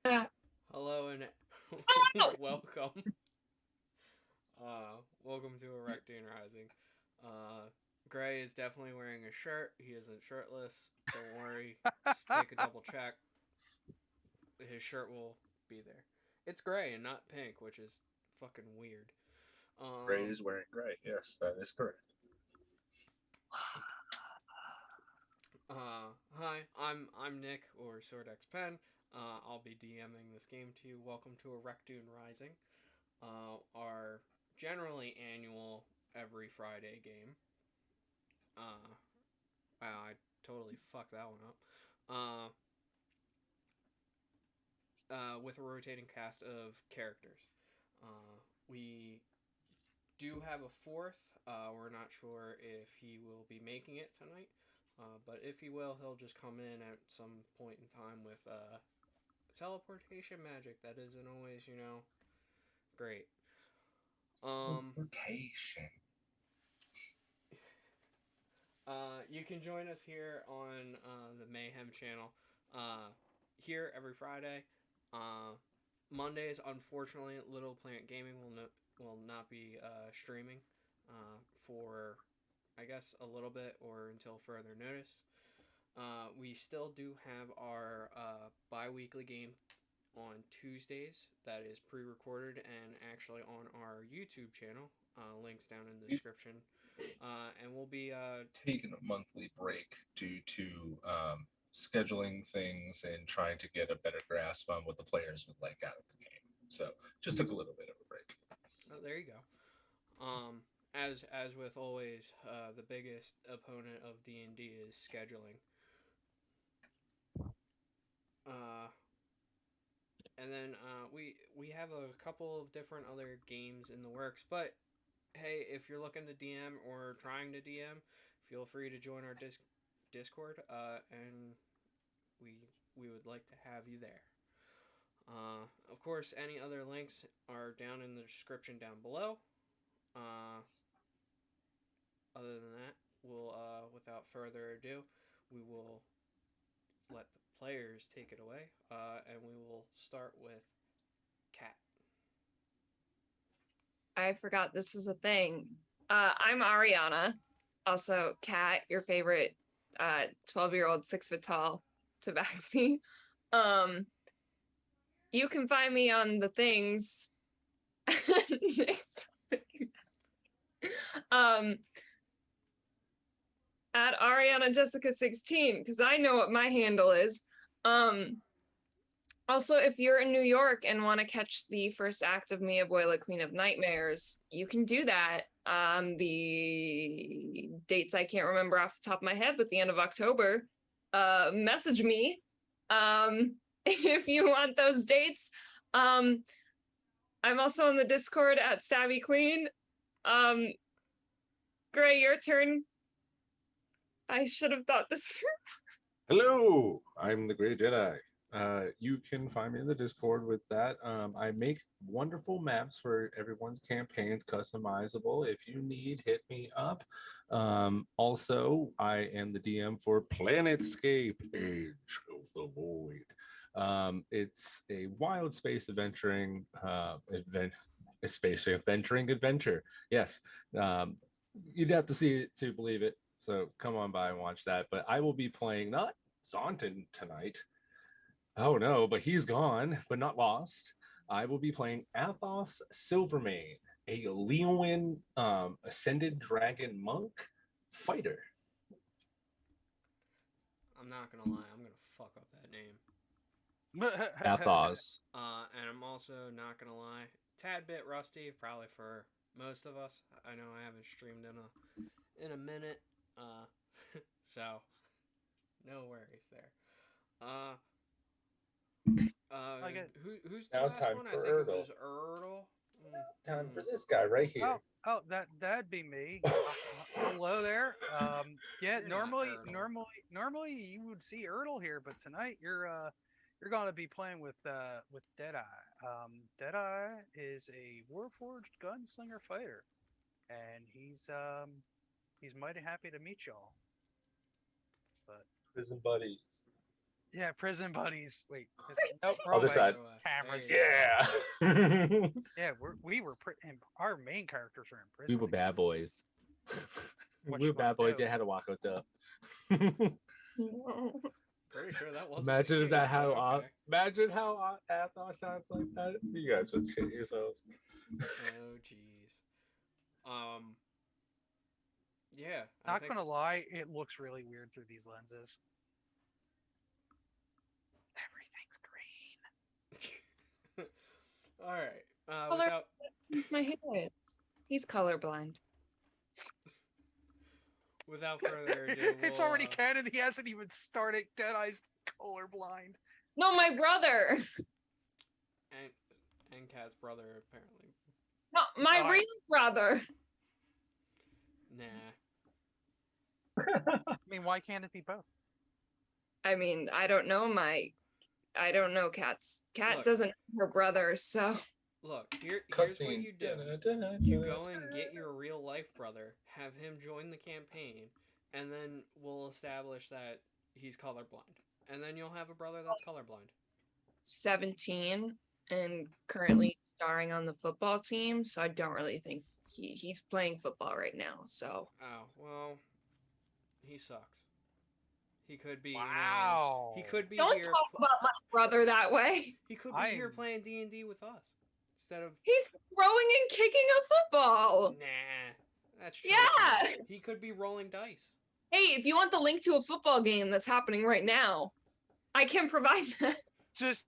Hello and welcome. Welcome to Ereckdoon Rising. Uh, Gray is definitely wearing a shirt. He isn't shirtless. Don't worry. Just take a double check. His shirt will be there. It's gray and not pink, which is fucking weird. Gray Um, is wearing gray. Yes, that is correct. Hi, I'm Nick or Sword X Pen. I'll be DMing this game to you. Welcome to Ereckdoon Rising. Our generally annual every Friday game. Uh, wow, I totally fucked that one up. With a rotating cast of characters. We do have a fourth. We're not sure if he will be making it tonight, but if he will, he'll just come in at some point in time with teleportation magic that isn't always, great. Um, Rotation. You can join us here on the Mayhem channel. Uh, Here every Friday. Mondays, unfortunately, Little Planet Gaming will not be streaming for, I guess, a little bit or until further notice. We still do have our bi-weekly game on Tuesdays that is pre-recorded and actually on our YouTube channel. Links down in the We've description. And we'll be taken a monthly break due to scheduling things and trying to get a better grasp on what the players would like out of the game. So just took a little bit of a break. oh, there you go. As with always, the biggest opponent of D&D is scheduling. Uh, and then we have a couple of different other games in the works. But hey, if you're looking to DM or trying to DM, feel free to join our Discord. And we we would like to have you there. Of course, any other links are down in the description down below. Uh, Other than that, we'll without further ado, we will let the players take it away, and we will start with Cat. I forgot this is a thing. I'm Ariana, also Kat, your favorite 12-year-old 6 foot tall tabaxi. Um, you can find me on the things. um, at Ariana Jessica 16 because I know what my handle is. Also, if you're in New York and want to catch the first act of Mia Boyle, Queen of Nightmares, you can do that. The dates I can't remember off the top of my head, but the end of October. Message me if you want those dates. I'm also on the Discord at Stabby Queen. Gray, your turn. I should have thought this through. Hello, I'm the Great Jedi. You can find me in the Discord with that. I make wonderful maps for everyone's campaigns, customizable. If you need, hit me up. Also, I am the DM for Planetscape Age of the Void. It's a wild space adventuring space adventuring adventure. Yes, you'd have to see it to believe it. So come on by and watch that. But I will be playing not Zonton tonight. Oh no, but he's gone, but not lost. I will be playing Athos Silvermane, a Leonin ascended dragon monk fighter. I'm not gonna lie, I'm gonna fuck up that name. Athos. And I'm also not gonna lie, tad bit rusty, probably for most of us. I know I haven't streamed in a minute, uh, so no worries there. Uh, I get who's the Now last time one? I for think it Erdl. was Erdl. Time Mm-hmm. for this guy right here. that'd be me. Hello there. Yeah, You're not normally Erdl. normally normally you would see Erdl here, but tonight you're gonna be playing with Deadeye. Deadeye is a Warforged gunslinger fighter, and he's mighty happy to meet y'all. But Prison buddies. Yeah, prison buddies. Wait, Prison wrong Other way. side. Cameras. Yeah. Yeah, we were and our main characters are in prison. We were bad boys. What We you were bad gonna boys. do? They had to walk us up. No. Pretty sure that wasn't. Imagine the if that case, how. but okay. Imagine how Athos sounds like that. You guys would shit yourselves. Oh jeez. Yeah. I Not think... gonna lie, it looks really weird through these lenses. Everything's green. All right. Color- Without He's my hair. He's colorblind. without further ado, It's we'll, already canon. He hasn't even started. Deadeye's colorblind. No, my brother. and Cat's brother apparently. No, my Alright. real brother. Nah. I mean, why can't it be both? I mean, I don't know Cat's. Cat Look. doesn't know her brother, so Look, here's what Cutscene. you do. You go and get your real life brother, have him join the campaign, and then we'll establish that he's colorblind. And then you'll have a brother that's colorblind. 17 and currently starring on the football team, so I don't really think he's playing football right now, so Oh, well, he sucks. He could be, Wow. he could be don't here. talk about my brother that way. He could be I here am- playing D&D with us instead of. He's throwing and kicking a football. Nah, that's true. Yeah. He could be rolling dice. Hey, if you want the link to a football game that's happening right now, I can provide that. Just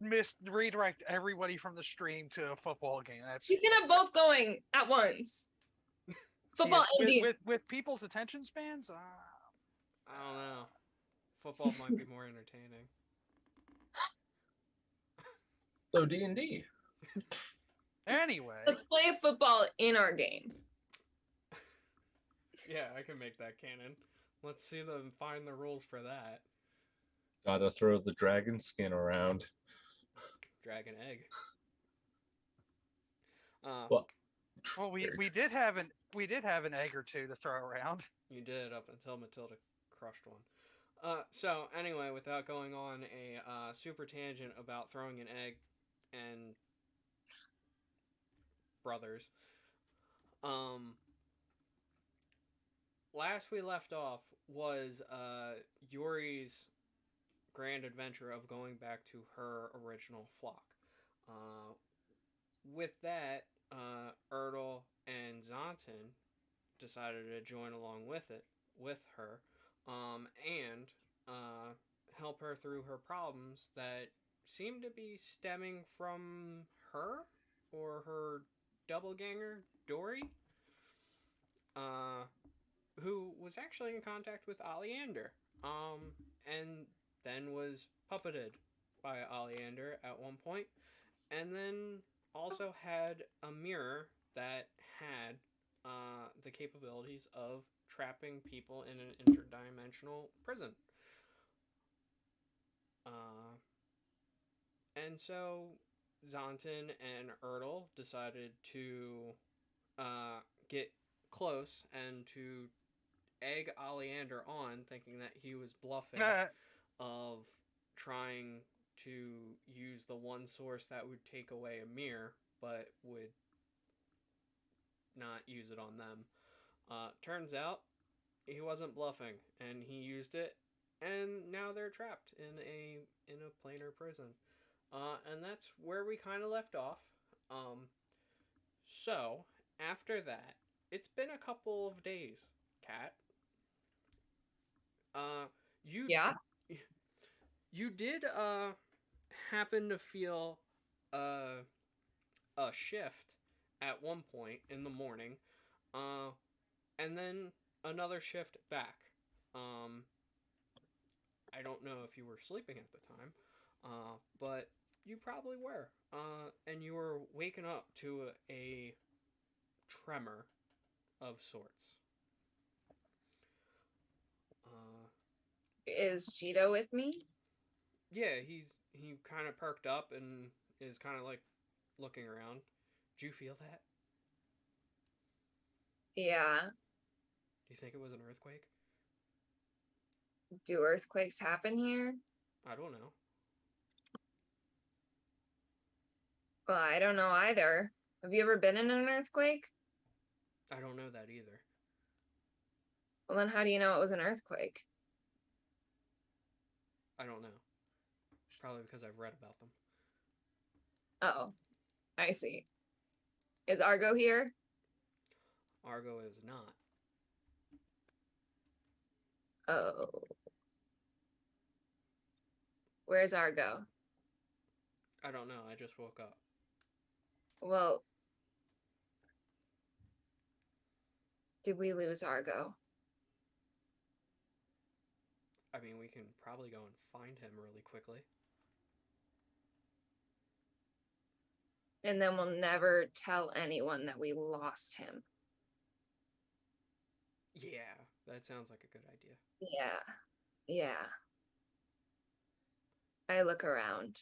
redirect everybody from the stream to a football game. That's You can have both going at once. Football Yeah, and D&D. with people's attention spans. I don't know. Football might be more entertaining. So D&D. Anyway, Let's play football in our game. Yeah, I can make that canon. Let's see them find the rules for that. Gotta throw the dragon skin around. Dragon egg. Well, well, we did have an egg or two to throw around. You did up until Matilda crushed one. So anyway, without going on a super tangent about throwing an egg and brothers, last we left off was Yuri's grand adventure of going back to her original flock. With that, Ertl and Zontan decided to join along with her, and help her through her problems that seem to be stemming from her or her doppelganger, Dory, who was actually in contact with Oleander, and then was puppeted by Oleander at one point, and then also had a mirror that had the capabilities of trapping people in an interdimensional prison. And so Zontan and Ertl decided to get close and to egg Oleander on, thinking that he was bluffing of trying to use the one source that would take away a mirror, but would not use it on them. Turns out he wasn't bluffing, and he used it, and now they're trapped in a planar prison. And that's where we kind of left off. So after that, it's been a couple of days, Kat. Yeah. You did happen to feel a shift at one point in the morning, and then another shift back. I don't know if you were sleeping at the time, but you probably were, and you were waking up to a tremor of sorts. Is Cheeto with me? Yeah, he kind of perked up and is kind of like looking around. Do you feel that? Yeah. Do you think it was an earthquake? Do earthquakes happen here? I don't know. Well, I don't know either. Have you ever been in an earthquake? I don't know that either. Well, then how do you know it was an earthquake? I don't know. Probably because I've read about them. Oh, I see. Is Argo here? Argo is not. Oh. Where's Argo? I don't know. I just woke up. Well, did we lose Argo? I mean, we can probably go and find him really quickly. And then we'll never tell anyone that we lost him. Yeah, that sounds like a good idea. Yeah. Yeah. I look around.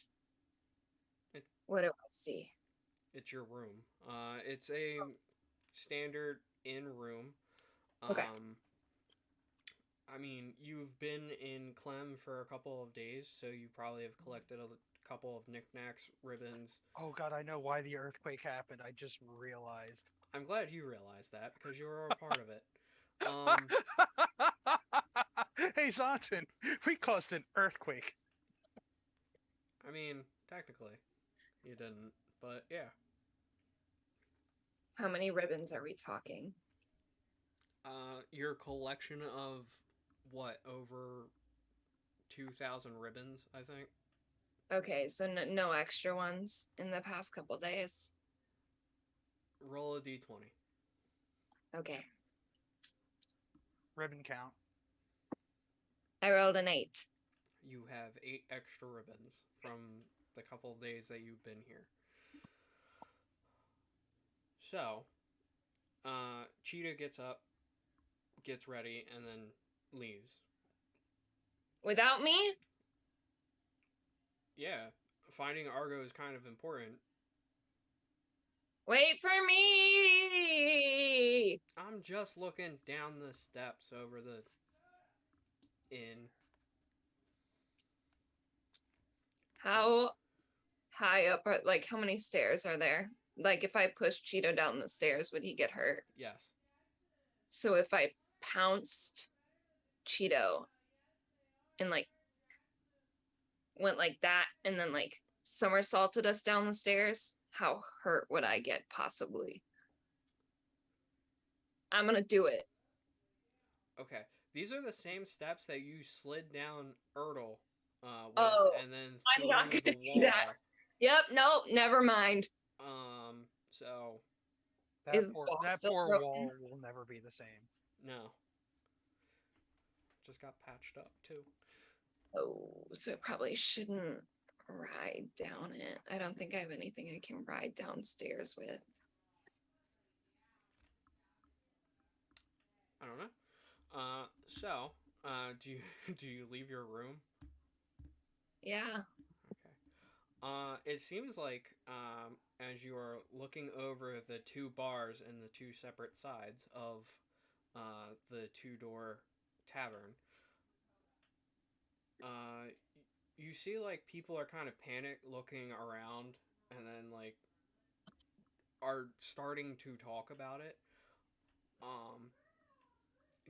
It- What do I see? It's your room. It's a standard inn room. Okay. I mean, you've been in Clem for a couple of days, so you probably have collected a couple of knickknacks, ribbons. Oh god, I know why the earthquake happened. I just realized. I'm glad you realized that because you were a part of it. Um, Hey Zonton, we caused an earthquake. I mean, technically, you didn't, but yeah. How many ribbons are we talking? Your collection of what, over 2,000 ribbons, I think. Okay, so no extra ones in the past couple days. Roll a d20. Okay. Ribbon count. I rolled an 8. You have 8 extra ribbons from the couple of days that you've been here. So, Cheetah gets up, gets ready, and then leaves. Without me? Yeah, finding Argo is kind of important. Wait for me! I'm just looking down the steps over the inn. How high up are, like, how many stairs are there? Like, if I push Cheeto down the stairs, would he get hurt? Yes. So if I pounced Cheeto and, like, went like that and then, like, somersaulted us down the stairs, how hurt would I get possibly? I'm gonna do it. Okay. These are the same steps that you slid down Ertl with, Oh, and then I'm not through gonna the do that. wall. Yep, nope, never mind. So Is the wall That still poor broken? wall will never be the same. no. Just got patched up too. Oh, so I probably shouldn't ride down it. I don't think I have anything I can ride downstairs with. I don't know. So, do you do you leave your room? Yeah. Okay. It seems like as you are looking over the 2 bars and the 2 separate sides of the 2-door tavern, you see like people are kind of panic looking around, and then like are starting to talk about it.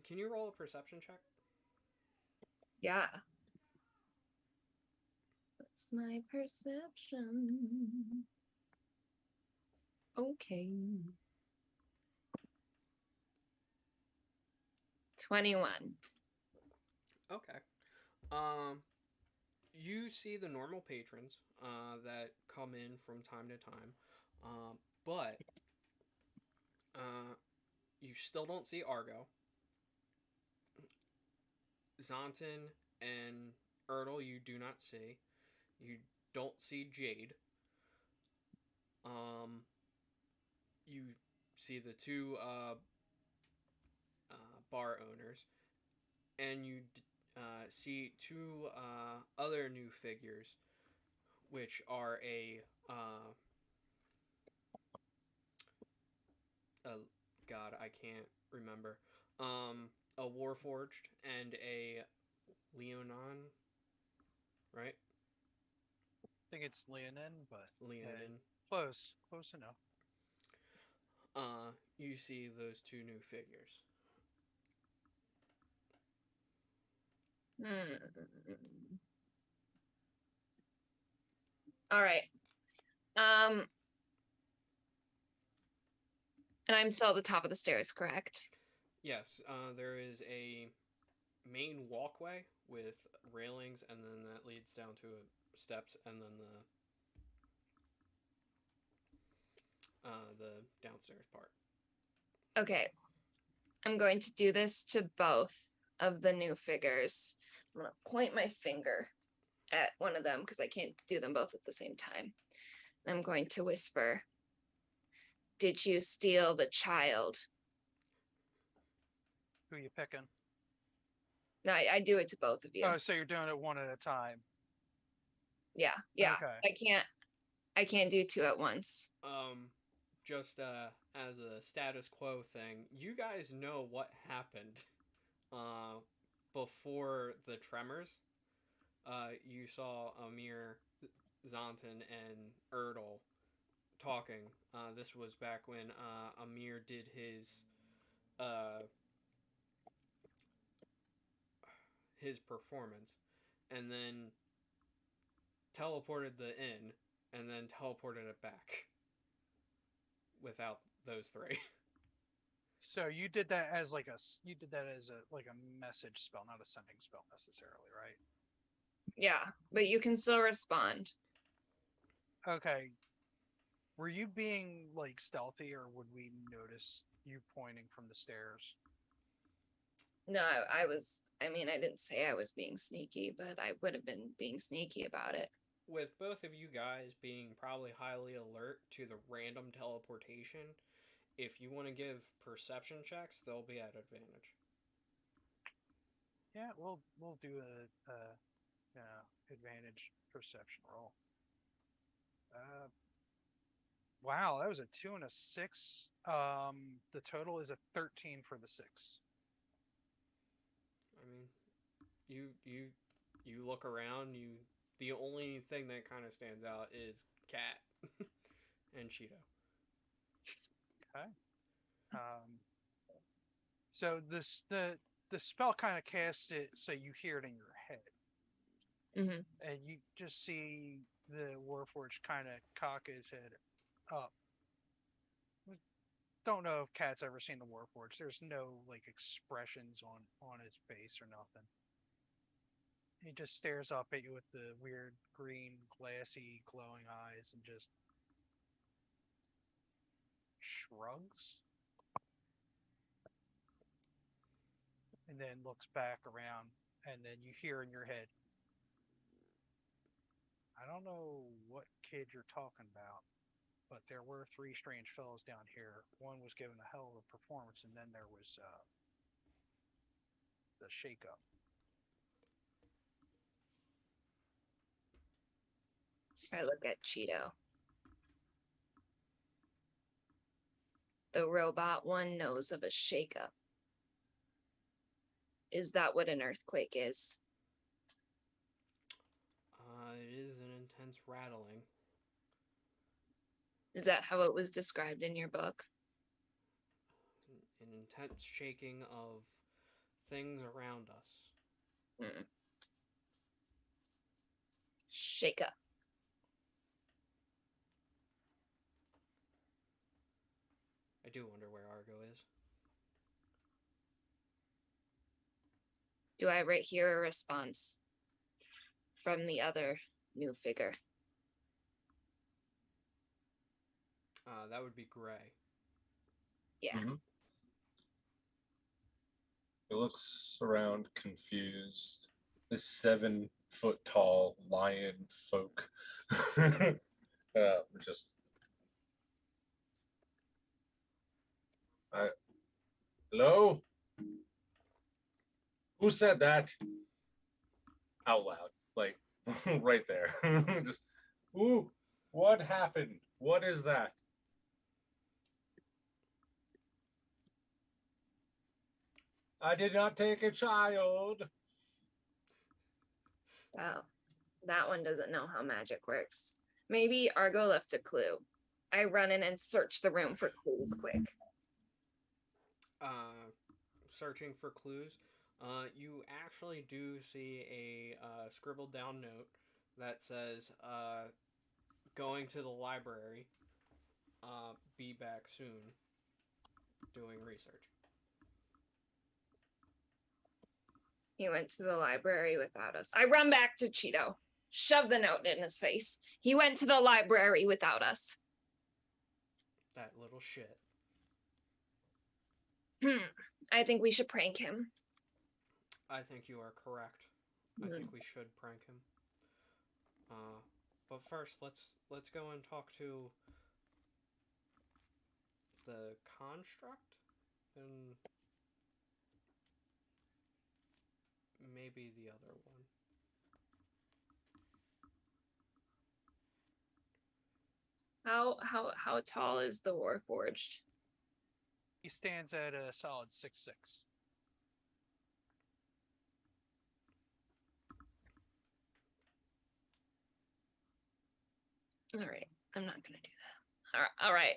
Can you roll a perception check? Yeah. What's my perception? Okay. 21. Okay. You see the normal patrons that come in from time to time, but you still don't see Argo. Zonton and Ertl you do not see. You don't see Jade. You see the 2 bar owners, and you see 2 other new figures, which are God, I can't remember. A Warforged and a Leonon, right? I think it's Leonin, but Leonin. Close enough. You see those two new figures. Hmm. All right. Um, and I'm still at the top of the stairs, correct? Yes, there is a main walkway with railings, and then that leads down to steps, and then the downstairs part. Okay. I'm going to do this to both of the new figures. I'm going to point my finger at one of them because I can't do them both at the same time. I'm going to whisper, "Did you steal the child?" Who you picking? No, I do it to both of you. Oh, so you're doing it one at a time. Yeah. Okay. I can't do two at once. Just as a status quo thing, you guys know what happened uh, before the tremors. You saw Amir, Zontan, and Erdl talking. This was back when Amir did uh, his performance, and then teleported the inn, and then teleported it back without those three. So you did that as you did that as a message spell, not a sending spell necessarily, right? Yeah, but you can still respond. Okay. Were you being like stealthy, or would we notice you pointing from the stairs? No, I was, I mean, I didn't say I was being sneaky, but I would have been being sneaky about it. With both of you guys being probably highly alert to the random teleportation, if you want to give perception checks, they'll be at advantage. Yeah, we'll do a advantage perception roll. Wow, that was a 2 and a 6. The total is a 13 for the 6. I mean, you look around. The only thing that kind of stands out is Cat and Cheeto. Okay. So the spell kind of casts it so you hear it in your head, and you just see the Warforged kind of cock his head up. Don't know if Cat's ever seen the Warforged. There's no like expressions on his face or nothing. He just stares up at you with the weird green, glassy, glowing eyes and just shrugs. And then looks back around, and then you hear in your head, "I don't know what kid you're talking about, but there were three strange fellows down here. One was given a hell of a performance, and then there was the shakeup." I look at Cheeto. The robot one knows of a shakeup. Is that what an earthquake is? It is an intense rattling. Is that how it was described in your book? An intense shaking of things around us. Shake up. I do wonder where Argo is. Do I hear a response from the other new figure? That would be Gray. Yeah. Mm-hmm. It looks around confused. This 7-foot tall lion folk. Just hello? Who said that? Out loud. Like right there. Just ooh, what happened? What is that? I did not take a child. Wow. That one doesn't know how magic works. Maybe Argo left a clue. I run in and search the room for clues quick. Searching for clues. You actually do see a scribbled down note that says, going to the library, be back soon, doing research. He went to the library without us. I run back to Cheeto, shove the note in his face. He went to the library without us. That little shit. I think we should prank him. I think you are correct. I think we should prank him. But first, let's go and talk to the construct and maybe the other one. How tall is the Warforged? He stands at a solid 6'6". All right, I'm not gonna do that. All right.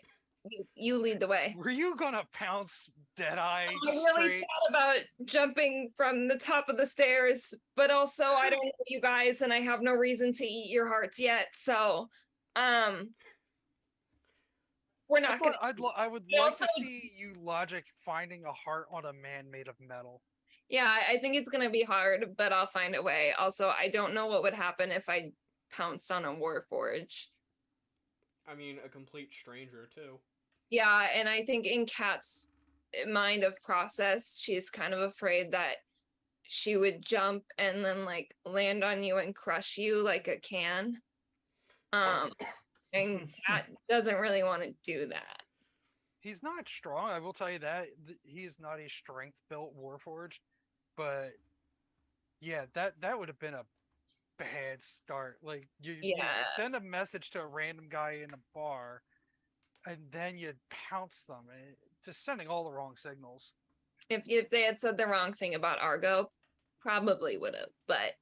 You lead the way. Were you gonna pounce Deadeye I really straight? thought about jumping from the top of the stairs, but also I don't know you guys, and I have no reason to eat your hearts yet. So, we're not gonna. I would But like also- to see you logic finding a heart on a man made of metal. Yeah, I think it's gonna be hard, but I'll find a way. Also, I don't know what would happen if I pounced on a Warforge. I mean, a complete stranger too. Yeah, and I think in Kat's mind of process, she's kind of afraid that she would jump and then like land on you and crush you like a can. And Kat doesn't really want to do that. He's not strong, I will tell you that. He is not a strength-built Warforged, but yeah, that would have been a bad start. Like you Yeah. send a message to a random guy in a bar, and then you pounce them, and just sending all the wrong signals. If they had said the wrong thing about Argo, probably would have, but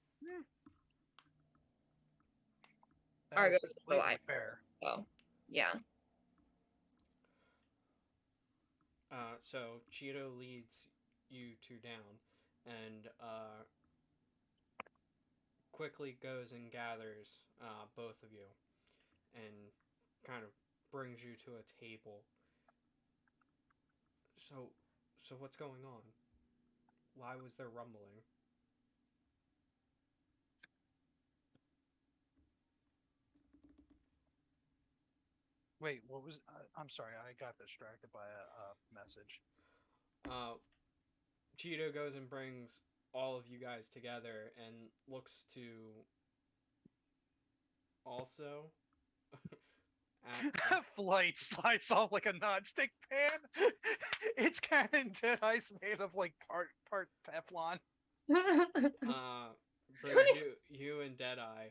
That is Argo's the completely library. fair. So yeah. So Cheeto leads you two down, and quickly goes and gathers both of you, and kind of brings you to a table. So what's going on? Why was there rumbling? Wait, what was? I'm sorry, I got distracted by a message. Cheeto goes and brings all of you guys together and looks to also at Flight slides off like a nonstick pan. Its cannon Deadeye's made of like part Teflon. brings you and Deadeye,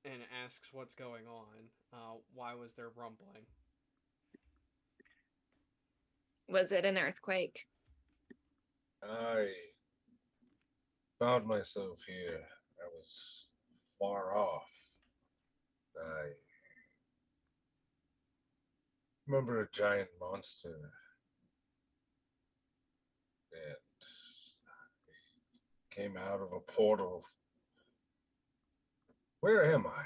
and asks what's going on. Why was there rumbling? Was it an earthquake? I found myself here. I was far off. I remember a giant monster. And he came out of a portal. Where am I?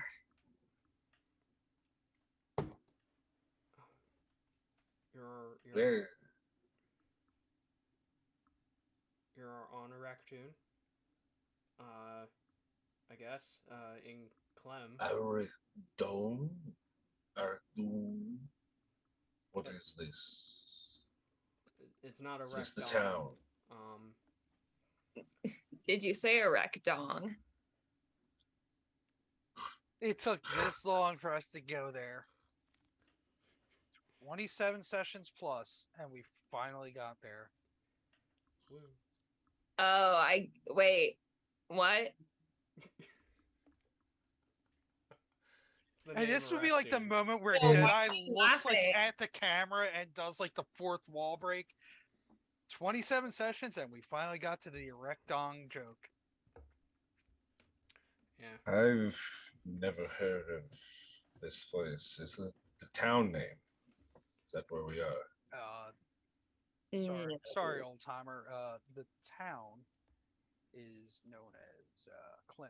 You're you're on Ereckdoon. I guess. In Clem. Ereckdoon? Ereckdoon? What is this? It's not Is this the Ereckdown. town? Did you say Ereckdong? It took this long for us to go there. 27 sessions plus, and we finally got there. Woo. Oh, wait. What? And this would be like the moment where Oh, Deadeye why are you looks like laughing? at the camera and does like the fourth wall break. 27 sessions, and we finally got to the Ereckdong joke. Yeah. I've never heard of this place? Is the town name? Is that where we are? Sorry, old timer. The town is known as Clem.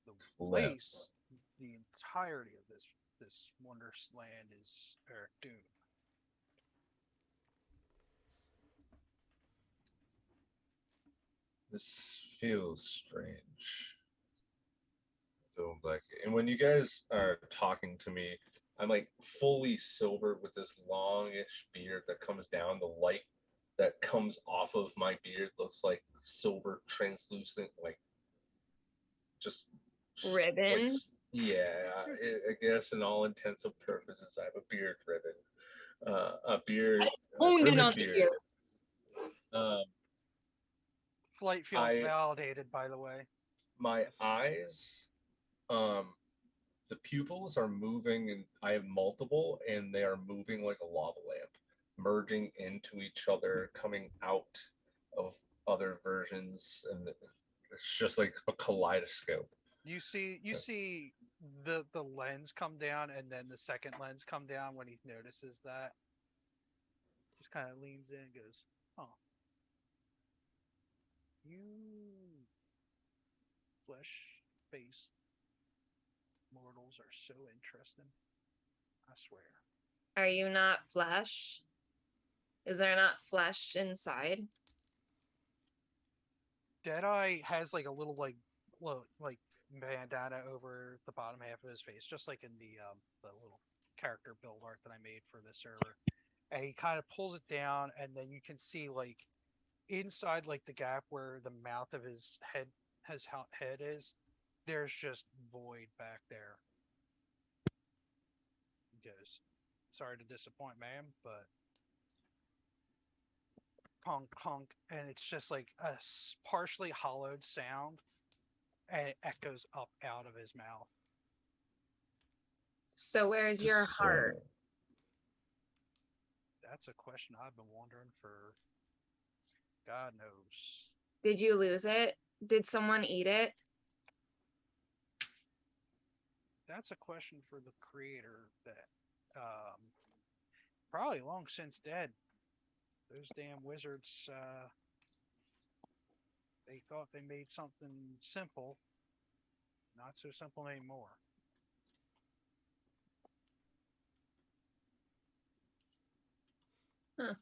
The Clem. place, the entirety of this wondrous land is Ereckdoon. This feels strange. Don't like it. And when you guys are talking to me, I'm like fully silver with this longish beard that comes down. The light that comes off of my beard looks like silver, translucent, like just like Ribbon. yeah. I guess in all intents and purposes, I have a beard ribbon, a beard, Honed in ribbon on the beard. ear. Um, Flight feels I validated, by the way. my eyes, the pupils are moving, and I have multiple, and they are moving like a lava lamp, merging into each other, coming out of other versions, and it's just like a kaleidoscope. You see the lens come down and then the second lens come down when he notices that. Just kind of leans in and goes, "Oh, you flesh face mortals are so interesting. I swear." Are you not flesh? Is there not flesh inside? Deadeye has like a little like bandana over the bottom half of his face, just like in the little character build art that I made for the server. And he kind of pulls it down, and then you can see like inside like the gap where the mouth of his head is. There's just void back there. He goes, "Sorry to disappoint, ma'am, but conk conk," and it's just like a partially hollowed sound, and it echoes up out of his mouth. So where's your heart? That's a question I've been wondering for God knows. Did you lose it? Did someone eat it? That's a question for the creator that probably long since dead. Those damn wizards, they thought they made something simple. Not so simple anymore. Huh.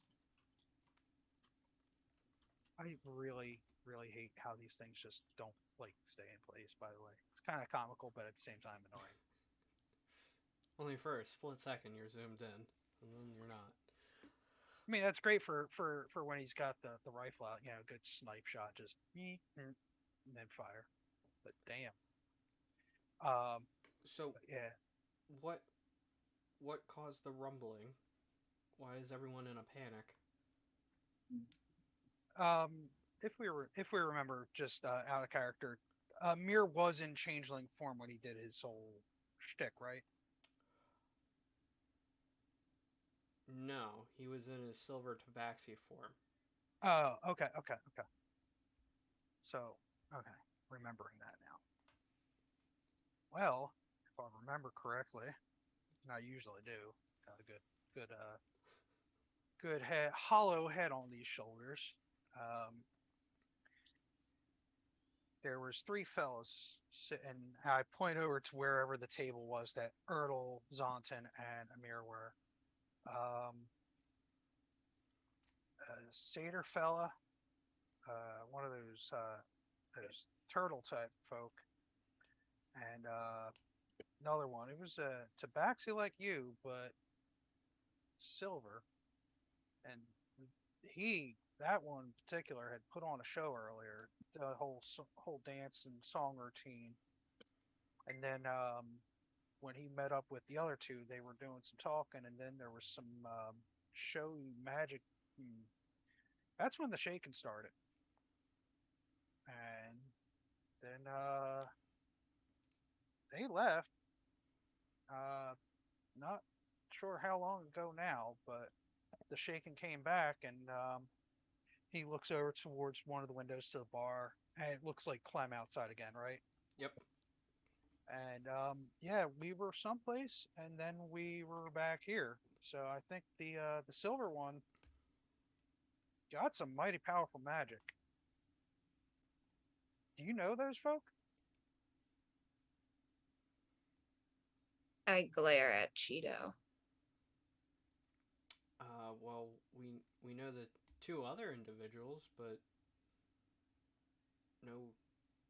I really, really hate how these things just don't like stay in place, by the way. It's kind of comical, but at the same time annoying. Only for a split second you're zoomed in, and then you're not. I mean, that's great for when he's got the rifle out, good snipe shot, just and then fire. But damn. So Yeah. what caused the rumbling? Why is everyone in a panic? If we remember, just out of character, Mir was in changeling form when he did his whole shtick, right? No, he was in his silver tabaxi form. Oh, okay. So, okay, remembering that now. Well, if I remember correctly, and I usually do, got a good head, hollow head on these shoulders. There was three fellas sitting. I point over to wherever the table was that Ertl, Zonton, and Amir were. A satyr fella, one of those turtle type folk, and another one. It was a tabaxi like you, but silver. And that one in particular, had put on a show earlier, the whole dance and song routine. And then when he met up with the other two, they were doing some talking, and then there was some show magic. That's when the shaking started. And then they left. Not sure how long ago now, but the shaking came back, and he looks over towards one of the windows to the bar, and it looks like Clem outside again, right? Yep. And yeah, we were someplace, and then we were back here. So I think the silver one got some mighty powerful magic. Do you know those folk? I glare at Cheeto. Well, we know the two other individuals, but no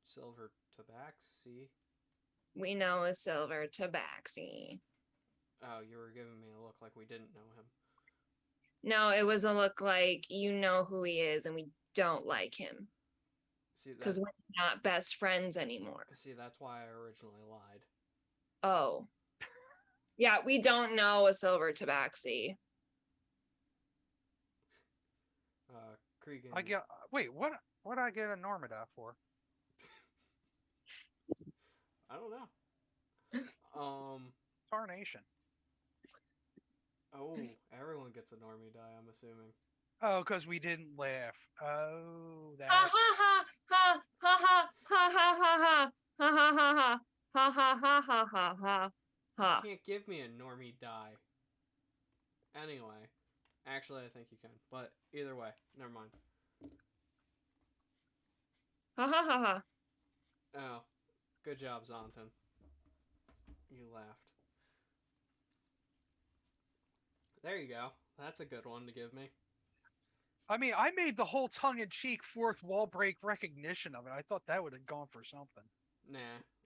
silver tabaxi. We know a silver tabaxi. Oh, you were giving me a look like we didn't know him. No, it was a look like you know who he is and we don't like him. See Because that? we're not best friends anymore. See, that's why I originally lied. Oh. Yeah, we don't know a silver tabaxi. Cregan. I get. Wait, what I get a Normida for? I don't know. Tarnation. Oh, everyone gets a normie die, I'm assuming. Oh, because we didn't laugh. Oh, that. Ha ha ha ha ha ha ha ha ha ha ha ha ha ha ha ha ha ha ha. You can't give me a normie die. Anyway, actually, I think you can. But either way, never mind. Ha ha ha ha. Oh, good job, Zonton. You laughed. There you go. That's a good one to give me. I mean, I made the whole tongue-in-cheek fourth wall break recognition of it. I thought that would have gone for something. Nah,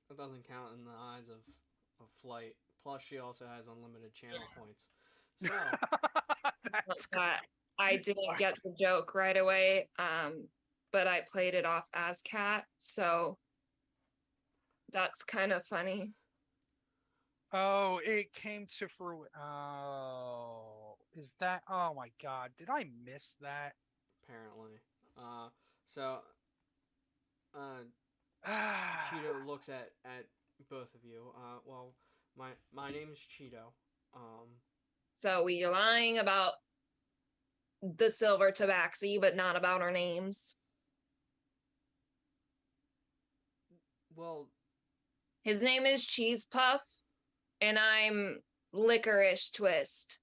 that doesn't count in the eyes of Flight. Plus, she also has unlimited channel points. So, That's I didn't get the joke right away, but I played it off as Cat, so that's kind of funny. Oh, it came to fruition. Oh, is that? Oh my God, did I miss that? apparently. So, Cheeto looks at both of you. Well, my name is Cheeto. So we're lying about the silver tabaxi, but not about our names. Well, His name is Cheese Puff, and I'm Licorice Twist.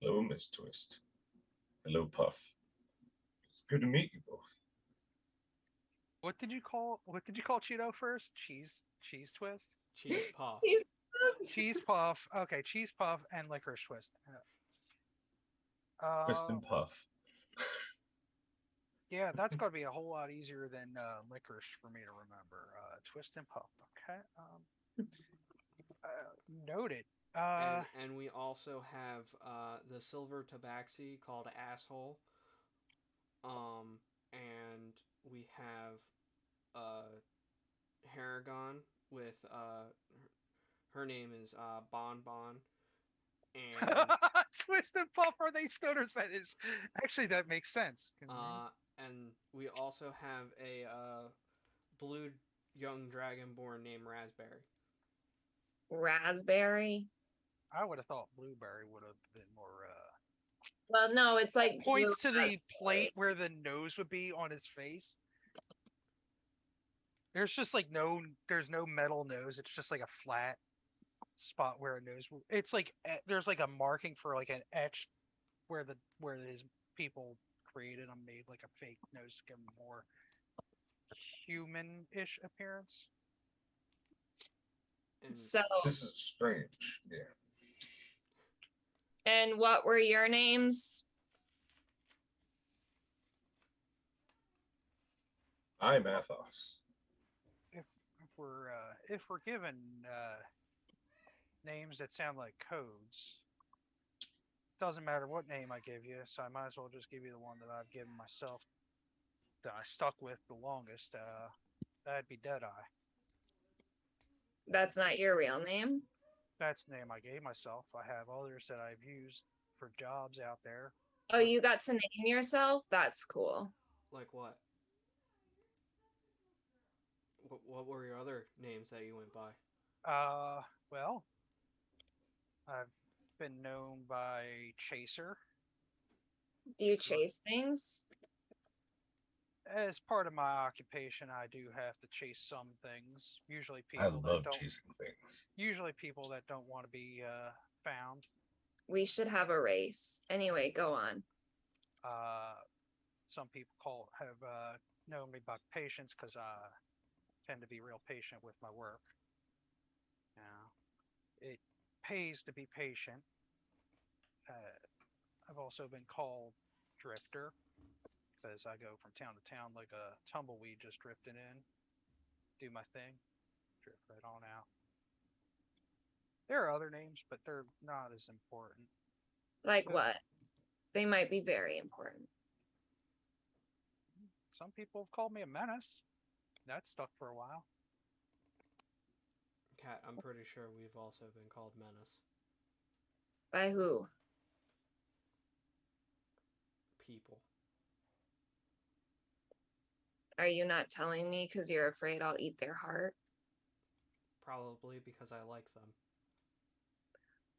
Hello, Miss Twist. Hello, Puff. It's good to meet you both. What did you call Cheeto first? Cheese twist? cheese puff. Cheese puff. Okay, cheese puff and licorice twist. Twist and Puff. Yeah, that's got to be a whole lot easier than licorice for me to remember. Twist and puff. Okay. Noted. And we also have the silver tabaxi called Asshole. And we have Haragon with her name is Bon Bon. And Twist and puff, are they stoners? That is actually, that makes sense. and we also have a blue young dragonborn named Raspberry. Raspberry? I would have thought blueberry would have been more. Well, no, it's like Points to the plate where the nose would be on his face. There's just like there's no metal nose. It's just like a flat spot where a nose. It's like there's like a marking for like an etch where his people created them, made like a fake nose to give him more human-ish appearance. And So, This is strange. Yeah. and what were your names? I'm Athos. If we're given names that sound like codes, doesn't matter what name I give you, so I might as well just give you the one that I've given myself that I stuck with the longest. That'd be Deadeye. That's not your real name? That's the name I gave myself. I have others that I've used for jobs out there. Oh, you got to name yourself? That's cool. like what? What were your other names that you went by? Well, I've been known by Chaser. Do you chase things? as part of my occupation, I do have to chase some things. Usually I people that love don't. chasing things. Usually people that don't want to be found. We should have a race. Anyway, go on. Some people have known me by patience because I tend to be real patient with my work. It pays to be patient. I've also been called drifter because I go from town to town like a tumbleweed, just drifting in, do my thing, drift right on out. There are other names, but they're not as important. Like So, what? They might be very important. some people have called me a menace. That stuck for a while. Cat, I'm pretty sure we've also been called menace. By who? People. Are you not telling me because you're afraid I'll eat their heart? Probably because I like them.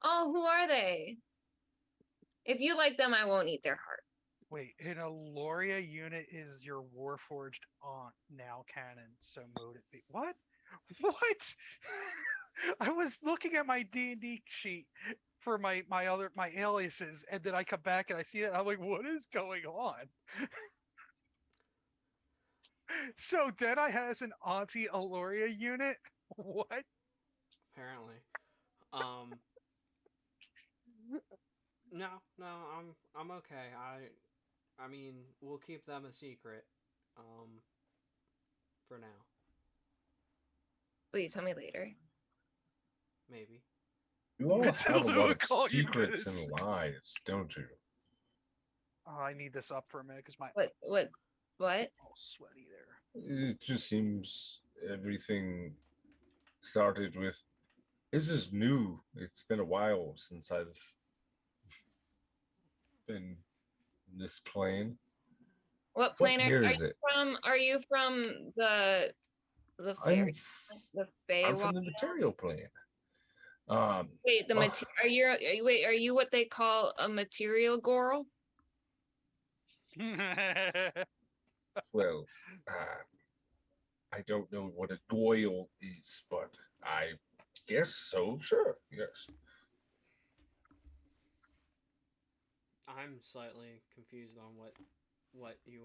Oh, who are they? If you like them, I won't eat their heart. Wait, an Aloria unit is your Warforged aunt now canon, so mode it be. What? What? I was looking at my D&D sheet for my aliases, and then I come back and I see that and I'm like, what is going on? So Deadeye has an Auntie Aloria unit? What? Apparently. No, I'm okay. I mean, we'll keep them a secret. For now, Will you tell me later? maybe. You all have a Matilda lot would of call you secrets menace. and lies, don't you? Oh, I need this up for a minute because my What? all sweaty there. It just seems everything started with. This is new. It's been a while since I've been in this plane. What What planet year are is you it? from? Are you from the fairy, the I'm from Feywild? the material plane. Um, Wait, the well, material. Are you what they call a material girl? well, I don't know what a goyle is, but I guess so. Sure, yes. I'm slightly confused on what you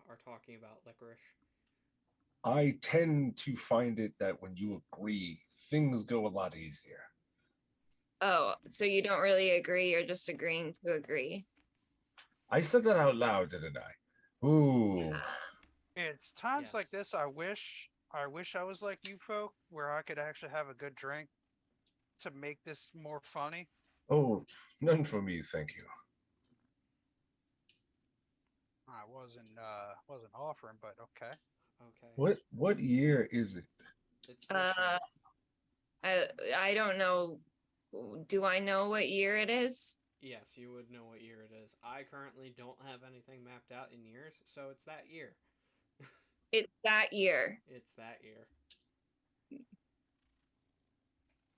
are talking about, Licorice. I tend to find it that when you agree, things go a lot easier. Oh, so you don't really agree, you're just agreeing to agree. I said that out loud, didn't I? Ooh. It's times Yes. like this I wish I was like you folk, where I could actually have a good drink to make this more funny. Oh, none for me, thank you. I wasn't offering, but okay. Okay. What year is it? It's this year. I don't know. Do I know what year it is? Yes, you would know what year it is. I currently don't have anything mapped out in years, so it's that year. It's that year. It's that year.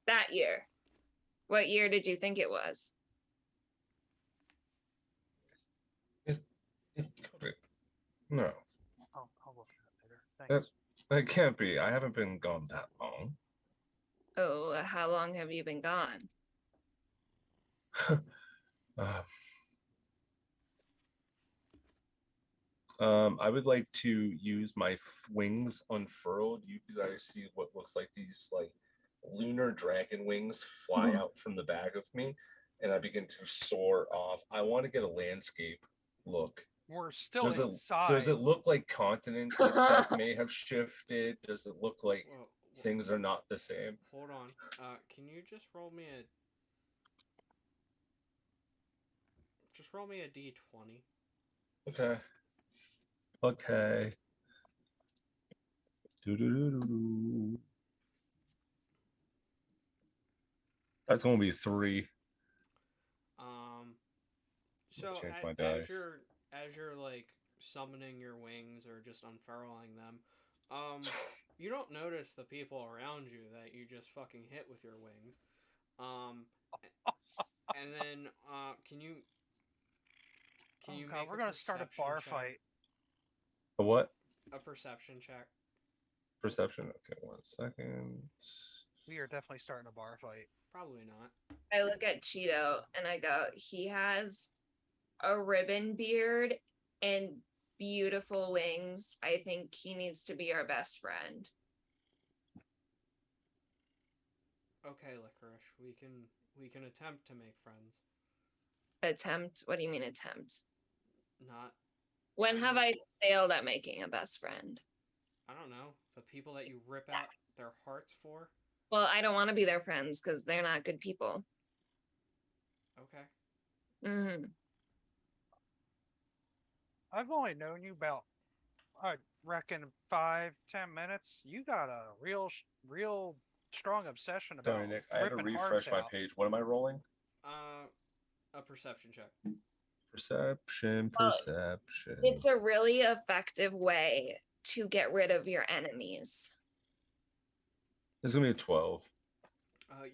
That year. What year did you think it was? It couldn't. No, I'll look at it later. that Thanks. that can't be. I haven't been gone that long. Oh, how long have you been gone? Uh, I would like to use my wings unfurled. You guys see what looks like these like lunar dragon wings fly out from the back of me, and I begin to soar off. I want to get a landscape look. We're still Does inside. it look like continents and stuff may have shifted? Does it look like Well, things are not the same? hold on. Can you just roll me a d20? Okay. Okay. Do-do-do-do-do. That's gonna be 3. So Change my as dice. you're like summoning your wings or just unfurling them, you don't notice the people around you that you just fucking hit with your wings. And then can you Oh make god, we're a gonna start a perception bar check? fight. A what? A perception check. Perception. Okay, 1 second. We are definitely starting a bar fight. Probably not. I look at Cheeto and I go, he has a ribbon beard and beautiful wings. I think he needs to be our best friend. Okay, Licorice. We can attempt to make friends. Attempt? What do you mean attempt? Not. When have I failed at making a best friend? I don't know. The people that you rip out their hearts for. Well, I don't want to be their friends because they're not good people. Okay. Hmm. I've only known you about, I reckon, 5-10 minutes. You got a real strong obsession about Sorry, Nick. I had to ripping refresh hearts my out. page. What am I rolling? A perception check. Perception. Well, Perception. It's a really effective way to get rid of your enemies. It's gonna be a 12.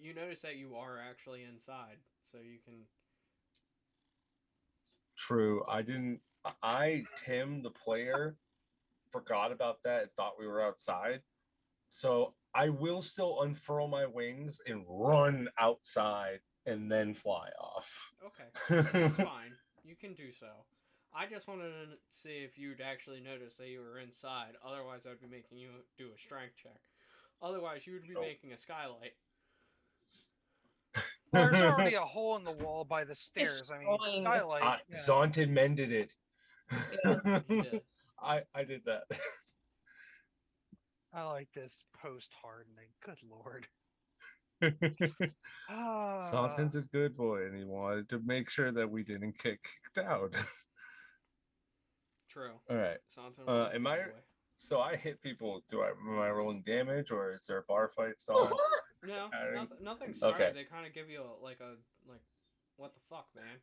You notice that you are actually inside, so you can. True. Tim, the player, forgot about that and thought we were outside. So I will still unfurl my wings and run outside and then fly off. Okay, that's fine. You can do so. I just wanted to see if you'd actually notice that you were inside. Otherwise, I'd be making you do a strength check. Otherwise, you would be making a skylight. Well, there's already a hole in the wall by the stairs. I mean, Destroying. skylight. Yeah. Zonta mended it. He did. I did that. I like this post-hardening. Good lord. Zonta's a good boy, and he wanted to make sure that we didn't get kicked out. True. All right. Santon was a Am good I? boy. So I hit people. Am I rolling damage, or is there a bar fight song? No, Pattern? nothing started. Okay. They kind of give you like, what the fuck, man?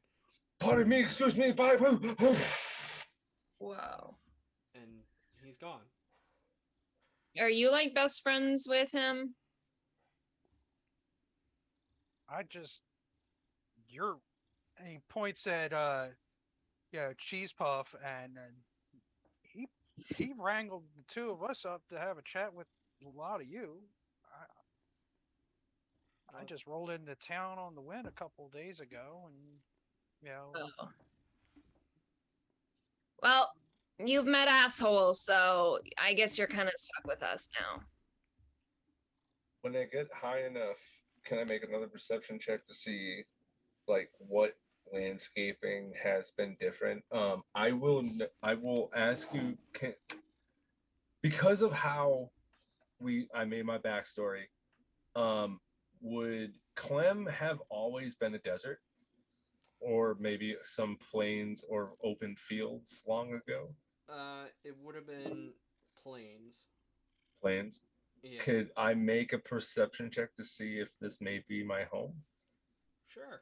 Pardon me, excuse me, bye. Wow. And he's gone. Are you like best friends with him? He points at Cheese Puff, and he wrangled the two of us up to have a chat with a lot of you. I just rolled into town on the wind a couple of days ago, and Oh. Well, you've met assholes, so I guess you're kind of stuck with us now. When I get high enough, can I make another perception check to see, like, what landscaping has been different? I will ask you, because of how I made my backstory. Would Clem have always been a desert, or maybe some plains or open fields long ago? It would have been plains. Plains. Yeah. Could I make a perception check to see if this may be my home? Sure.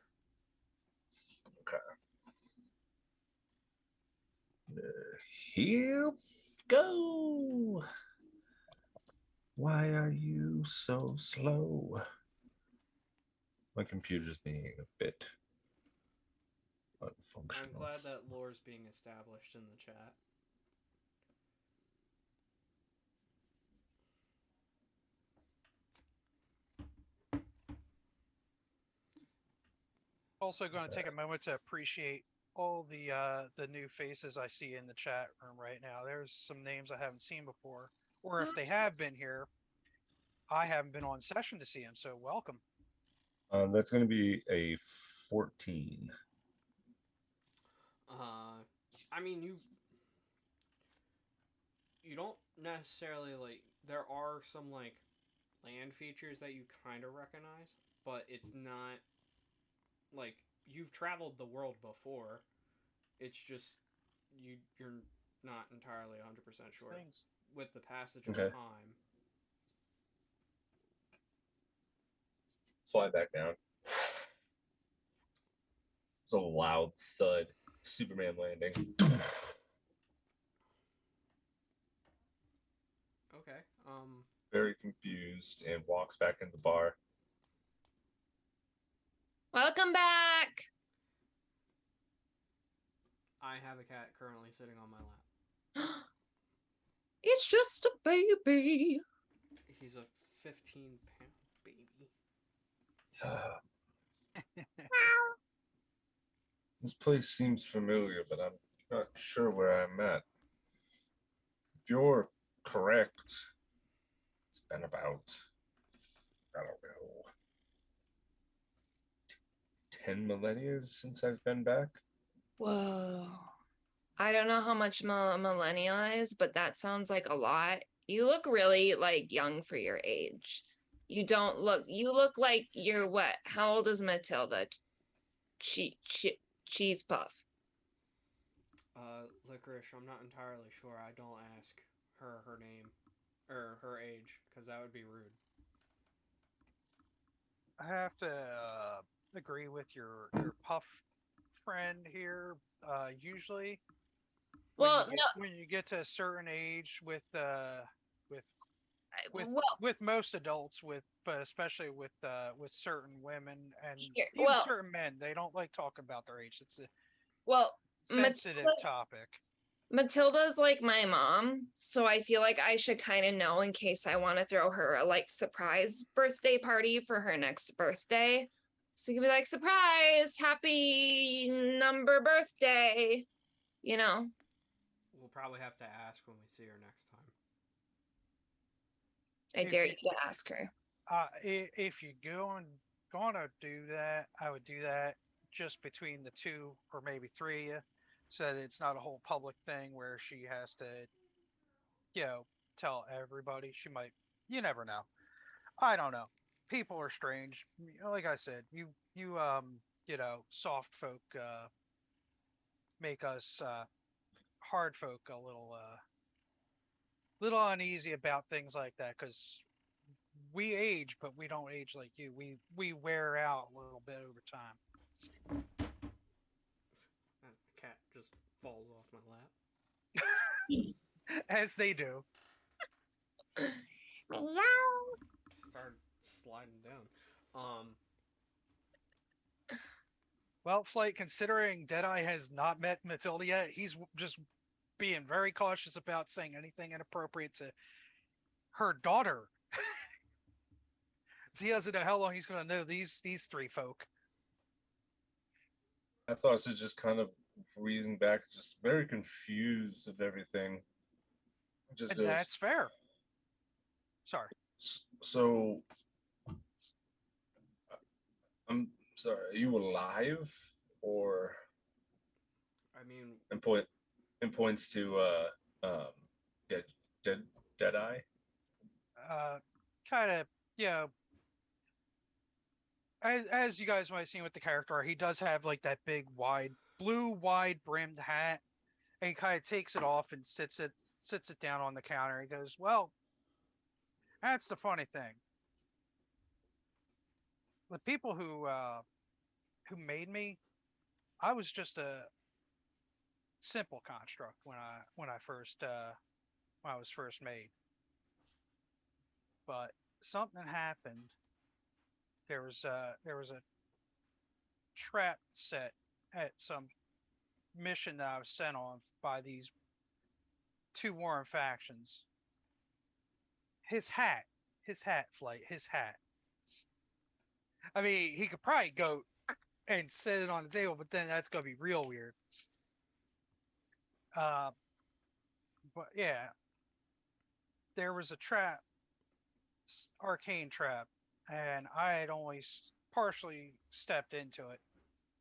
Okay. Here go. Why are you so slow? My computer's being a bit unfunctional. I'm glad that lore's being established in the chat. also going to take a moment to appreciate all the new faces I see in the chat room right now. There's some names I haven't seen before, or if they have been here, I haven't been on session to see them. So welcome. That's going to be a 14. I mean, you don't necessarily like. There are some like land features that you kind of recognize, but it's not like you've traveled the world before. It's just you're not entirely 100% sure with the passage of time. Slide back down. It's a loud thud. Superman landing. Okay. Very confused and walks back in the bar. Welcome back. I have a cat currently sitting on my lap. It's just a baby. He's a 15-pound baby. This place seems familiar, but I'm not sure where I'm at. If you're correct, it's been about, I don't know, 10 millennia since I've been back. Whoa. I don't know how much millennial is, but that sounds like a lot. You look really like young for your age. You don't look, you look like you're what? How old is Matilda? Cheese puff. Licorice, I'm not entirely sure. I don't ask her name or her age because that would be rude. I have to agree with your puff friend here. Usually, Well, no, when you get to a certain age with well, with most adults, but especially with certain women and here, even certain men, they don't like talking about their age. It's a well, sensitive topic. Matilda's like my mom, so I feel like I should kind of know in case I want to throw her a like surprise birthday party for her next birthday. So you can be like, surprise, happy number birthday, you know. We'll probably have to ask when we see her next time. I If dare you you to ask her. if you gonna do that, I would do that just between the two or maybe three of you, so that it's not a whole public thing where she has to, you know, tell everybody. She might, you never know. I don't know. People are strange. Like I said, you know, soft folk make us hard folk a little uneasy about things like that because we age, but we don't age like you. We wear out a little bit over time. The cat just falls off my lap. As they do. Start sliding down. Well, Flight, considering Deadeye has not met Matilda yet, he's just being very cautious about saying anything inappropriate to her daughter. So he doesn't know how long he's going to know these three folk. I thought it was just kind of reading back, just very confused of everything. Just And goes, that's fair. Sorry. so I'm sorry, are you alive? Or I mean, and points to dead dead dead eye. Kind of, you know, as you guys might have seen with the character, he does have like that big wide brimmed hat, and he kind of takes it off and sits it down on the counter. He goes, "Well, that's the funny thing. The people who made me, I was just a simple construct when I was first made. But something happened. There was a trap set at some mission that I was sent on by these two warring factions. His hat, his hat. I mean, he could probably go and set it on the table, but then that's gonna be real weird. Uh, but yeah, there was a trap, arcane trap, and I had only partially stepped into it.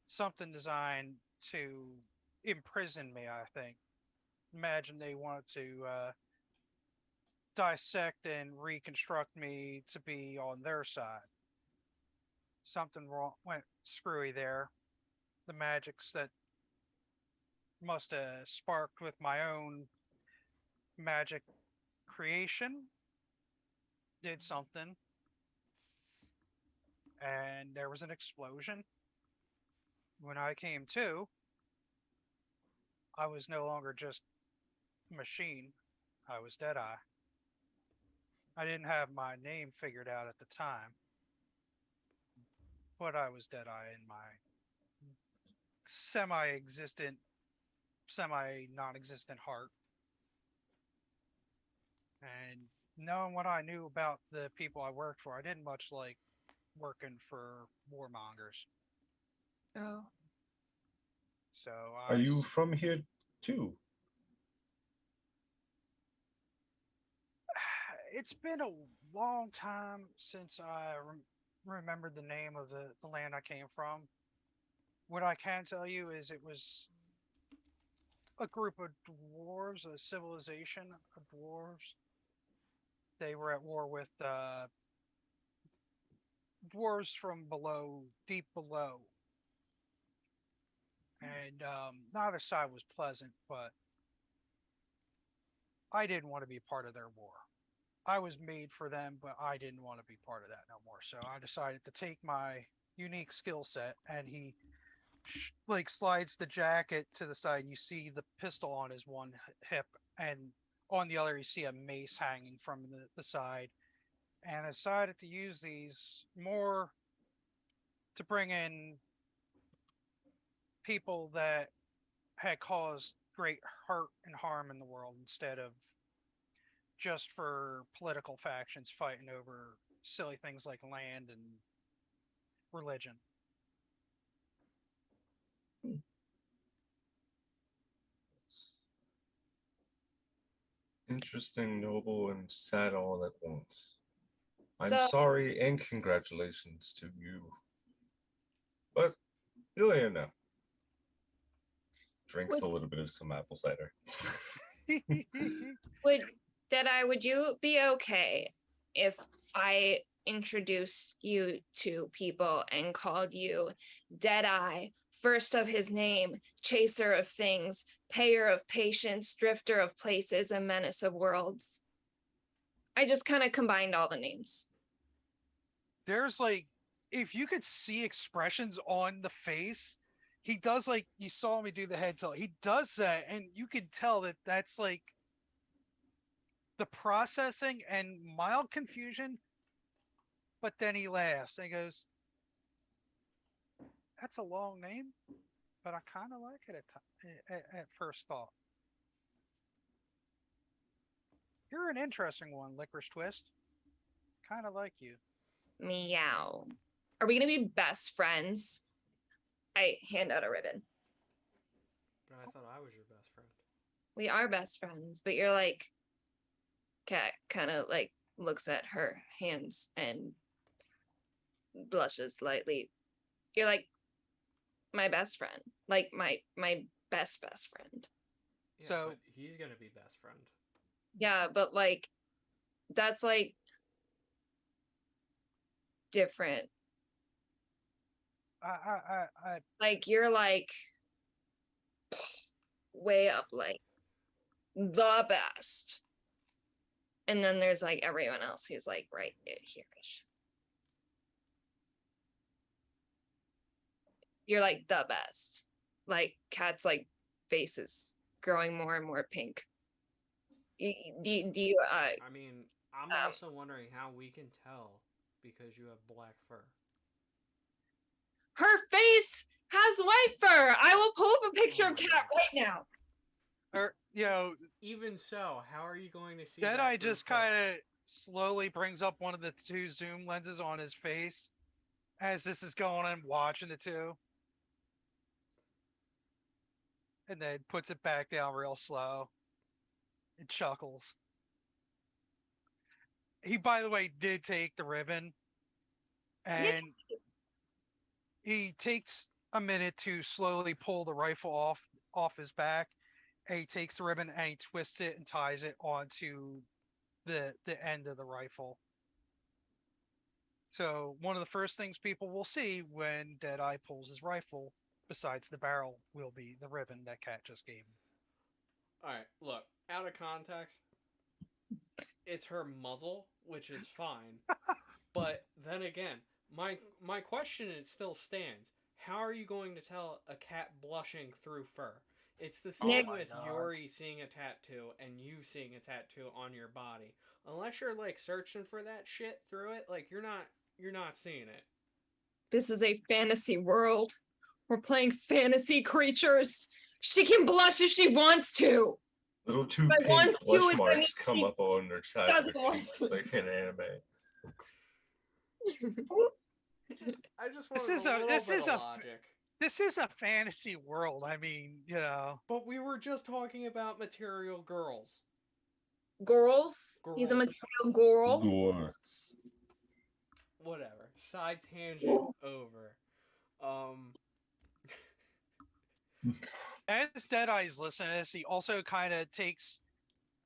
Something designed to imprison me, I think. Imagine they wanted to dissect and reconstruct me to be on their side. Something wrong went screwy there. The magics that must have sparked with my own magic creation did something, and there was an explosion. When I came to, I was no longer just machine. I was Deadeye. I didn't have my name figured out at the time, but I was Deadeye in my semi-existent, semi-non-existent heart. And knowing what I knew about the people I worked for, I didn't much like working for warmongers. Oh. So Are you from here too? it's been a long time since I remembered the name of the land I came from. What I can tell you is it was a group of dwarves, a civilization of dwarves. They were at war with dwarves from below, deep below. And neither side was pleasant, but I didn't want to be part of their war. I was made for them, but I didn't want to be part of that no more. So I decided to take my unique skill set, and he like slides the jacket to the side. And you see the pistol on his one hip, and on the other you see a mace hanging from the side. And I decided to use these more to bring in people that had caused great hurt and harm in the world instead of just for political factions fighting over silly things like land and religion. Interesting, noble, and sad all at once. I'm So sorry and congratulations to you. But Ilya now drinks would a little bit of some apple cider. would Deadeye, would you be okay if I introduced you to people and called you Deadeye, first of his name, chaser of things, payer of patience, drifter of places, and menace of worlds? I just kind of combined all the names. There's like, if you could see expressions on the face, he does like, you saw me do the head tilt. He does that, and you can tell that that's like the processing and mild confusion. But then he laughs and he goes, "That's a long name, but I kind of like it at first thought. You're an interesting one, Licorice Twist. Kind of like you." Meow. Are we gonna be best friends? I hand out a ribbon. But I thought I was your best friend. We are best friends, but you're like, Cat kind of like looks at her hands and blushes lightly. You're like my best friend, like my best friend. Yeah, So- but he's gonna be best friend. Yeah, but like that's like different. Like you're like way up, like the best. And then there's like everyone else who's like right here-ish. You're like the best. Like Cat's like face is growing more and more pink. Do you I mean, I'm also wondering how we can tell because you have black fur. her face has white fur. I will pull up a picture Oh of my Cat God. right now. or Even so, how are you going to see Deadeye that through just fur? kind of slowly brings up one of the two zoom lenses on his face as this is going on, watching the two, and then puts it back down real slow and chuckles. He, by the way, did take the ribbon, and he takes a minute to slowly pull the rifle off his back, and he takes the ribbon and he twists it and ties it onto the end of the rifle. So one of the first things people will see when Deadeye pulls his rifle, besides the barrel, will be the ribbon that Cat just gave him. All right, look, out of context, it's her muzzle, which is fine. But then again, my question still stands. How are you going to tell a cat blushing through fur? It's the same my with God. Yuri seeing a tattoo and you seeing a tattoo on your body. Unless you're like searching for that shit through it, like you're not seeing it. This is a fantasy world. We're playing fantasy creatures. She can blush if she wants to. Little two My pink one's blush two is marks come she up on their side of doesn't their want cheeks to. like in anime. I just This wanted a is a little this bit is of a logic. this is a fantasy world. I mean, you know. But we were just talking about material girls. Girls. He's a Girls. material girl. Gorse. Whatever. Side tangent over. As Deadeye's listening to this, he also kind of takes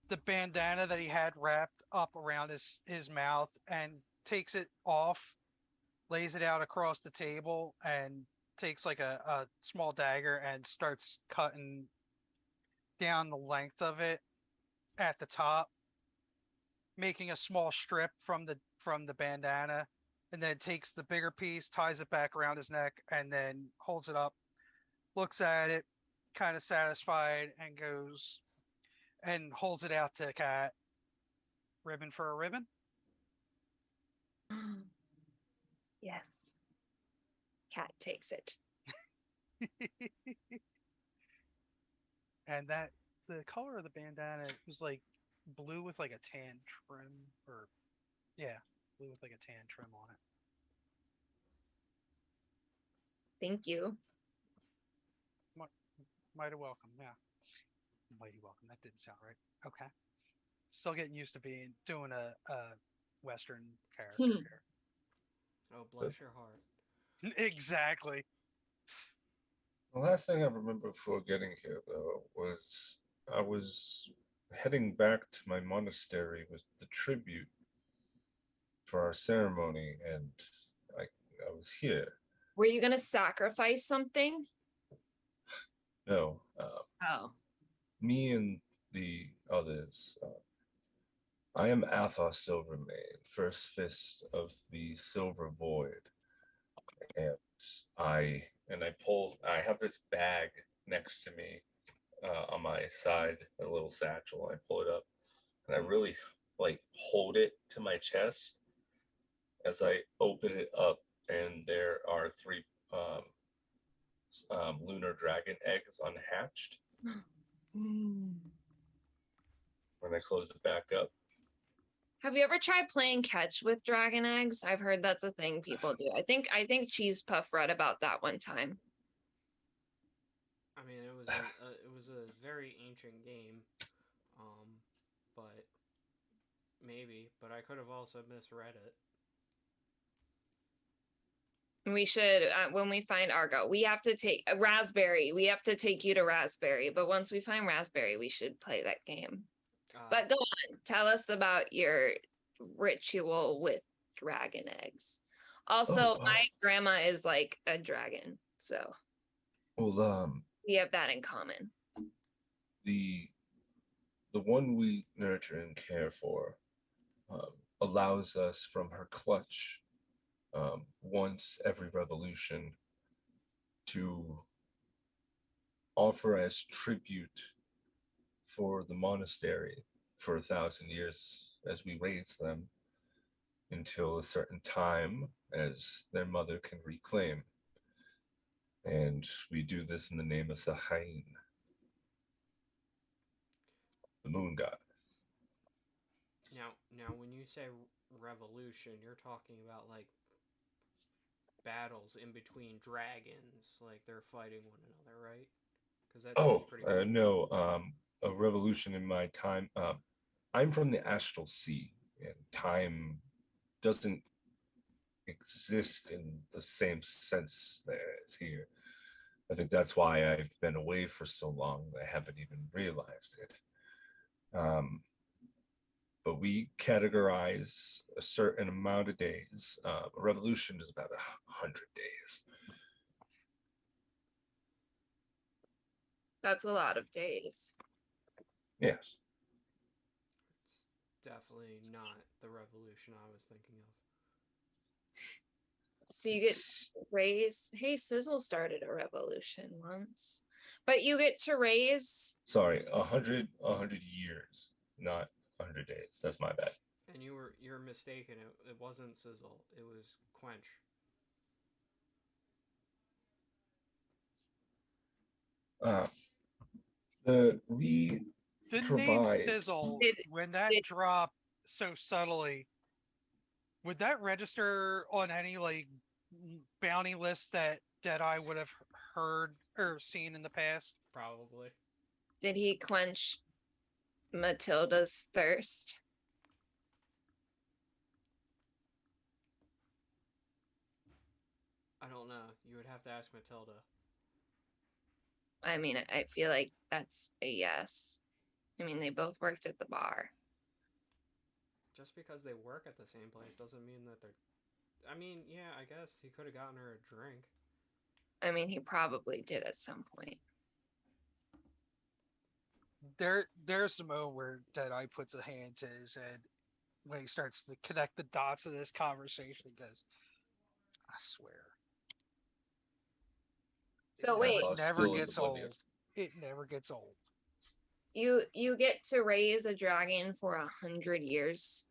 the bandana that he had wrapped up around his mouth and takes it off, lays it out across the table, and takes like a small dagger and starts cutting down the length of it at the top, making a small strip from the bandana, and then takes the bigger piece, ties it back around his neck, and then holds it up, looks at it, kind of satisfied, and goes and holds it out to Cat. Ribbon for a ribbon? Yes. Cat takes it. And that the color of the bandana was like blue with like a tan trim, or yeah, blue with like a tan trim on it. Thank you. Mighty welcome, yeah. Mighty welcome. That didn't sound right. Okay. Still getting used to doing a Western character here. Oh, bless your heart. Exactly. The last thing I remember before getting here, though, was I was heading back to my monastery with the tribute for our ceremony, and I was here. Were you gonna sacrifice something? No, Oh. me and the others. I am Athos Silvermane, first fist of the Silver Void, and I have this bag next to me on my side, a little satchel. I pull it up, and I really like hold it to my chest as I open it up, and there are three lunar dragon eggs unhatched. When I close it back up, Have you ever tried playing catch with dragon eggs? I've heard that's a thing people do. I think Cheese Puff read about that one time. I mean, it was a very ancient game, but maybe. But I could have also misread it. We should when we find Argo, we have to take a Raspberry. We have to take you to Raspberry. But once we find Raspberry, we should play that game. But go on, tell us about your ritual with dragon eggs. Also, my grandma is like a dragon, so well, we have that in common. the one we nurture and care for allows us from her clutch once every revolution to offer as tribute for the monastery for 1,000 years as we raise them until a certain time as their mother can reclaim. And we do this in the name of Sahain, the moon goddess. Now, when you say revolution, you're talking about like battles in between dragons, like they're fighting one another, right? Because that seems pretty cool. No, a revolution in my time. I'm from the astral sea, and time doesn't exist in the same sense there as here. I think that's why I've been away for so long. I haven't even realized it. But we categorize a certain amount of days. A revolution is about 100 days. That's a lot of days. Yes. It's definitely not the revolution I was thinking of. So you get to raise. Hey, Sizzle started a revolution once, but you get to raise. Sorry, 100 years, not 100 days. That's my bad. And you're mistaken. It wasn't Sizzle. It was Quench. We The name provide. Sizzle, Did- when that did- dropped so subtly, would that register on any like bounty list that I would have heard or seen in the past? Probably. Did he quench Matilda's thirst? I don't know. You would have to ask Matilda. I mean, I feel like that's a yes. I mean, they both worked at the bar. Just because they work at the same place doesn't mean that they're. I mean, yeah, I guess he could have gotten her a drink. I mean, he probably did at some point. There's the moment where Deadeye puts a hand to his head when he starts to connect the dots of this conversation. He goes, I swear. So It wait, never still is gets old. oblivious. It never gets old. you get to raise a dragon for 100 years.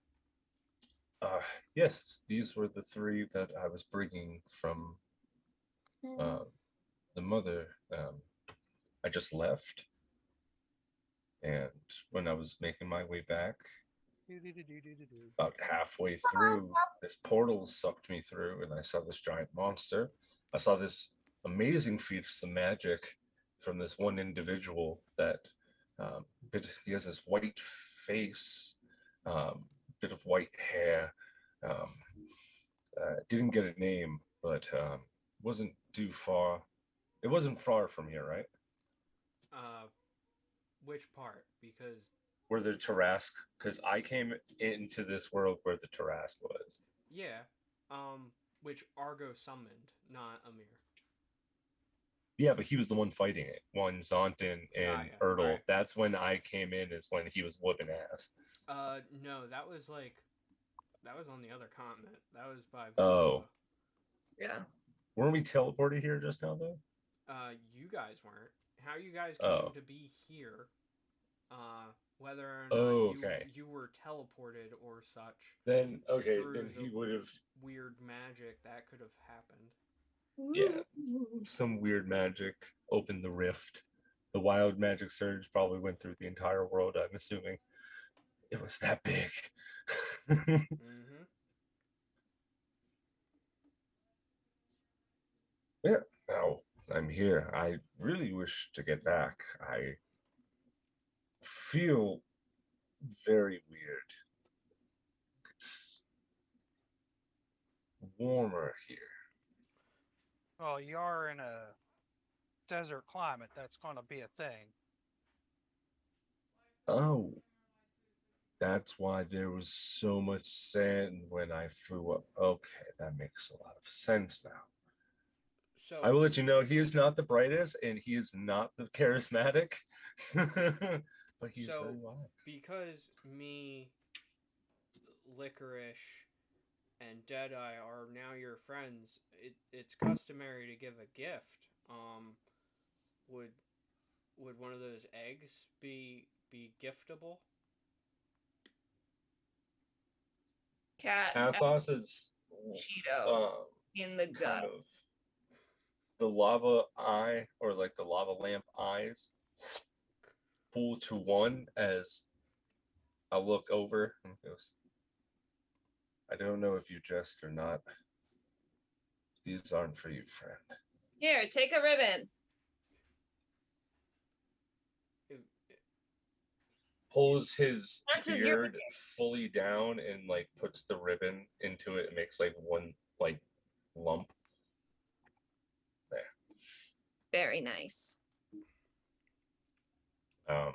Yes, these were the three that I was bringing from the mother. I just left, and when I was making my way back, about halfway through, this portal sucked me through, and I saw this giant monster. I saw this amazing feats of magic from this one individual that he has this white face, bit of white hair. Didn't get a name, but wasn't too far. It wasn't far from here, right? Which part? Because Where the Tarask, because I came into this world where the Tarask was. yeah, which Argo summoned, not Amir. Yeah, but he was the one fighting it. One Zontin and yeah. Erdl. Right. That's when I came in. Is when he was whooping ass. No, that was on the other continent. That was by. Oh. Yeah. Weren't we teleported here just now, though? You guys weren't. How you guys came Oh. to be here? Whether or not okay. you were teleported or such. Then okay, through then he the would have. Weird magic that could have happened. Yeah, some weird magic opened the rift. The wild magic surge probably went through the entire world. I'm assuming it was that big. Mm-hmm. Yeah. Now I'm here. I really wish to get back. I feel very weird. It's warmer here. Well, you are in a desert climate. That's going to be a thing. Oh, that's why there was so much sand when I flew up. Okay, that makes a lot of sense now. So I will let you know he is not the brightest and he is not the charismatic, but he's so very wise. because me, Licorice, and Deadeye are now your friends, it's customary to give a gift. Would one of those eggs be giftable? Cat Athos is Cheeto in the kind gut. of the lava eye or like the lava lamp eyes pull to one as I look over and goes, I don't know if you jest or not. These aren't for you, friend. Here, take a ribbon. Pulls his That's just your beard fully down and like puts the ribbon into it and makes like one like lump. There. Very nice. I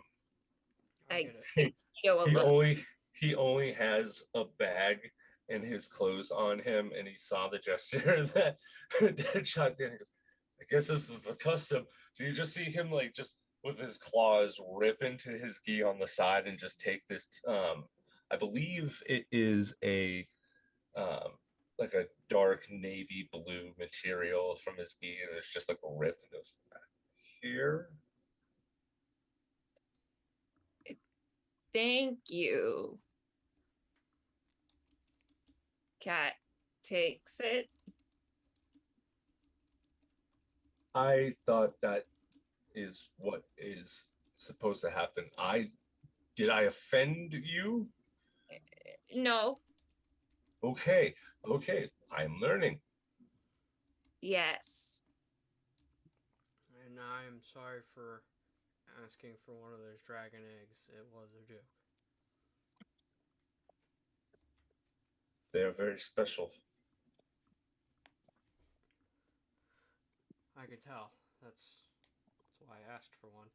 I get it. Cheeto will look. He only has a bag and his clothes on him, and he saw the gesture that Deadshot did. He goes, I guess this is the custom. So you just see him like just with his claws rip into his gi on the side and just take this. I believe it is a like a dark navy blue material from his gi, and it's just like a rip and goes here. Thank you. Cat takes it. I thought that is what is supposed to happen. I Did I offend you? No. Okay, I'm learning. Yes. And I'm sorry for asking for one of those dragon eggs. It was a joke. They are very special. I could tell. That's why I asked for one.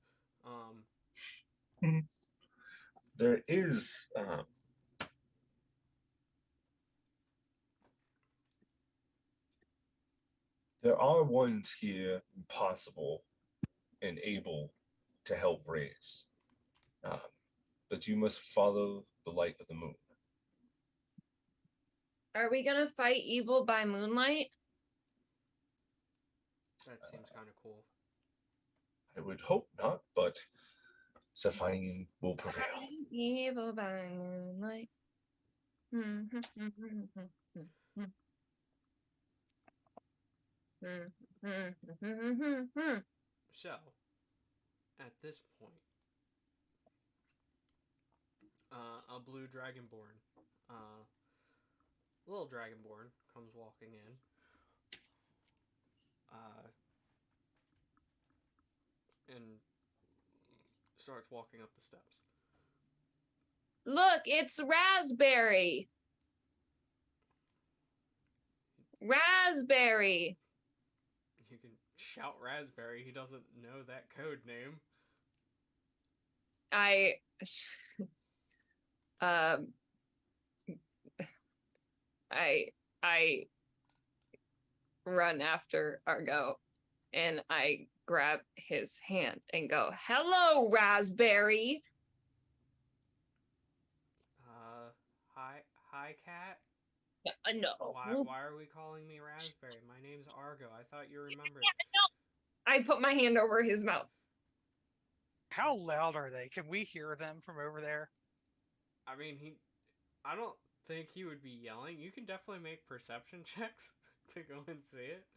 There is there are ones here possible and able to help raise. Um, but you must follow the light of the moon. Are we gonna fight evil by moonlight? That seems kind of cool. I would hope not, but Sapphire will prevail. Evil by moonlight. So, at this point, a blue dragonborn, little dragonborn, comes walking in. And starts walking up the steps. Look, it's Raspberry. Raspberry. You can shout Raspberry. He doesn't know that code name. I run after Argo and I grab his hand and go, "Hello, Raspberry." Hi, cat. No. Why are we calling me Raspberry? My name's Argo. I thought you remembered. I put my hand over his mouth. How loud are they? Can we hear them from over there? I mean, I don't think he would be yelling. You can definitely make perception checks to go and see it.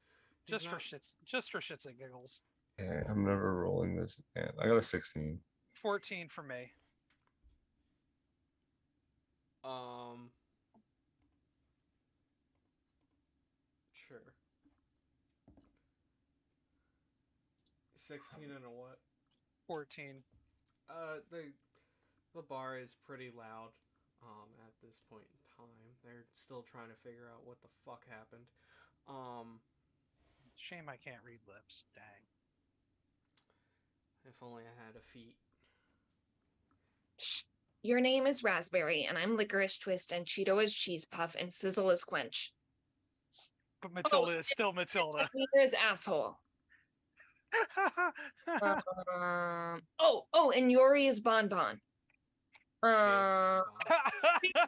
Just for shits and giggles. Okay, I'm never rolling this again. I got a 16. 14 for me. Sure. 16 and a what? 14. The bar is pretty loud. At this point in time, they're still trying to figure out what the fuck happened. Shame I can't read lips. Dang. If only I had a feet. Your name is Raspberry, and I'm Licorice Twist, and Cheeto is Cheese Puff, and Sizzle is Quench. But Matilda is still Matilda. Neither is Asshole. And Yori is Bon Bon. Jade's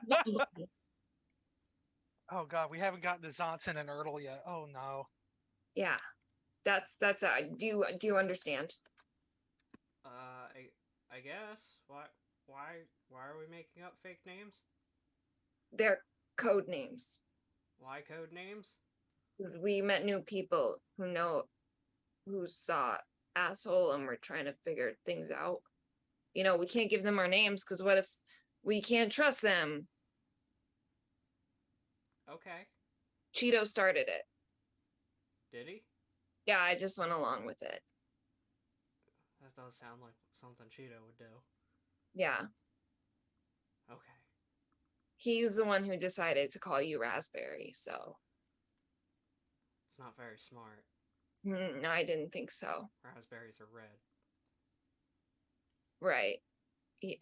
Oh god, we haven't gotten to Zonton and Ertl yet. Oh no. Yeah, that's do you understand? I guess. Why are we making up fake names? They're code names. Why code names? Because we met new people who saw Asshole, and we're trying to figure things out. You know, we can't give them our names because what if we can't trust them? Okay. Cheeto started it. Did he? Yeah, I just went along with it. That does sound like something Cheeto would do. Yeah. Okay. He was the one who decided to call you Raspberry, so. It's not very smart. No, I didn't think so. Raspberries are red. Right. And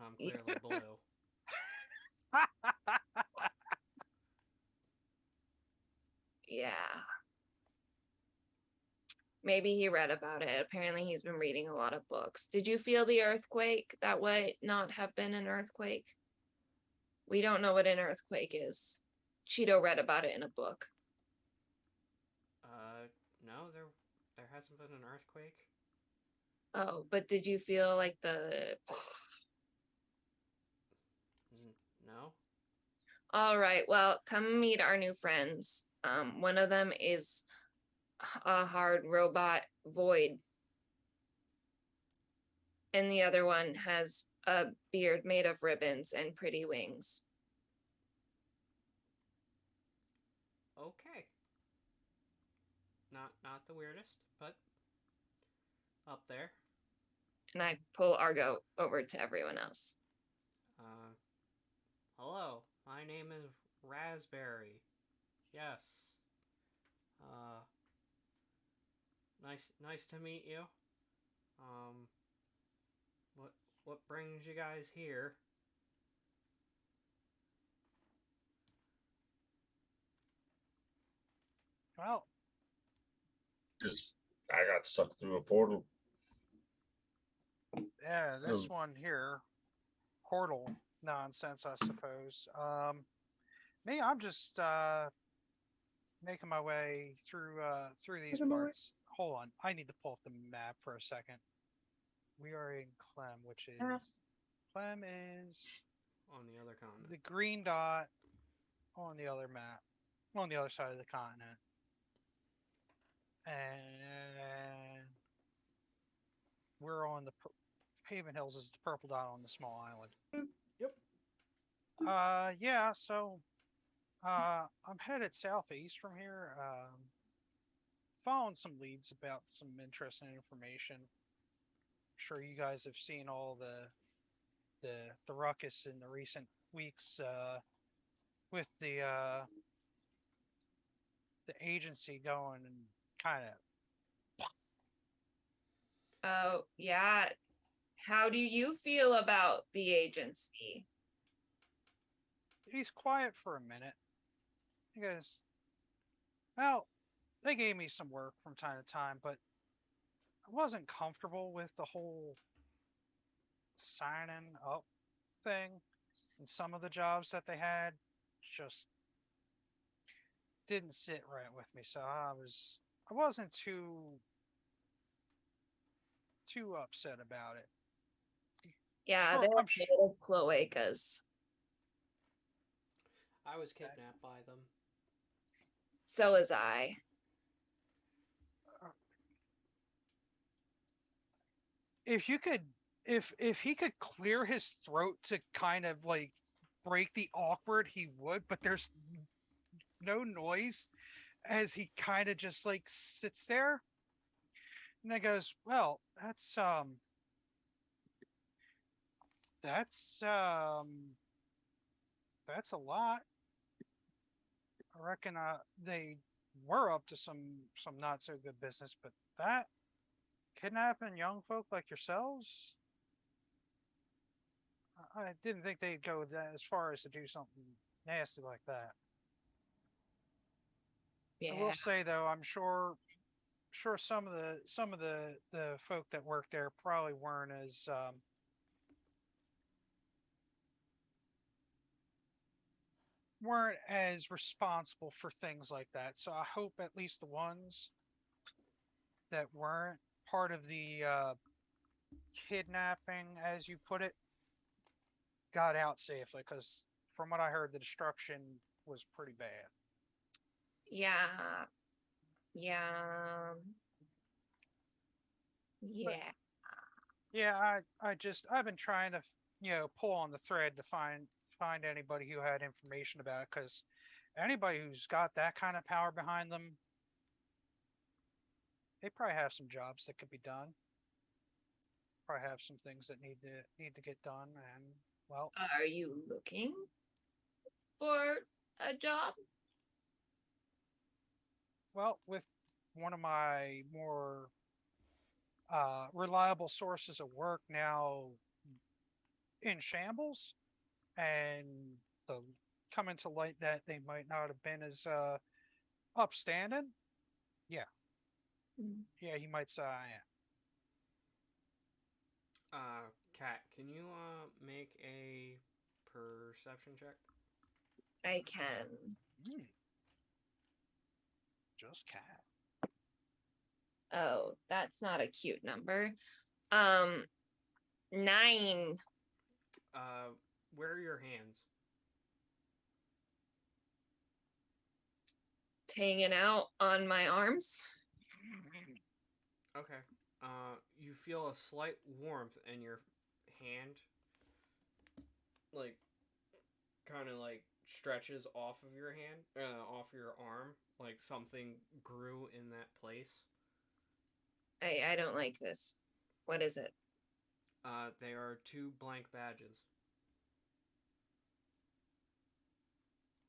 I'm clearly blue. Yeah. Maybe he read about it. Apparently he's been reading a lot of books. Did you feel the earthquake? That would not have been an earthquake. We don't know what an earthquake is. Cheeto read about it in a book. No, there hasn't been an earthquake. Oh, but did you feel like the... No. All right, well, come meet our new friends. One of them is a hard robot void. And the other one has a beard made of ribbons and pretty wings. Okay. Not the weirdest, but up there. And I pull Argo over to everyone else. Uh, hello. My name is Raspberry. Yes. Uh, nice to meet you. Um, what brings you guys here? Well, Just I got sucked through a portal. yeah, this Oh. one here, portal nonsense, I suppose. Me, I'm just making my way through these parts. Hold on, I need to pull up the map for a second. We are in Clem, which is Clem is On the other continent. the green dot on the other map, on the other side of the continent, and we're on the Haven Hills is the purple dot on the small island. Yep. Yeah. So, I'm headed southeast from here. Following some leads about some interesting information. I'm sure you guys have seen all the ruckus in the recent weeks with the agency going and kind of. Oh, yeah. How do you feel about the agency? He's quiet for a minute. He goes, "Well, they gave me some work from time to time, but I wasn't comfortable with the whole signing up thing, and some of the jobs that they had just didn't sit right with me. So I wasn't too upset about it. Yeah, Sure, they're made of cloacas. I was kidnapped by them. So was I. If you could, if he could clear his throat to kind of like break the awkward, he would. But there's no noise as he kind of just like sits there, and then goes, "Well, that's that's a lot. I reckon they were up to some not so good business, but that kidnapping young folk like yourselves, I didn't think they'd go that as far as to do something nasty like that. I will Yeah. say though, I'm sure some of the folk that work there probably weren't as responsible for things like that. So I hope at least the ones that weren't part of the kidnapping, as you put it, got out safely. Because from what I heard, the destruction was pretty bad. Yeah. Yeah. But Yeah. yeah, I've been trying to pull on the thread to find anybody who had information about it. Because anybody who's got that kind of power behind them, they probably have some jobs that could be done. Probably have some things that need to get done, and well, Are you looking for a job? with one of my more reliable sources of work now in shambles, and the coming to light that they might not have been as upstanding. Yeah, Mm. yeah, you might say I am. Cat, can you make a perception check? I can. Hmm, just cat. Oh, that's not a cute number. Um, 9. Where are your hands? Hanging out on my arms. Okay. You feel a slight warmth in your hand, like kind of like stretches off of your hand, off your arm, like something grew in that place. I don't like this. What is it? They are two blank badges.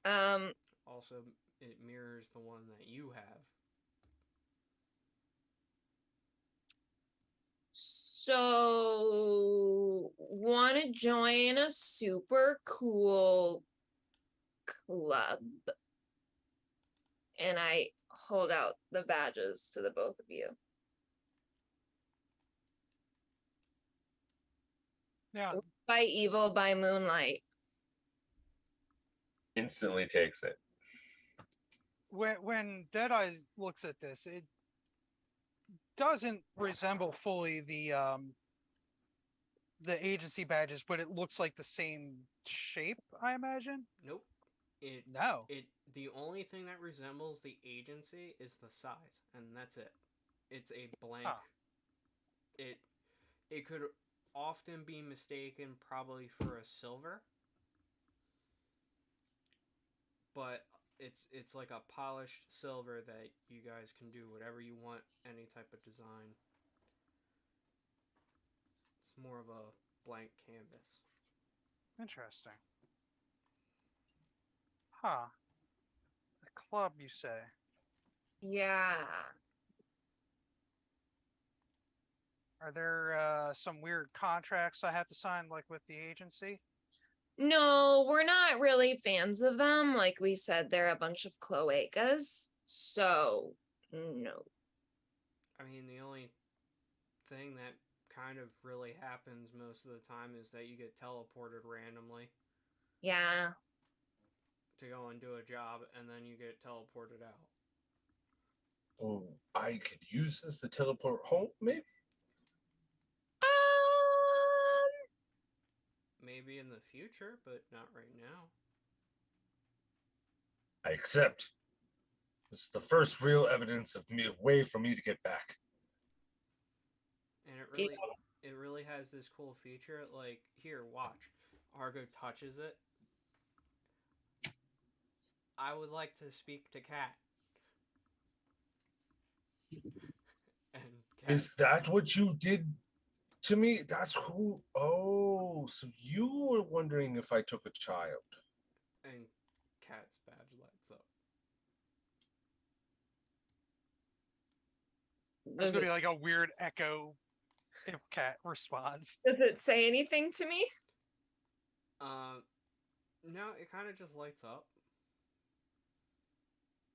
Um, Also, it mirrors the one that you have. so want to join a super cool club. And I hold out the badges to the both of you. Yeah. By evil, by moonlight. Instantly takes it. When Deadeye looks at this, it doesn't resemble fully the agency badges, but it looks like the same shape, I imagine. Nope. It No. it the only thing that resembles the agency is the size, and that's it. It's a blank. Huh. It could often be mistaken probably for a silver, but it's like a polished silver that you guys can do whatever you want, any type of design. It's more of a blank canvas. Interesting. Huh. A club, you say? Yeah. Are there some weird contracts I have to sign, like with the agency? No, we're not really fans of them. Like we said, they're a bunch of cloacas. So, no. I mean, the only thing that kind of really happens most of the time is that you get teleported randomly Yeah. to go and do a job, and then you get teleported out. Oh, I could use this to teleport home, maybe? Um, Maybe in the future, but not right now. I accept. This is the first real evidence of me way for me to get back. And Do you- it really has this cool feature. Like, here, watch. Argo touches it. I would like to speak to Cat. And Cat, Is that what you did to me? That's who. Oh, so you were wondering if I took a child. and Cat's badge lights up. There's does gonna it, be like a weird echo if Cat responds. does it say anything to me? No, it kind of just lights up.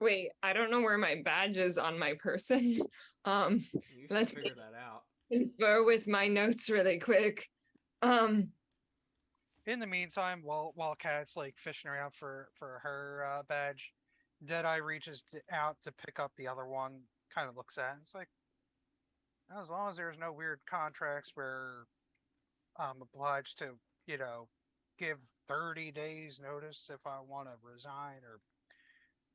Wait, I don't know where my badge is on my person. You should Let's figure that out. confer with my notes really quick. In the meantime, while Cat's like fishing around for her badge, Deadeye reaches out to pick up the other one. Kind of looks at it. It's like, as long as there's no weird contracts where I'm obliged to, you know, give 30 days notice if I want to resign, or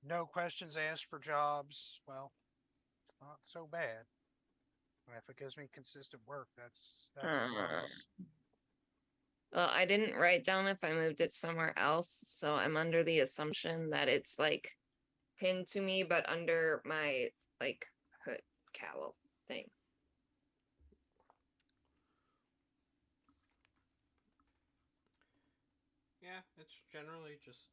no questions asked for jobs, well, it's not so bad. And if it gives me consistent work, that's a bonus. Well, I didn't write down if I moved it somewhere else, so I'm under the assumption that it's like pinned to me, but under my like hood cowl thing. Yeah, it's generally just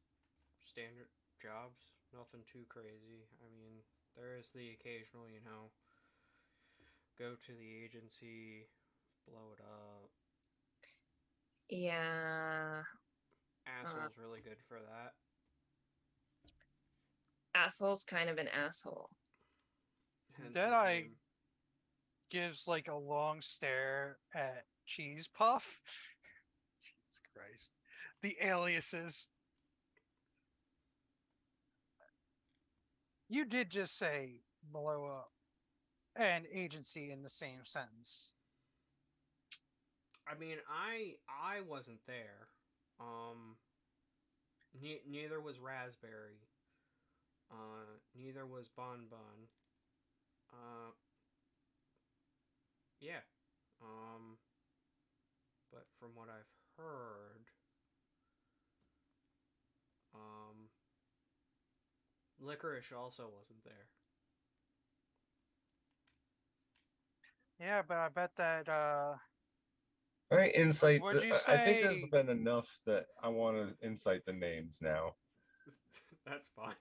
standard jobs. Nothing too crazy. I mean, there is the occasional, go to the agency, blow it up. Yeah. Asshole's really good for that. Asshole's kind of an asshole. Hence Deadeye his name. gives like a long stare at Cheese Puff. Jesus Christ. The aliases. You did just say blow up and agency in the same sentence. I mean, I wasn't there. Neither was Raspberry. Neither was Bon Bon. Yeah. But from what I've heard, Licorice also wasn't there. Yeah, but I bet that I think insight. would you I think there's say been enough that I want to insight the names now. That's fine.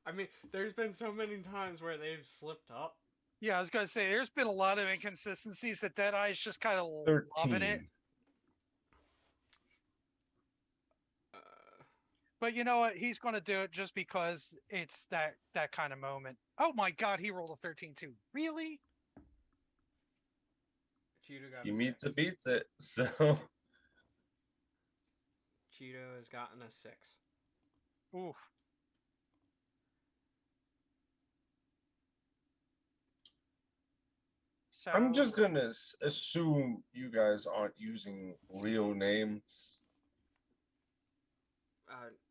I mean, there's been so many times where they've slipped up. yeah, I was gonna say there's been a lot of inconsistencies that Deadeye's just kind of loving it. 13. Uh, But you know what? He's gonna do it just because it's that kind of moment. Oh my god, he rolled a 13 too. Really? Cheeto got He a meets 6. it, beats it. So Cheeto has gotten a 6. Oof. So I'm just gonna assume you guys aren't using real names.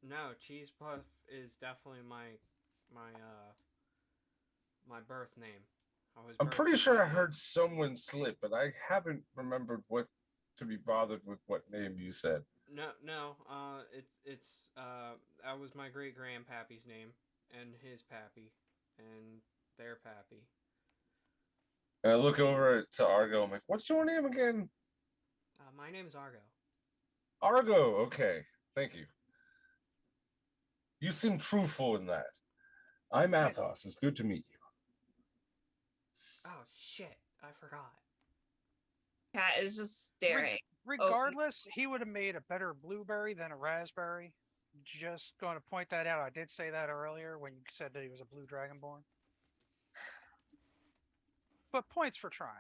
No, Cheese Puff is definitely my birth name. I was I'm birthed pretty with sure that I name. heard someone slip, but I haven't remembered what to be bothered with what name you said. No. That was my great grandpappy's name, and his pappy, and their pappy. And I look over to Argo. I'm like, "What's your name again?" My name is Argo. Argo. Okay, thank you. You seem truthful in that. I'm yeah, Athos. It's good to meet you. Oh shit! I forgot. Cat is just staring. regardless, he would have made a better blueberry than a raspberry. Just going to point that out. I did say that earlier when you said that he was a blue dragonborn. But points for trying.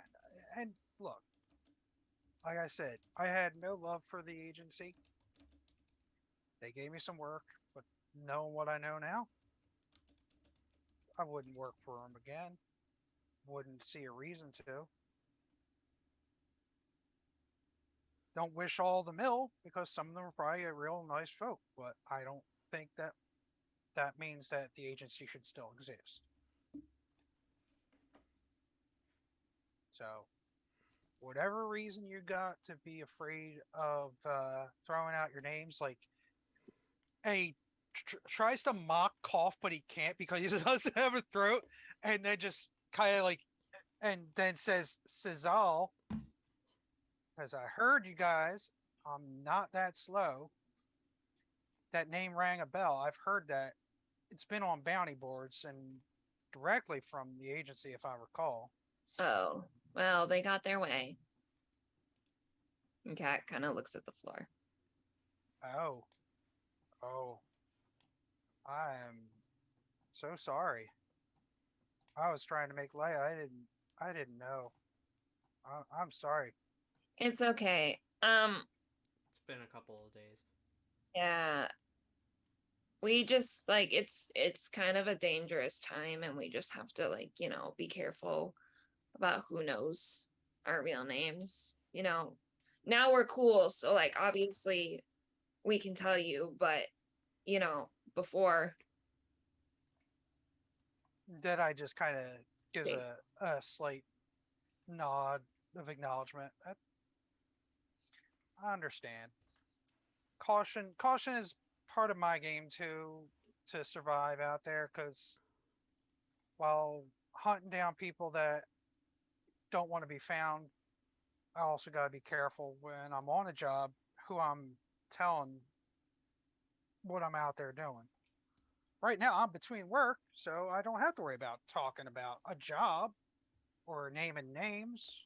And look, like I said, I had no love for the agency. They gave me some work, but knowing what I know now, I wouldn't work for them again. Wouldn't see a reason to. Don't wish all the mill because some of them are probably a real nice folk, but I don't think that means that the agency should still exist. So, whatever reason you got to be afraid of throwing out your names, like, hey, tries to mock cough, but he can't because he doesn't have a throat, and then just kind of like, and then says Cesal, because I heard you guys, I'm not that slow. That name rang a bell. I've heard that. It's been on bounty boards and directly from the agency, if I recall. Oh, well, they got their way. And Cat kind of looks at the floor. Oh, oh, I am so sorry. I was trying to make light. I didn't know. I'm sorry. It's okay. It's been a couple of days. Yeah. We just like it's kind of a dangerous time and we just have to like, be careful about who knows our real names. Now we're cool, so like obviously we can tell you, but before Deadeye just kind of gives safe. a slight nod of acknowledgement. I understand. Caution is part of my game too to survive out there because while hunting down people that don't want to be found, I also got to be careful when I'm on a job who I'm telling what I'm out there doing. Right now, I'm between work, so I don't have to worry about talking about a job or naming names,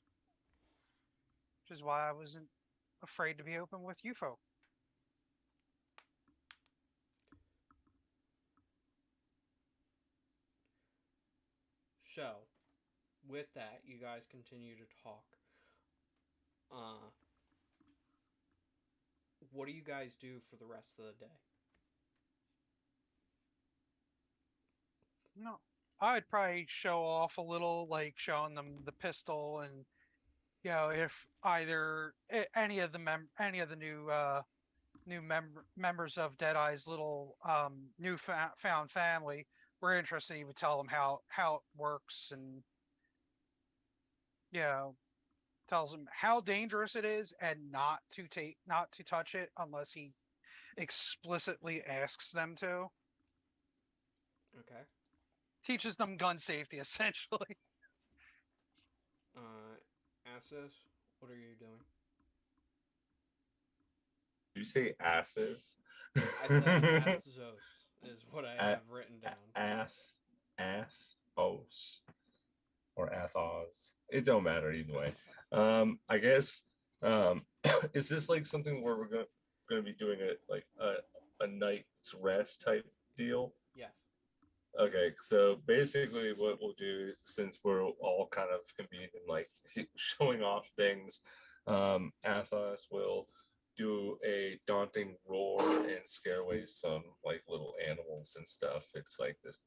which is why I wasn't afraid to be open with you folk. So, with that, you guys continue to talk. What do you guys do for the rest of the day? No, I'd probably show off a little, like showing them the pistol, and if either any of the members of Deadeye's little new found family were interested, he would tell them how it works, and you know tells them how dangerous it is, and not to touch it unless he explicitly asks them to. Okay. Teaches them gun safety essentially. Assos, what are you doing? You say asses? I said Assos is what I A- have written down. Athos or Athos. It don't matter either way. That's fine. I guess is this like something where we're gonna be doing it like a night's rest type deal? Yes. Okay, so basically what we'll do, since we're all kind of convened and like showing off things, Athos will do a daunting roar and scare away some like little animals and stuff. It's like this.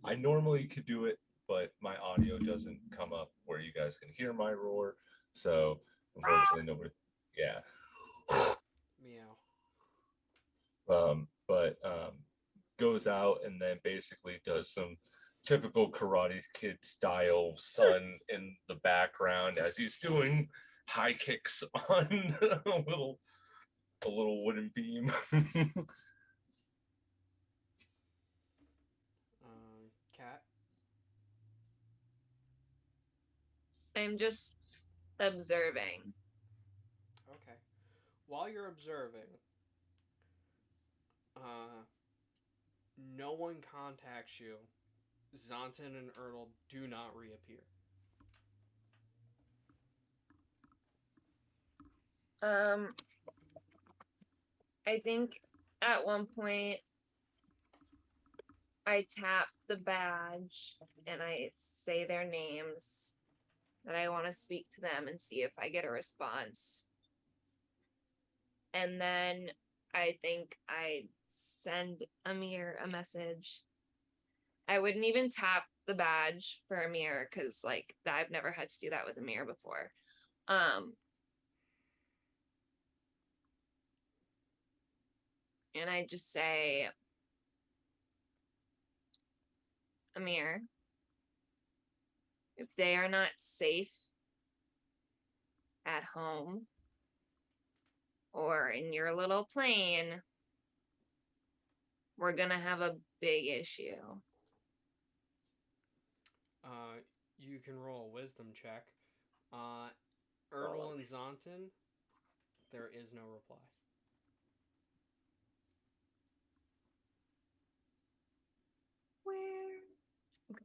I normally could do it, but my audio doesn't come up where you guys can hear my roar. So unfortunately, nobody. Yeah. Meow. But goes out and then basically does some typical Karate Kid style sun in the background as he's doing high kicks on a little wooden beam. Cat. I'm just observing. Okay. While you're observing, uh, no one contacts you. Zonton and Ertl do not reappear. Um, I think at one point I tap the badge and I say their names that I want to speak to them and see if I get a response. And then I think I send Amir a message. I wouldn't even tap the badge for Amir because like I've never had to do that with Amir before. And I just say, Amir, if they are not safe at home or in your little plane, we're gonna have a big issue. You can roll a wisdom check. Ertl and Zonton, there is no reply. Where? Okay.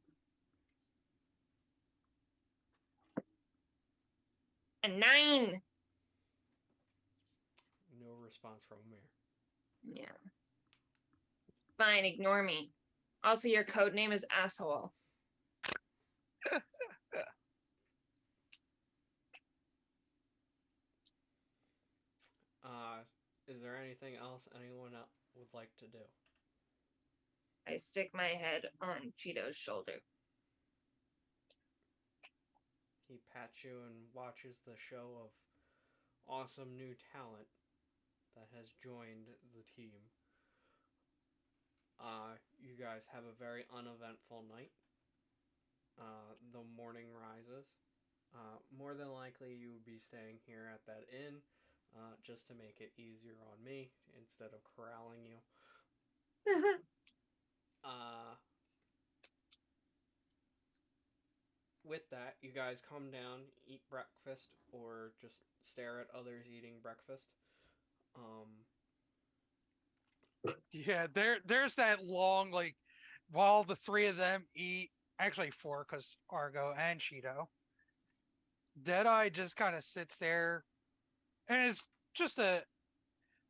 A 9. No response from Amir. Yeah. Fine, ignore me. Also, your code name is asshole. Is there anything else anyone would like to do? I stick my head on Cheeto's shoulder. He pats you and watches the show of awesome new talent that has joined the team. You guys have a very uneventful night. The morning rises. More than likely, you would be staying here at that inn just to make it easier on me instead of corralling you. With that, you guys come down, eat breakfast, or just stare at others eating breakfast. Yeah, there's that long like while the three of them eat, actually four because Argo and Cheeto. Deadeye just kind of sits there and is just a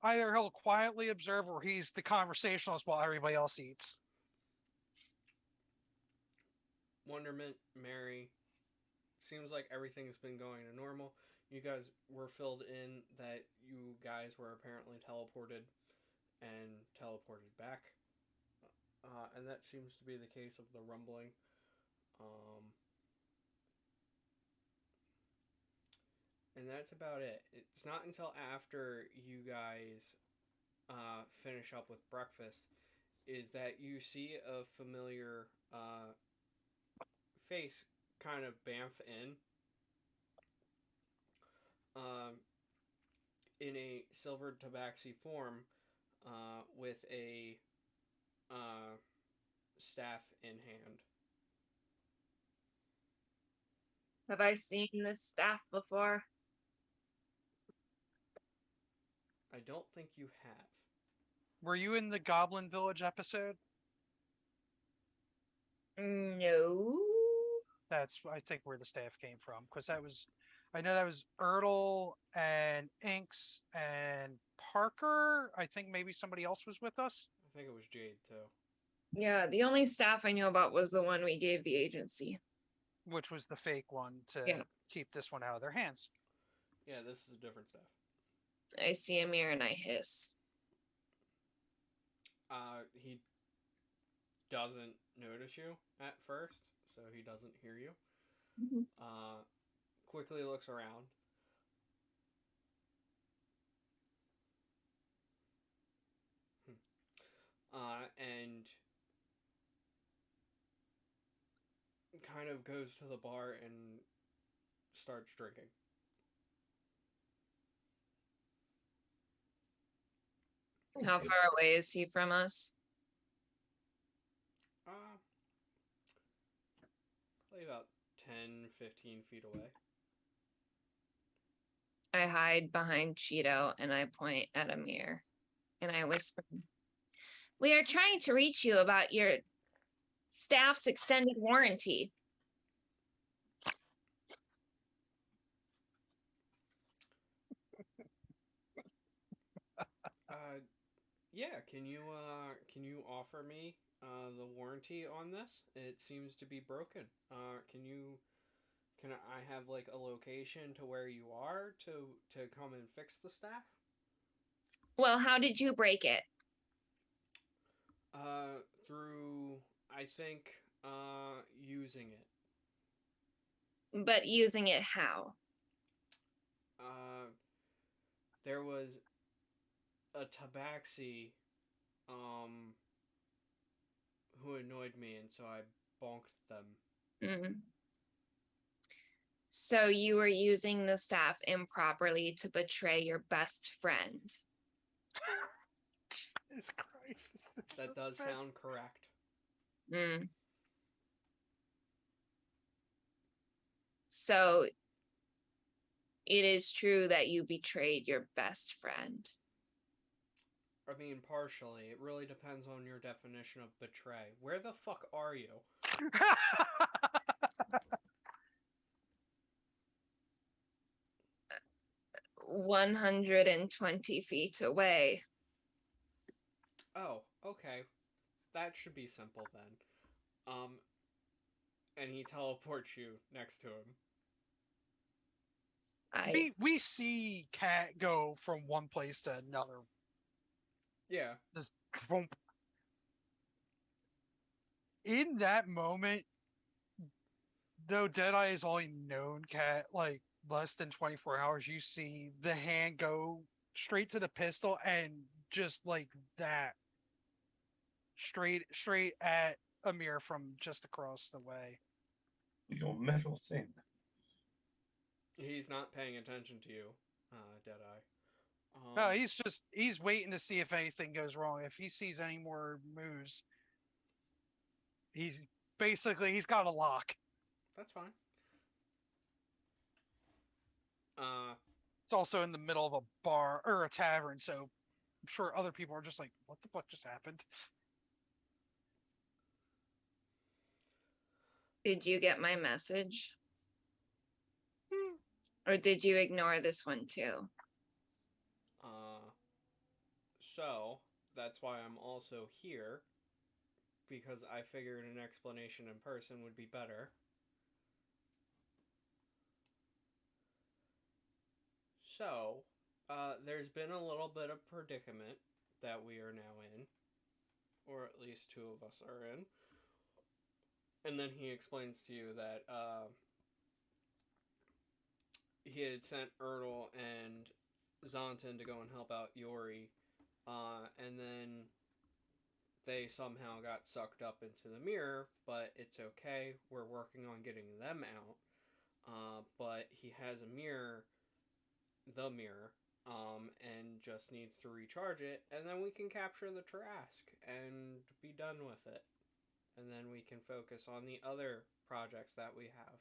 either he'll quietly observe or he's the conversationalist while everybody else eats. Wonderment, Mary, seems like everything has been going to normal. You guys were filled in that you guys were apparently teleported and teleported back. And that seems to be the case of the rumbling. And that's about it. It's not until after you guys finish up with breakfast is that you see a familiar face kind of bamf in a silver tabaxi form with a staff in hand. Have I seen this staff before? I don't think you have. Were you in the Goblin Village episode? No. That's I think where the staff came from, because that was, I know that was Ertl and Inks and Parker. I think maybe somebody else was with us. I think it was Jade too. Yeah, the only staff I knew about was the one we gave the agency. Which was the fake one to Yeah. keep this one out of their hands. Yeah, this is a different staff. I see a mirror and I hiss. He doesn't notice you at first, so he doesn't hear you. Mhm. Quickly looks around. And kind of goes to the bar and starts drinking. How far away is he from us? Probably about 10, 15 feet away. I hide behind Cheeto and I point at a mirror and I whisper, "We are trying to reach you about your staff's extended warranty." Yeah, can you offer me the warranty on this? It seems to be broken. Can I have like a location to where you are to come and fix the staff? Well, how did you break it? Through I think using it. But using it how? There was a tabaxi who annoyed me, and so I bonked them. Mm. So you were using the staff improperly to betray your best friend. Jesus Christ. This is That the does best. sound correct. Mm. So it is true that you betrayed your best friend. I mean, partially. It really depends on your definition of betray. Where the fuck are you? 120 feet away. Oh, okay. That should be simple then. And he teleports you next to him. We see Cat go from one place to another. Yeah. Just boom. In that moment, though Deadeye has only known Cat like less than 24 hours, you see the hand go straight to the pistol and just like that. Straight at Amir from just across the way. Your metal thing. He's not paying attention to you, Deadeye. No, he's waiting to see if anything goes wrong. If he sees any more moves, he's got a lock. That's fine. It's also in the middle of a bar or a tavern, so I'm sure other people are just like, "What the fuck just happened?" Did you get my message? Or did you ignore this one too? So that's why I'm also here, because I figured an explanation in person would be better. So, there's been a little bit of predicament that we are now in, or at least two of us are in. And then he explains to you that he had sent Ertl and Zontan to go and help out Yori, and then they somehow got sucked up into the mirror, but it's okay. We're working on getting them out. But he has a mirror, and just needs to recharge it, and then we can capture the Trask and be done with it. and then we can focus on the other projects that we have.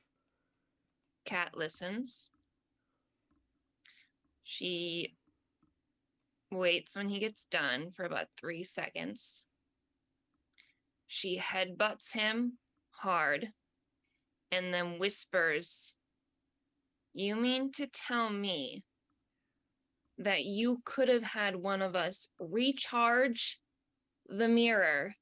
Cat listens. She waits when he gets done for about 3 seconds. She headbutts him hard and then whispers, "You mean to tell me that you could have had one of us recharge the mirror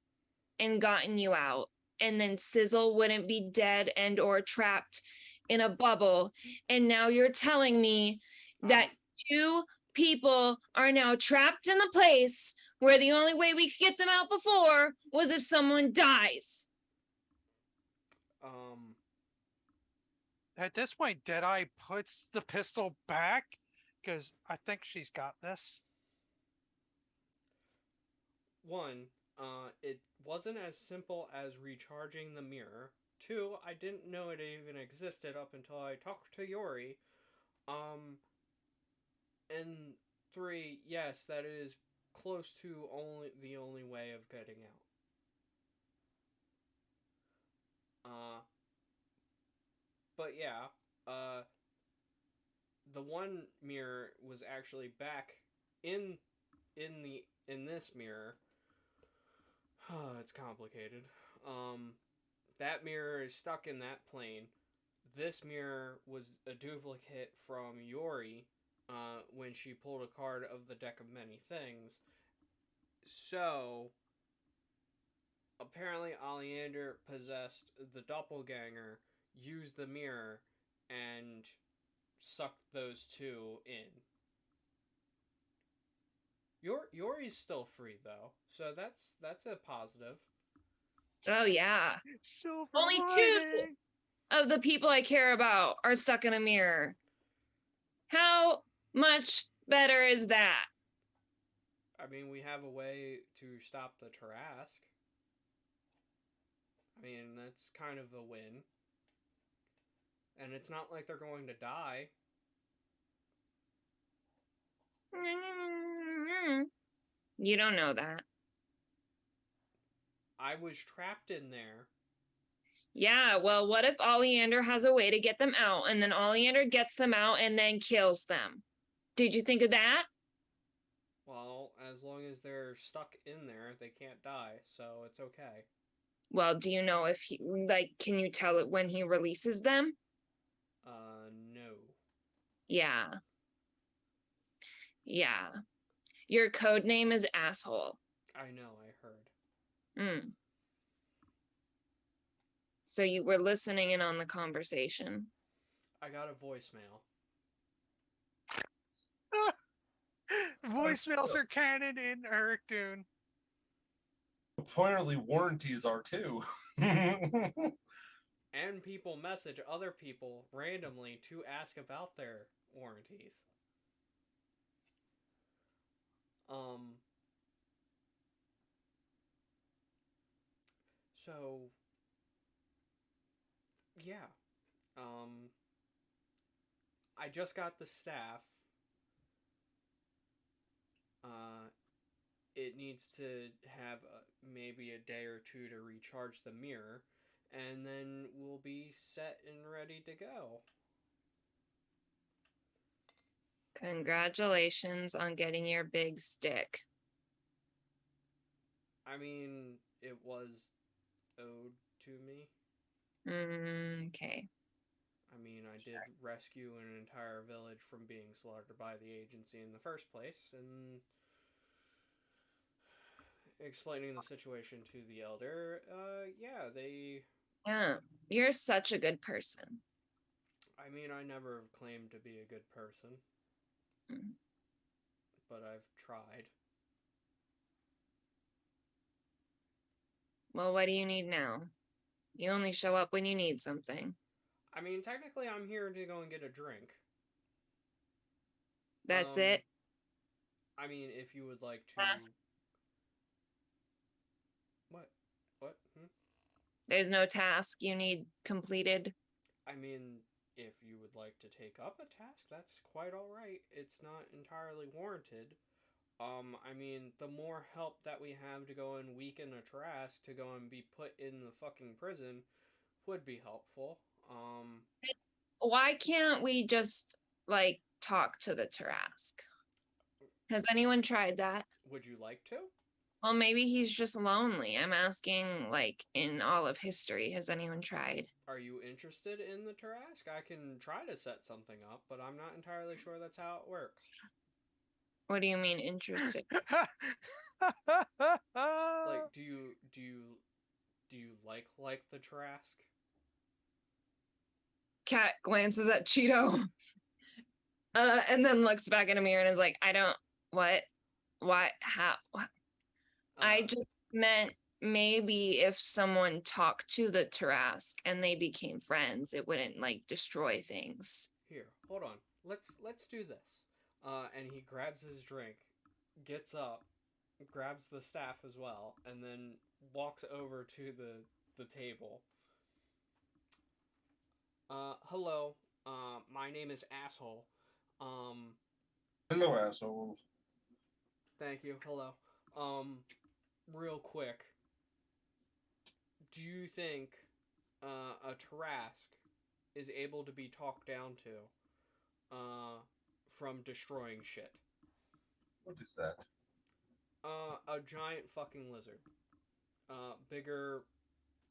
and gotten you out, and then Sizzle wouldn't be dead and or trapped in a bubble, and now you're telling me that two people are now trapped in the place where the only way we could get them out before was if someone dies?" At this point, Deadeye puts the pistol back because I think she's got this. One, it wasn't as simple as recharging the mirror. Two, I didn't know it even existed up until I talked to Yori. And three, yes, that is close to the only way of getting out. But yeah, the one mirror was actually back in this mirror. It's complicated. That mirror is stuck in that plane. This mirror was a duplicate from Yori when she pulled a card of the deck of many things. So apparently Oleander possessed the doppelganger, used the mirror, and sucked those two in. Yori's still free though, so that's a positive. Oh yeah. Silver Only lining. 2 of the people I care about are stuck in a mirror. How much better is that? I mean, we have a way to stop the Tarask. I mean, that's kind of a win. And it's not like they're going to die. You don't know that. I was trapped in there. Yeah, well, what if Oleander has a way to get them out, and then Oleander gets them out and then kills them? Did you think of that? Well, as long as they're stuck in there, they can't die, so it's okay. Well, do you know if he, like, can you tell it when he releases them? No. Yeah. Yeah. Your code name is asshole. I know, I heard. So you were listening in on the conversation. I got a voicemail. Voicemails are canon in Ereckdoon. Apparently, warranties are too. And people message other people randomly to ask about their warranties. So yeah. I just got the staff. It needs to have maybe a day or two to recharge the mirror, and then we'll be set and ready to go. Congratulations on getting your big stick. I mean, it was owed to me. Okay. I mean, I did rescue an entire village from being slaughtered by the agency in the first place, and explaining the situation to the elder, yeah, they... Yeah, you're such a good person. I mean, I never claimed to be a good person. But I've tried. Well, what do you need now? You only show up when you need something. I mean, technically, I'm here to go and get a drink. That's it? I mean, if you would like to... Task. What? There's no task you need completed? I mean, if you would like to take up a task, that's quite alright. It's not entirely warranted. I mean, the more help that we have to go and weaken a Trask to go and be put in the fucking prison would be helpful. Why can't we just like talk to the Tarask? Has anyone tried that? Would you like to? Well, maybe he's just lonely. I'm asking, like, in all of history, has anyone tried? Are you interested in the Trask? I can try to set something up, but I'm not entirely sure that's how it works. What do you mean interested? Like, do you like the Trask? Cat glances at Cheeto, and then looks back in a mirror and is like, I don't, what, how, what? I Uh, just meant maybe if someone talked to the Tarask and they became friends, it wouldn't like destroy things. Here, hold on. Let's do this. And he grabs his drink, gets up, grabs the staff as well, and then walks over to the table. Hello. My name is Asshole. Um, Hello, assholes. thank you. Hello. Real quick, do you think a Tarask is able to be talked down to from destroying shit? What is that? A giant fucking lizard. Bigger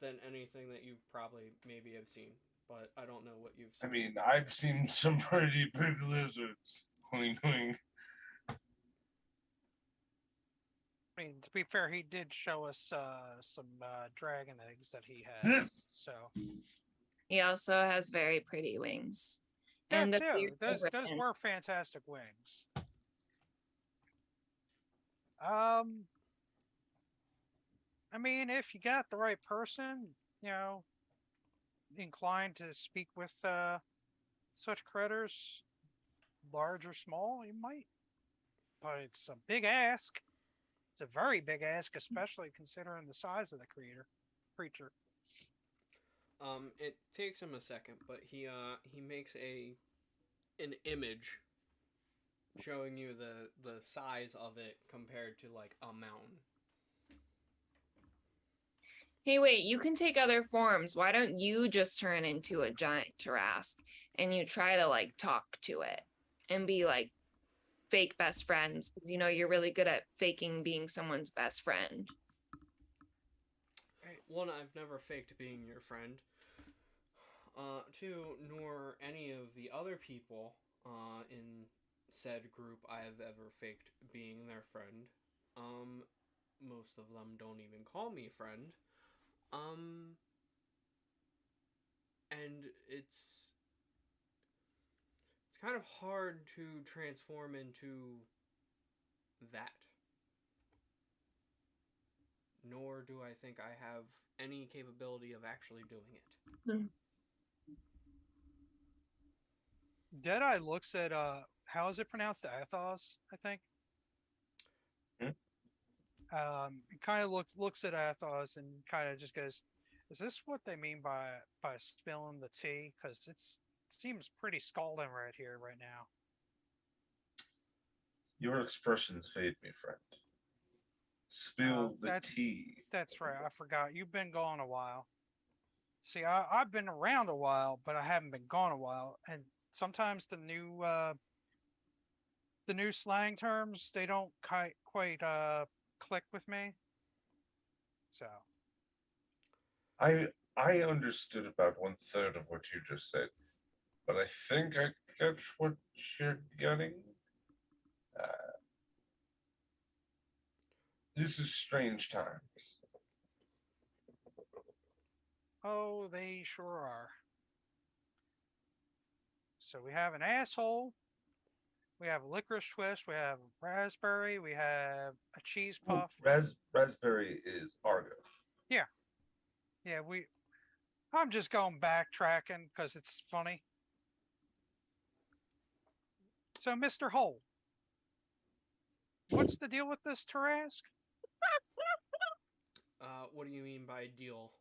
than anything that you've probably maybe have seen, but I don't know what you've I seen. mean, I've seen some pretty big lizards. Wing, wing. I mean, to be fair, he did show us some dragon eggs that he has. So He also has very pretty wings. that And the too. beard over Those him. were fantastic wings. Um, I mean, if you got the right person, you know, inclined to speak with such critters, large or small, you might. But it's a big ask. It's a very big ask, especially considering the size of the creature. It takes him a second, but he makes an image showing you the size of it compared to like a mountain. Hey, wait, you can take other forms. Why don't you just turn into a giant Tarask and you try to like talk to it and be like fake best friends? Because you know you're really good at faking being someone's best friend. One, I've never faked being your friend. Two, nor any of the other people in said group I have ever faked being their friend. Um, Most of them don't even call me friend. Um, and it's kind of hard to transform into that. Nor do I think I have any capability of actually doing it. Deadeye looks at how is it pronounced? Athos, I think. Hmm? Kind of looks at Athos and kind of just goes, "Is this what they mean by spilling the tea? Because it seems pretty scalding right here, right now." Your expressions fade me, friend. Spill the tea. That's right. I forgot. You've been gone a while. See, I've been around a while, but I haven't been gone a while. And sometimes the new slang terms they don't quite click with me. So I understood about one third of what you just said, but I think I get what you're getting. Uh, this is strange times. oh, they sure are. So we have an asshole. We have a licorice twist. We have raspberry. We have a cheese Oh, puff. raspberry is Argo. Yeah, yeah. I'm just going backtracking because it's funny. So, Mr. Hole, what's the deal with this Tarask? What do you mean by deal?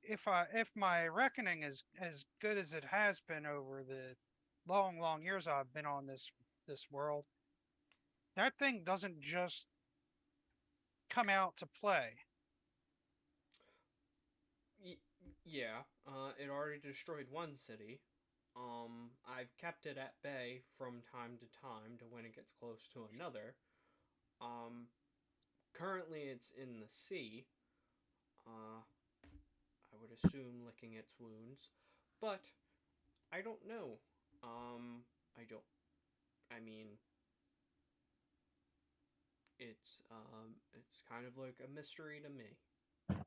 If my reckoning is as good as it has been over the long years I've been on this world, that thing doesn't just come out to play. Yeah, it already destroyed one city. I've kept it at bay from time to time to when it gets close to another. Um, Currently it's in the sea. Uh, I would assume licking its wounds, but I don't know. I don't. I mean, it's kind of like a mystery to me.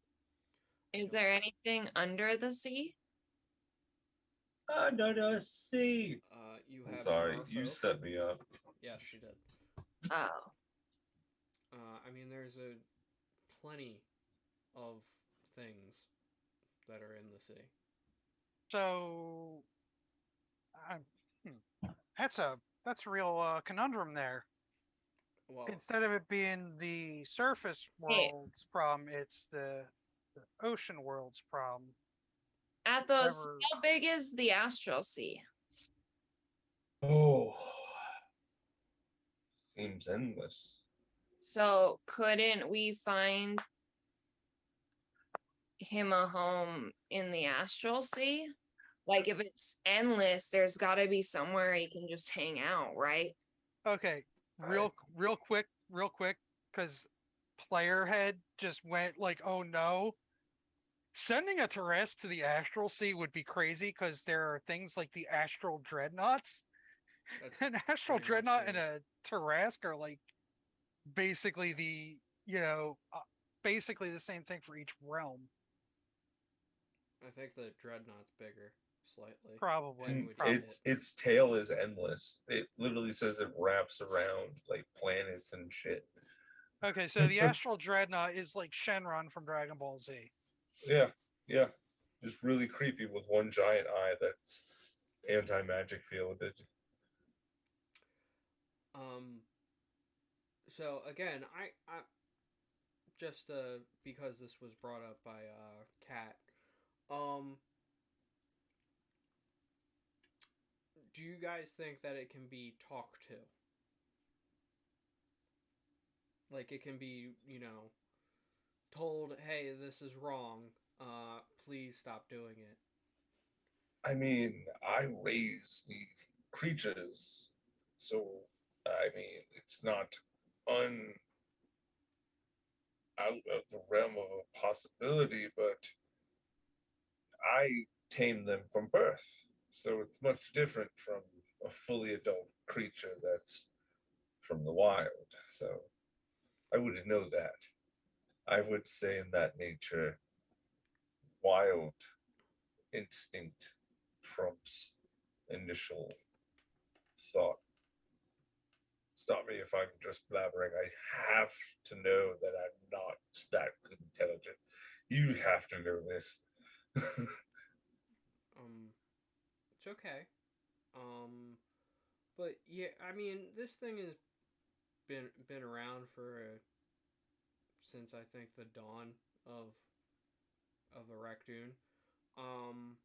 Is there anything under the sea? Under the sea. You I'm have sorry, you Merfolk. set me up. Yes, she did. Oh, I mean, there's a plenty of things that are in the sea. So, uh, that's a real conundrum there. Well, Instead of it being the surface hey, world's problem, it's the ocean world's problem. Athos, Ever how big is the astral sea? Oh, seems endless. So couldn't we find him a home in the astral sea? Like if it's endless, there's got to be somewhere he can just hang out, right? okay, real quick, because player head just went like, oh no. Sending a Tarrasque to the astral sea would be crazy because there are things like the astral dreadnoughts. that's An astral pretty much dreadnought and the. a Tarrasque are like basically basically the same thing for each realm. I think the dreadnought's bigger, slightly. Probably. And would Probably. Its tail is endless. It literally says it wraps around like planets and shit. Okay, so the astral dreadnought is like Shenron from Dragon Ball Z. Yeah, yeah. Just really creepy with one giant eye that's anti-magic fielded. Um. So again, I just because this was brought up by Kat. Um. Do you guys think that it can be talked to? Like it can be, told, "Hey, this is wrong. Please stop doing it." I mean, I raise these creatures, so I mean, it's not un out of the realm of a possibility, but I tame them from birth, so it's much different from a fully adult creature that's from the wild. So I wouldn't know that. I would say in that nature, wild instinct trumps initial thought. Stop me if I'm just blabbering. I have to know that I'm not that intelligent. You have to know this. It's okay. Um, but yeah, I mean, this thing has been around for since I think the dawn of Ereckdoon. Um,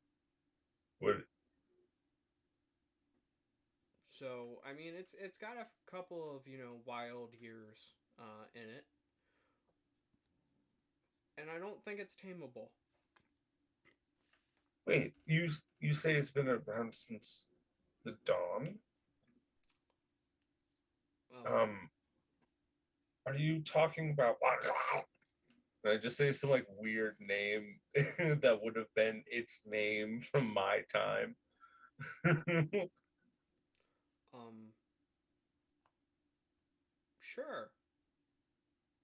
Would so I mean, it's got a couple of wild years in it, and I don't think it's tameable. wait, you say it's been around since the dawn? Um, Are you talking about did I just say some like weird name that would have been its name from my time? um, sure.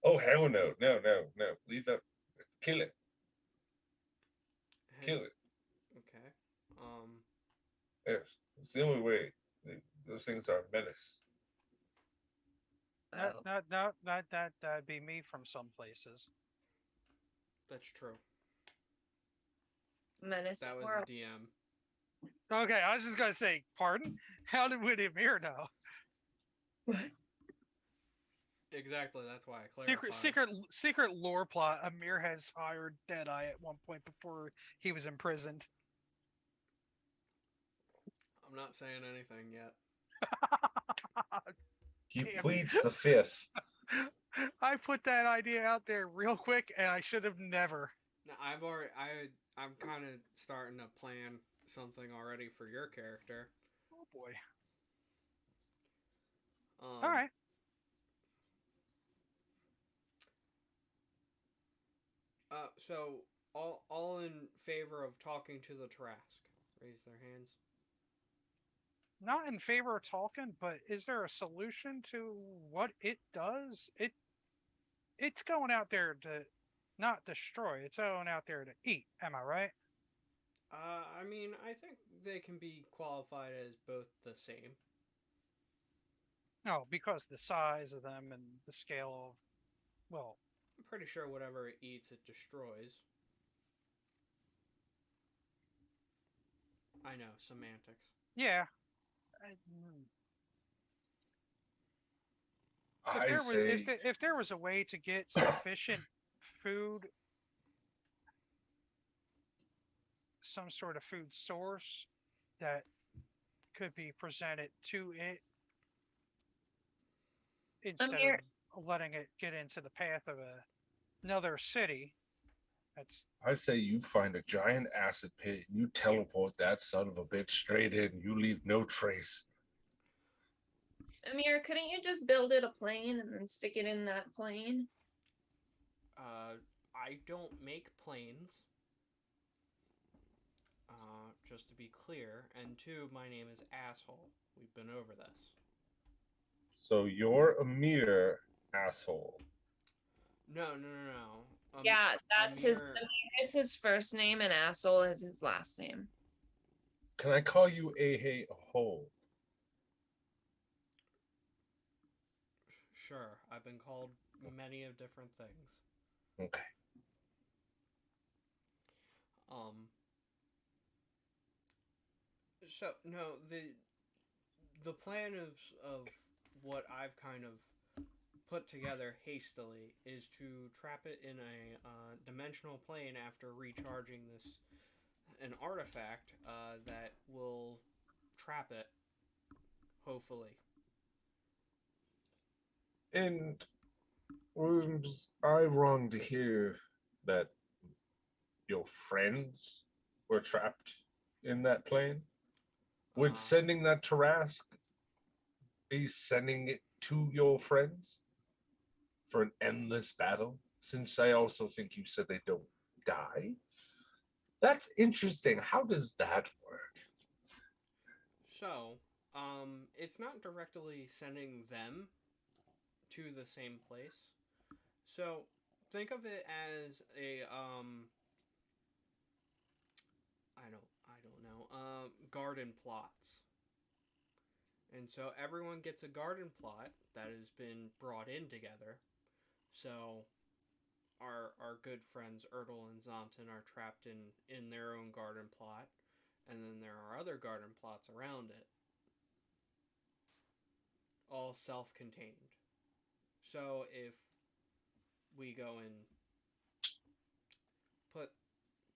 Oh hell no, no, no, no. Leave that. Kill it. Hey, Kill it. okay. Um, Yes. It's the only way. Those things are a menace. That Oh, that that that that that'd be me from some places. that's true. menacing That was world. the DM. Okay, I was just gonna say, pardon? How did would Amir know? Exactly. That's why I Secret clarified. secret secret lore plot. Amir has hired Deadeye at one point before he was imprisoned. I'm not saying anything yet. He Damn it. pleads the fifth. I put that idea out there real quick, and I should have never. Now, I'm kind of starting to plan something already for your character. Oh boy. Um, All right. So all in favor of talking to the Trask, raise their hands. Not in favor of talking, but is there a solution to what it does? It's going out there to not destroy. It's going out there to eat. Am I right? I mean, I think they can be qualified as both the same. No, because the size of them and the scale of, well, I'm pretty sure whatever it eats, it destroys. I know, semantics. yeah. If I there was say if there was a way to get sufficient food, some sort of food source that could be presented to it instead Amir, of letting it get into the path of another city. That's I say you find a giant acid pit and you teleport that son of a bitch straight in. You leave no trace. Amir, couldn't you just build it a plane and then stick it in that plane? I don't make planes. Just to be clear, and two, my name is Asshole. We've been over this. So you're a mere asshole. No. Yeah, that's his. Amir, Amir is his first name, and asshole is his last name. Can I call you a hole? Sure, I've been called many of different things. Okay. So no, the plan of what I've kind of put together hastily is to trap it in a dimensional plane after recharging an artifact that will trap it, hopefully. And was I wrong to hear that your friends were trapped in that plane? Would sending that to Rask be sending it to your friends for an endless battle? Since I also think you said they don't die. That's interesting. How does that work? So, it's not directly sending them to the same place. So, think of it as I don't know, garden plots. And so everyone gets a garden plot that has been brought in together. So our good friends Ertl and Zonton are trapped in their own garden plot, and then there are other garden plots around it, all self-contained. So if we go and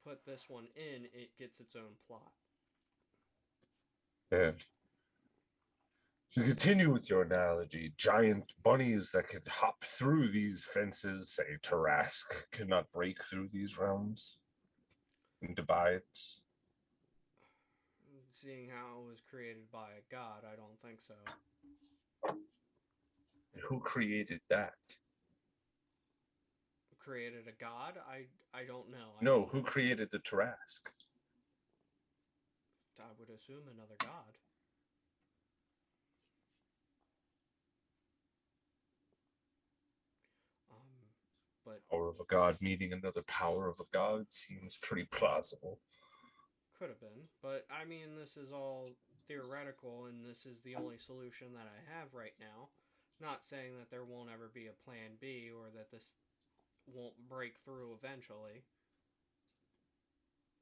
put this one in, it gets its own plot. And to continue with your analogy, giant bunnies that can hop through these fences, say Tarask, cannot break through these realms and divides. Seeing how it was created by a god, I don't think so. And who created that? Created a god? I don't know. No, who created the Tarask? I would assume another god. But Power of a god meeting another power of a god seems pretty plausible. could have been. But I mean, this is all theoretical, and this is the only solution that I have right now. Not saying that there won't ever be a plan B or that this won't break through eventually.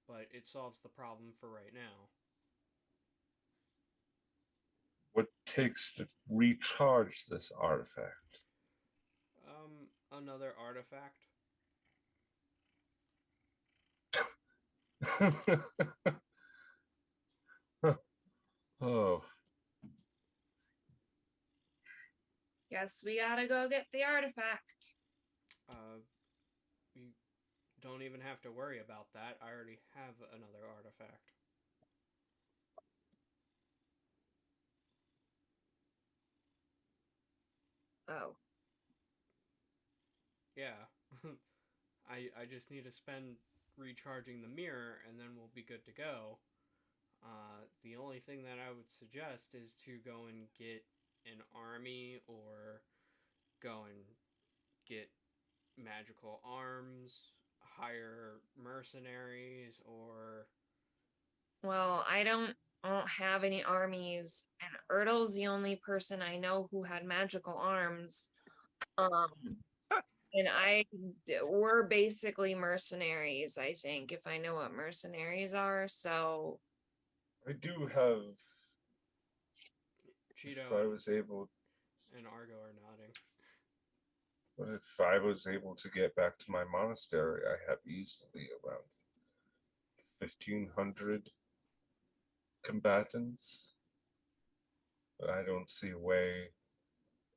But it solves the problem for right now. What takes to recharge this artifact? Another artifact. Oh. Guess we gotta go get the artifact. You don't even have to worry about that. I already have another artifact. Oh. Yeah. I just need to spend recharging the mirror, and then we'll be good to go. The only thing that I would suggest is to go and get an army, or go and get magical arms, hire mercenaries, or Well, I don't have any armies, and Ertle's the only person I know who had magical arms. Um, and we're basically mercenaries, I think, if I know what mercenaries are. So I do have. If Cheeto I was able, and Argo are nodding. but if I was able to get back to my monastery, I have easily around 1,500 combatants. But I don't see a way.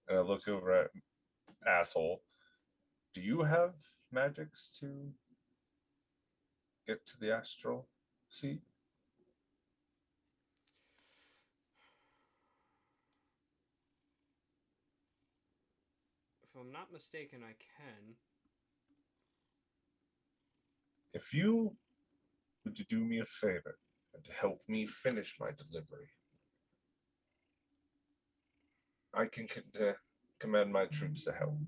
And I look over at asshole. Do you have magics to get to the astral sea? If I'm not mistaken, I can. If you would do me a favor and help me finish my delivery, I can command my troops to help.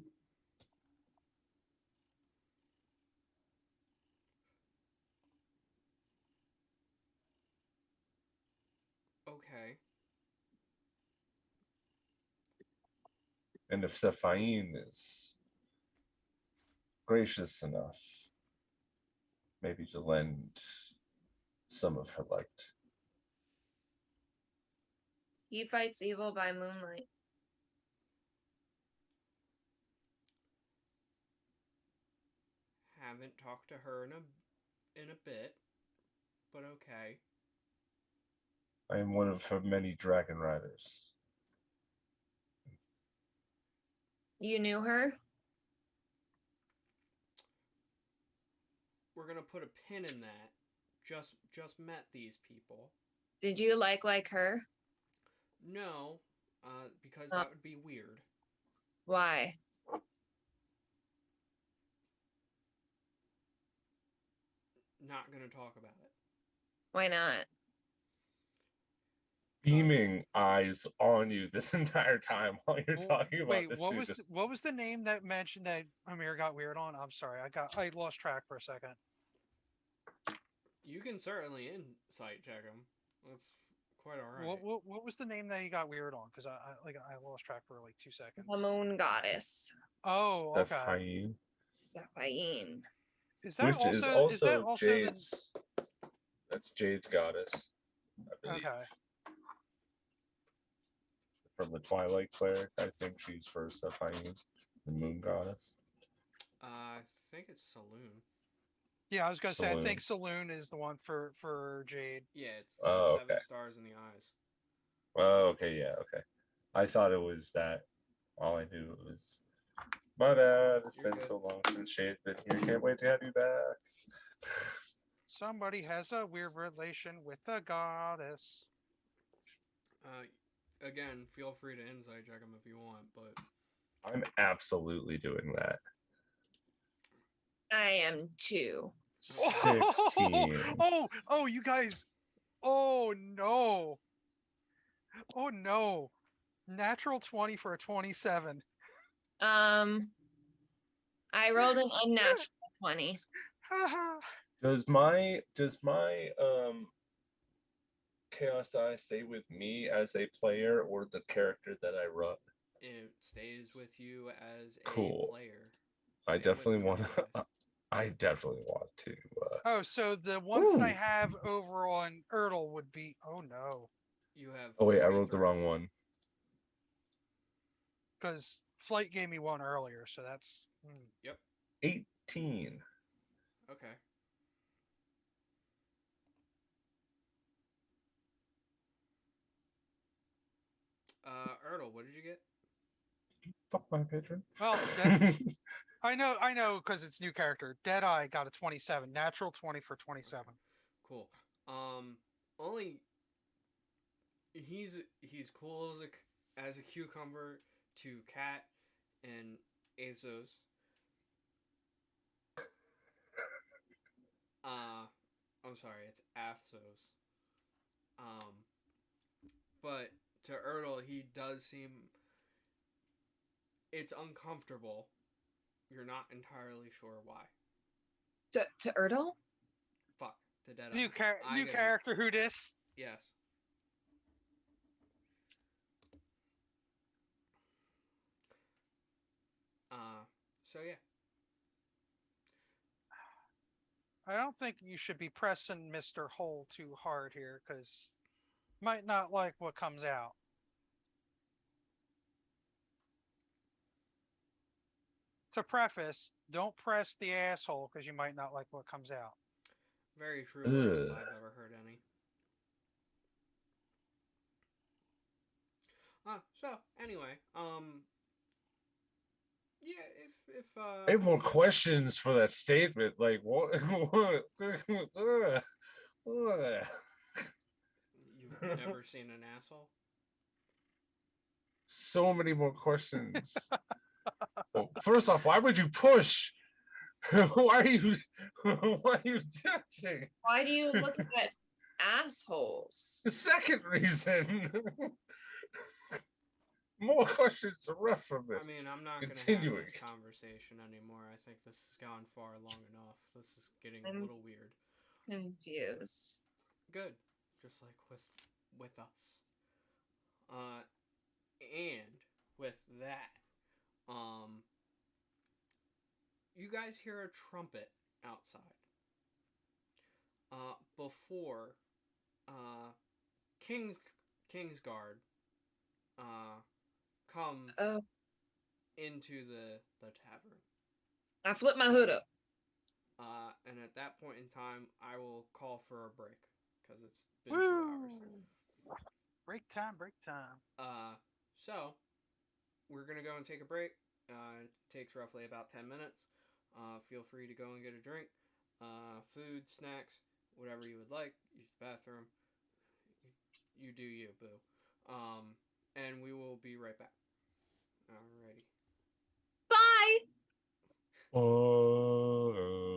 Okay. And if Sephaine is gracious enough, maybe to lend some of her light. he fights evil by moonlight. Haven't talked to her in a bit, but okay. I am one of her many dragon riders. You knew her? We're gonna put a pin in that. Just met these people. Did you like her? No, because Oh. that would be weird. Why? Not gonna talk about it. Why not? Beaming eyes on you this entire time while you're talking about Wait, this. what was the name that mentioned that Amir got weird on? I'm sorry, I lost track for a second. You can certainly insight check him. That's quite all right. What was the name that he got weird on? Because I lost track for like 2 seconds. The moon goddess. Oh, okay. Sephaine. Sephaine. Is that Which is also also Jade's. That's Jade's goddess, I believe. Okay. From the Twilight Cleric, I think she's for Sephaine, the moon goddess. I think it's Saloon. Yeah, I was gonna say I Saloon. think Saloon is the one for Jade. Yeah, it's the 7 stars in the eyes. Oh, okay, yeah, okay. I thought it was that. All I knew was my bad. It's You're been good. so long since Shade's been here. Can't wait to have you back. Somebody has a weird relation with the goddess. Again, feel free to insight check him if you want, but I'm absolutely doing that. I am too. 16. Oh, you guys. Oh no. Oh no. Natural 20 for a 27. I rolled an unnatural 20. Does my Chaos Eye stay with me as a player or the character that I run? it stays with you as a Cool. player. I Same with definitely want Northern to. Eyes. I definitely want to. Oh, so the ones that I Ooh. have over on Ertl would be. Oh no. You have. Oh wait, I wrote the 43. wrong one. Because Flight gave me one earlier, so that's. Yep. 18. Okay. Ertl, what did you get? Fuck my patron. Well, I know, because it's new character. Deadeye got a 27, natural 20 for 27. Cool. Only he's cool as a cucumber to Cat and Azos. I'm sorry, it's Athos. Um, but to Ertl, he does seem it's uncomfortable. You're not entirely sure why. To Ertl? Fuck the dead New eye. character, who dis? Yes. So yeah. I don't think you should be pressing Mr. Hole too hard here, because might not like what comes out. To preface, don't press the asshole because you might not like what comes out. Very true words if Ugh. I've ever heard any. So anyway, yeah, if I have more questions for that statement. Like what? Ugh. Ugh. you've never seen an asshole. So many more questions. Well, first off, why would you push? Why are you touching? Why do you look at assholes? The second reason. More questions are rough from this. I mean, I'm not going to have Continuing. this conversation anymore. I think this has gone far long enough. This is getting a I'm- little weird. Confused. Good, just like with us. And with that, you guys hear a trumpet outside. Before, Kingsguard, come Oh, into the tavern. I flipped my hood up. And at that point in time, I will call for a break because it's been 2 hours. Break time, break time. So we're gonna go and take a break. It takes roughly about 10 minutes. Feel free to go and get a drink, food, snacks, whatever you would like. Use the bathroom. You do you, boo. And we will be right back. Alrighty. Bye. Bye.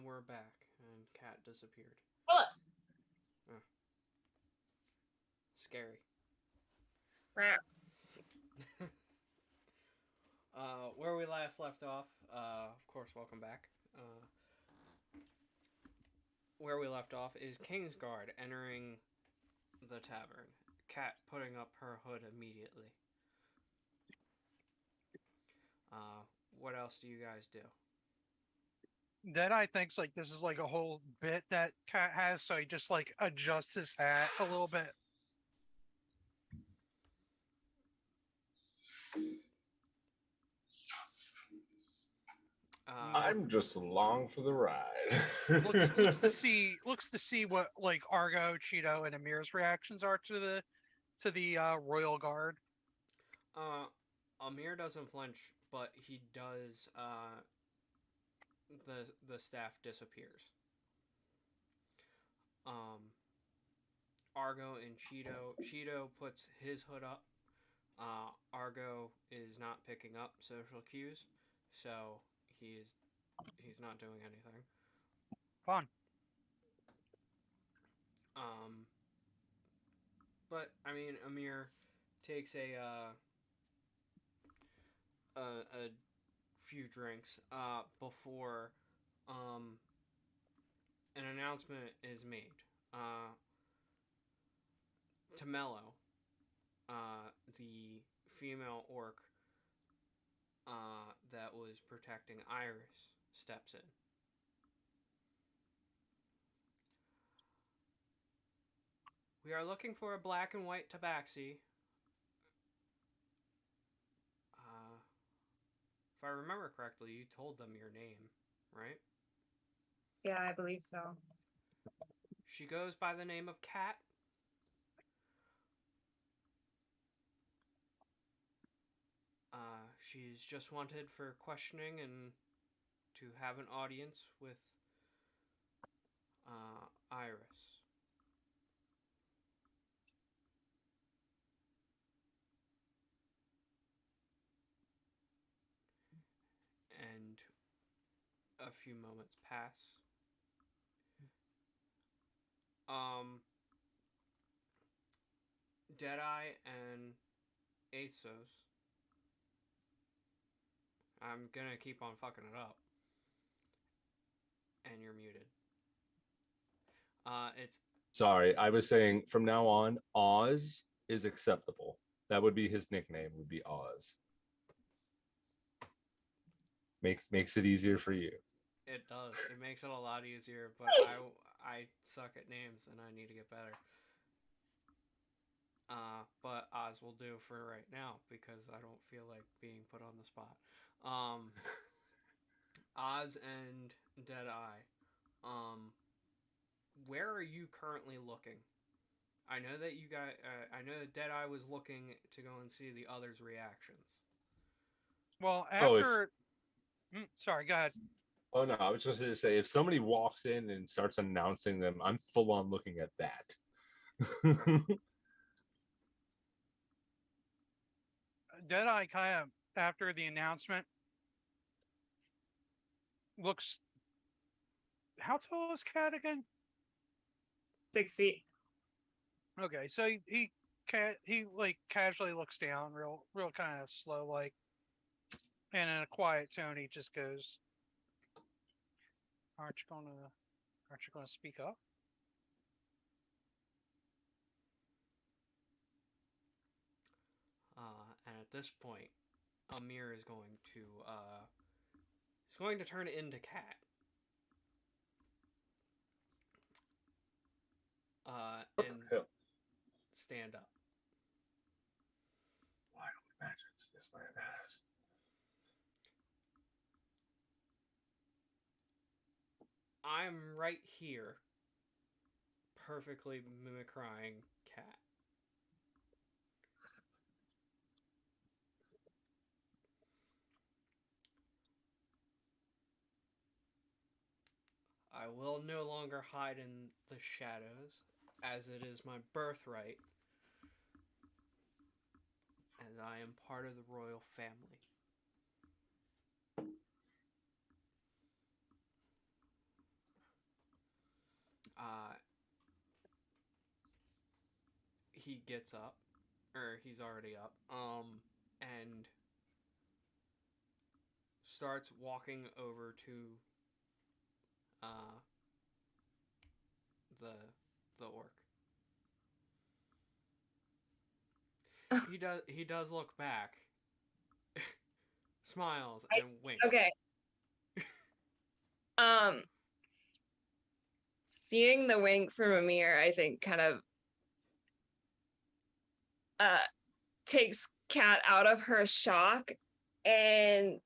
we're back, and Cat disappeared. Oh, Scary. crap. Where we last left off, of course, welcome back. Where we left off is Kingsguard entering the tavern. Cat putting up her hood immediately. What else do you guys do? Deadeye thinks like this is like a whole bit that Cat has, so he just like adjusts his hat a little bit. I'm just along for the ride. looks to see what like Argo, Cheeto, and Amir's reactions are to the Royal Guard. Amir doesn't flinch, but he does. The staff disappears. Argo and Cheeto puts his hood up. Argo is not picking up social cues, so he's not doing anything. Fun. But I mean, Amir takes a few drinks before an announcement is made. Tamello, the female orc that was protecting Iris, steps in. We are looking for a black and white tabaxi. If I remember correctly, you told them your name, right? Yeah, I believe so. She goes by the name of Cat. She's just wanted for questioning and to have an audience with Iris. And a few moments pass. Deadeye and Asos. I'm gonna keep on fucking it up. And you're muted. It's Sorry, I was saying from now on, Oz is acceptable. That would be his nickname. Would be Oz. Makes it easier for you. It does. It makes it a lot easier, but I suck at names and I need to get better. But Oz will do for right now because I don't feel like being put on the spot. Oz and Deadeye, where are you currently looking? I know that you guys. I know that Deadeye was looking to go and see the others' reactions. Well, Oh, after sorry, go ahead. Oh no, I was just going to say if somebody walks in and starts announcing them, I'm full on looking at that. Deadeye kind of after the announcement looks. How tall is Cat again? 6 feet. Okay, so he like casually looks down, real kind of slow, like, and in a quiet tone, he just goes, Aren't you gonna speak up?" And at this point, Amir is going to he's going to turn it into Cat. And stand up. Wild magics this land has. I'm right here, perfectly mimicrying Cat. I will no longer hide in the shadows, as it is my birthright, as I am part of the royal family. Uh, he gets up, or he's already up, and starts walking over to uh, the the orc. He does look back, smiles and winks. Okay. Um, seeing the wink from Amir, I think kind of uh takes Kat out of her shock, and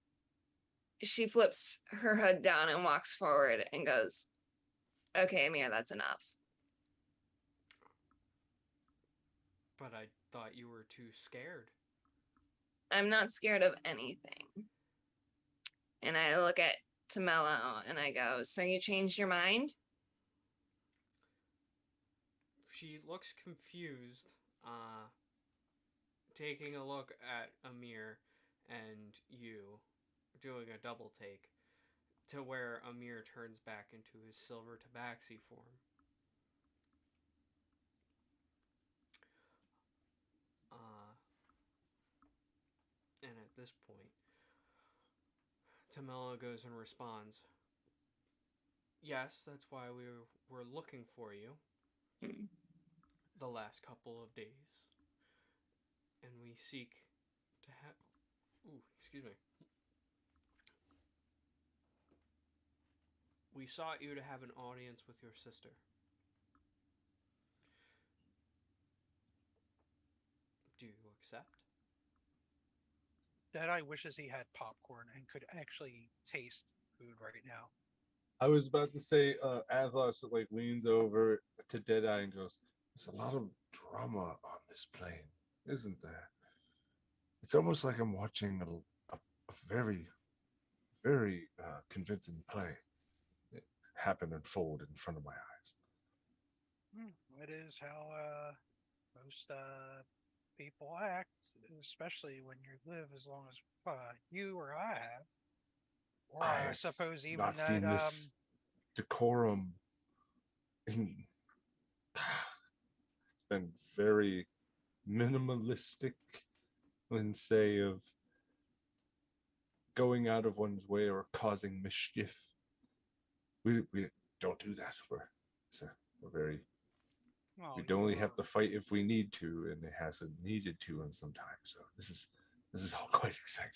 she flips her hood down and walks forward and goes, "Okay, Amir, that's enough." But I thought you were too scared. I'm not scared of anything. And I look at Tamello and I go, "So you changed your mind?" She looks confused, taking a look at Amir and you, doing a double take, to where Amir turns back into his silver tabaxi form. And at this point, Tamela goes and responds, "Yes, that's why we were looking for you Hmm. the last couple of days. And we seek to have... Ooh, excuse me. We sought you to have an audience with your sister. Do you accept?" Deadeye wishes he had popcorn and could actually taste food right now. I was about to say, Athos like leans over to Deadeye and goes, "There's a lot of drama on this plane, isn't there? It's almost like I'm watching a very, very convincing play happen unfold in front of my eyes." It is how most people act, especially when you live as long as you or I have. Or I I have suppose even not that seen this decorum in. It's been very minimalistic, and say of going out of one's way or causing mischief. We don't do that. We're very. well, We'd you only were have to fight if we need to, and it hasn't needed to in some time. So this is all quite exciting.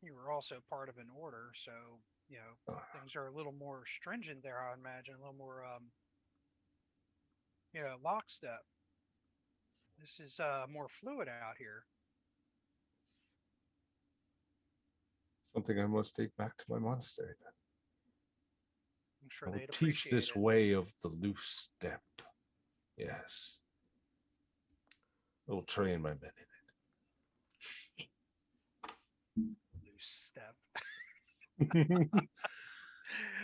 you were also part of an order, so you know things are a little more stringent there. I would imagine a little more lockstep. This is more fluid out here. Something I must take back to my monastery then. I'm sure I will they'd teach appreciate this it. way of the loose step. Yes. I will train my men Loose step. in it.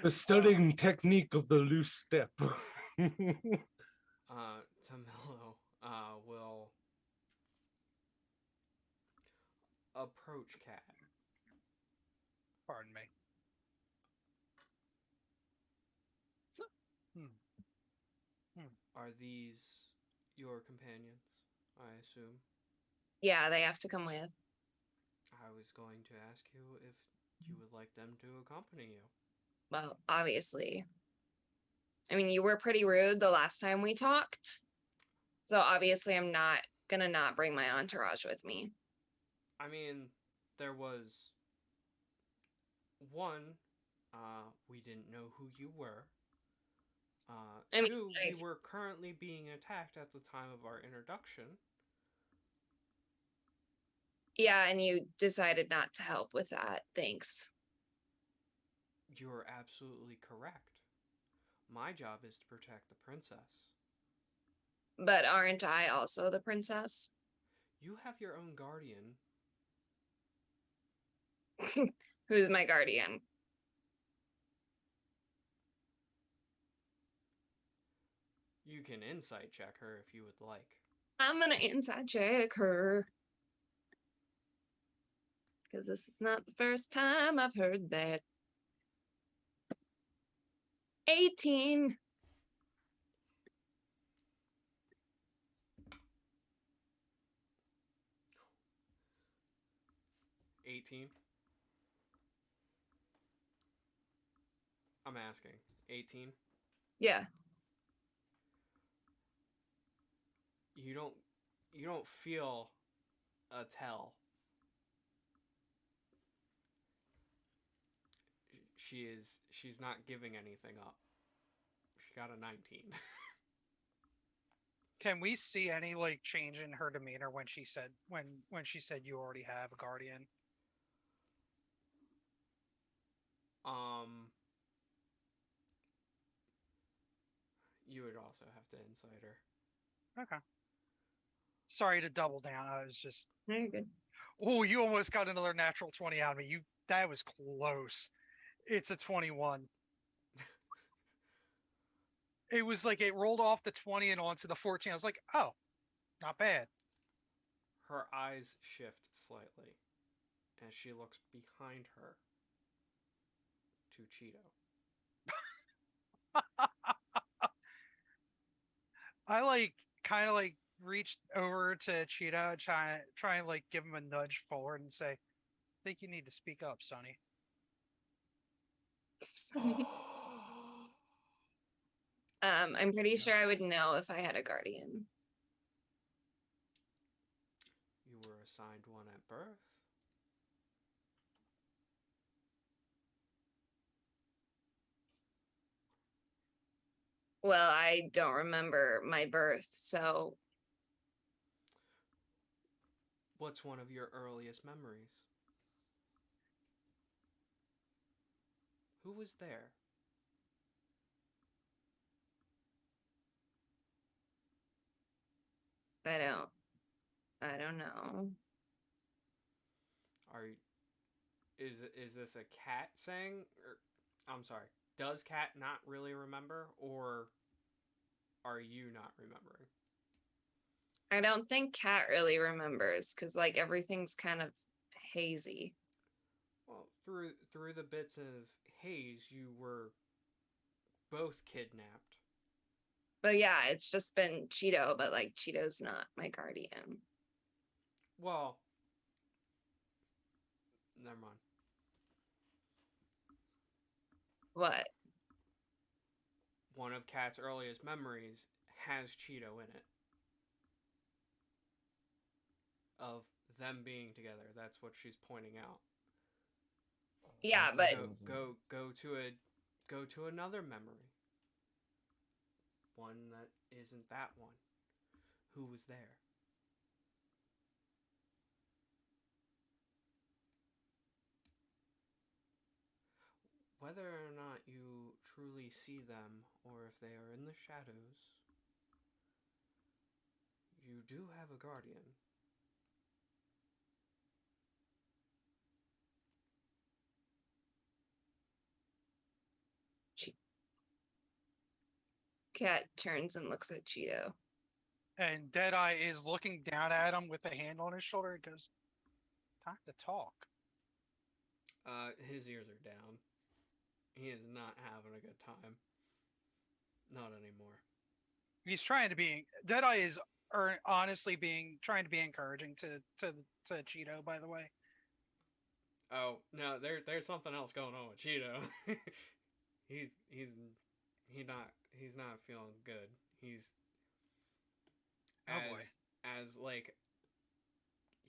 The studying technique of the loose step. Tamelo will approach Cat. Pardon me. Hmm. Are these your companions, I assume? Yeah, they have to come with. I was going to ask you if you would like them to accompany you. Well, obviously. I mean, you were pretty rude the last time we talked. So obviously I'm not gonna not bring my entourage with me. I mean, there was one, we didn't know who you were. I mean, Two, we I- were currently being attacked at the time of our introduction. yeah, and you decided not to help with that. Thanks. You're absolutely correct. My job is to protect the princess. But aren't I also the princess? You have your own guardian. Who's my guardian? You can insight check her if you would like. I'm gonna inside check her. Because this is not the first time I've heard that. 18. 18. I'm asking. 18. Yeah. You don't feel a tell. She's not giving anything up. She got a 19. Can we see any like change in her demeanor when she said she said you already have a guardian? um you would also have to insight her. Okay. Sorry to double down. I was just No, you're good. oh, you almost got another natural 20 out of me. That was close. It's a 21. It was like it rolled off the 20 and onto the 14. I was like, oh, not bad. Her eyes shift slightly as she looks behind her to Cheeto. I like kind of like reached over to Cheetah, try and like give him a nudge forward and say, I think you need to speak up, Sonny. Sorry. I'm pretty sure I would know if I had a guardian. You were assigned one at birth. Well, I don't remember my birth, so What's one of your earliest memories? Who was there? I don't know. Are is this a cat saying, or I'm sorry, does cat not really remember, or are you not remembering? I don't think Kat really remembers because like everything's kind of hazy. Well, through the bits of haze, you were both kidnapped. But yeah, it's just been Cheeto, but like Cheeto's not my guardian. Well, never mind. What? One of Cat's earliest memories has Cheeto in it. Of them being together. That's what she's pointing out. Yeah, Also, but Go to another memory. One that isn't that one. Who was there? Whether or not you truly see them or if they are in the shadows, you do have a guardian. Cat turns and looks at Cheeto. And Deadeye is looking down at him with a hand on his shoulder and goes, time to talk. His ears are down. He is not having a good time. Not anymore. He's trying to be Deadeye is honestly trying to be encouraging to Cheeto, by the way. Oh no, there's something else going on with Cheeto. he's he's not feeling good. He's Oh boy. as like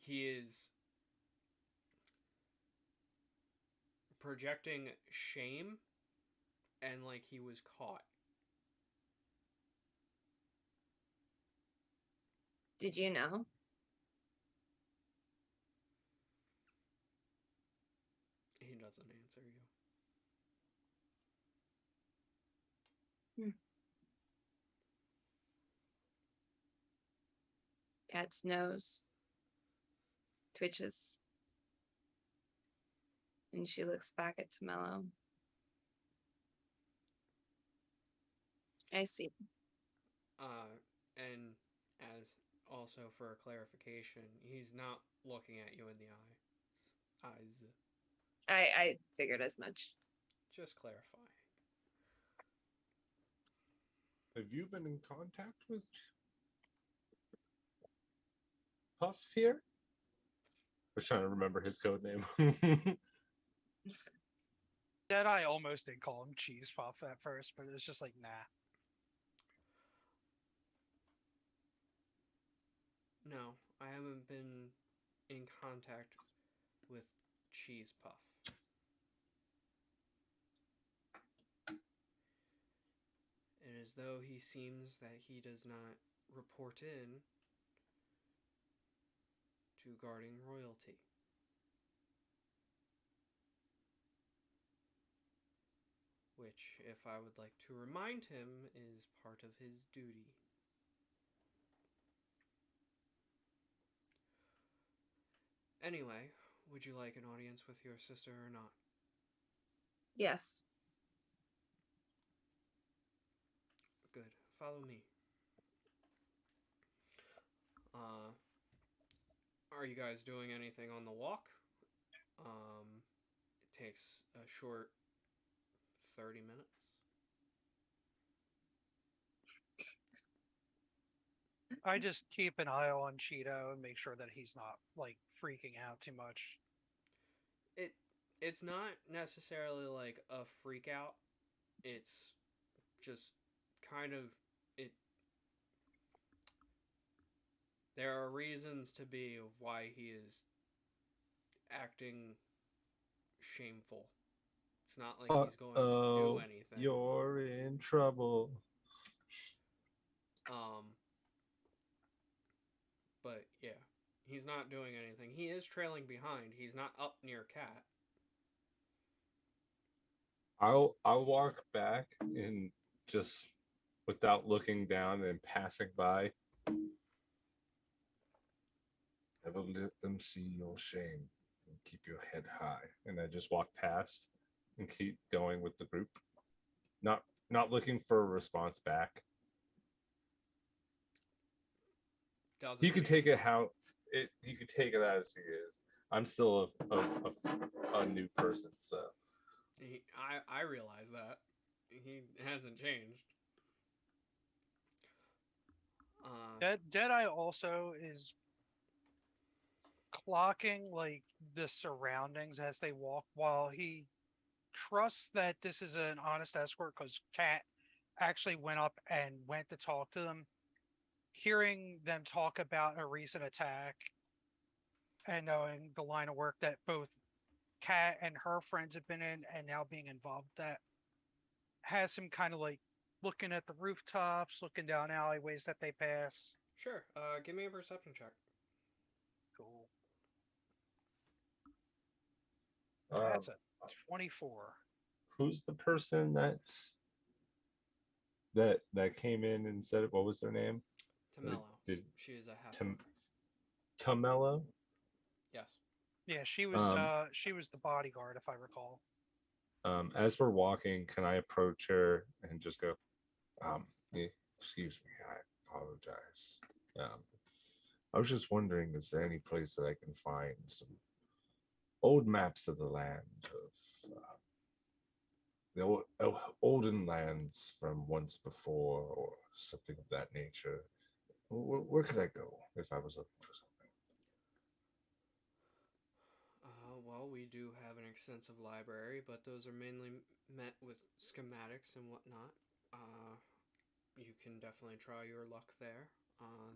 he is projecting shame and like he was caught. Did you know? He doesn't answer you. Cat's nose twitches. And she looks back at Tomello. I see. And as also for a clarification, he's not looking at you in the eyes. I figured as much. Just clarifying. Have you been in contact with Puff here? I was trying to remember his code name. Deadeye almost did call him Cheese Puff at first, but it was just like, nah. No, I haven't been in contact with Cheese Puff. It is though he seems that he does not report in to guarding royalty. Which, if I would like to remind him, is part of his duty. Anyway, would you like an audience with your sister or not? Yes. Good. Follow me. Are you guys doing anything on the walk? It takes a short 30 minutes. I just keep an eye on Cheeto and make sure that he's not like freaking out too much. It's not necessarily like a freak out. It's just kind of it. There are reasons to be of why he is acting shameful. It's not like he's going to do anything. You're in trouble. But yeah, he's not doing anything. He is trailing behind. He's not up near Cat. I'll walk back and just without looking down and passing by. Never let them see your shame and keep your head high. And I just walk past and keep going with the group. Not looking for a response back. Doesn't You can change. take it how it. You can take it as he is. I'm still a new person, so I realize that he hasn't changed. Deadeye also is clocking like the surroundings as they walk while he trusts that this is an honest escort because Kat actually went up and went to talk to them. Hearing them talk about a recent attack and knowing the line of work that both Kat and her friends have been in and now being involved, that has him kind of like looking at the rooftops, looking down alleyways that they pass. Sure. Give me a perception check. Cool. um, That's a 24. who's the person that came in and said what was their name? Tamello. Did She is a half. Tamello? Yes. Yeah, she was the bodyguard, if I recall. As we're walking, can I approach her and just go, excuse me, I apologize. I was just wondering, is there any place that I can find some old maps of the land of the olden lands from once before or something of that nature? Where could I go if I was looking for something? Well, we do have an extensive library, but those are mainly met with schematics and whatnot. You can definitely try your luck there.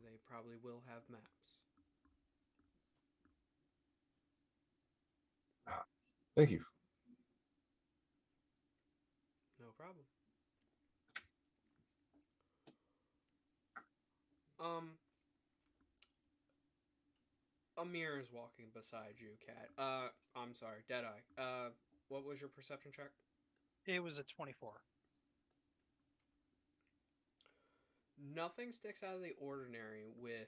They probably will have maps. Thank you. No problem. Amir is walking beside you, Cat. I'm sorry, Deadeye. What was your perception check? It was a 24. Nothing sticks out of the ordinary with.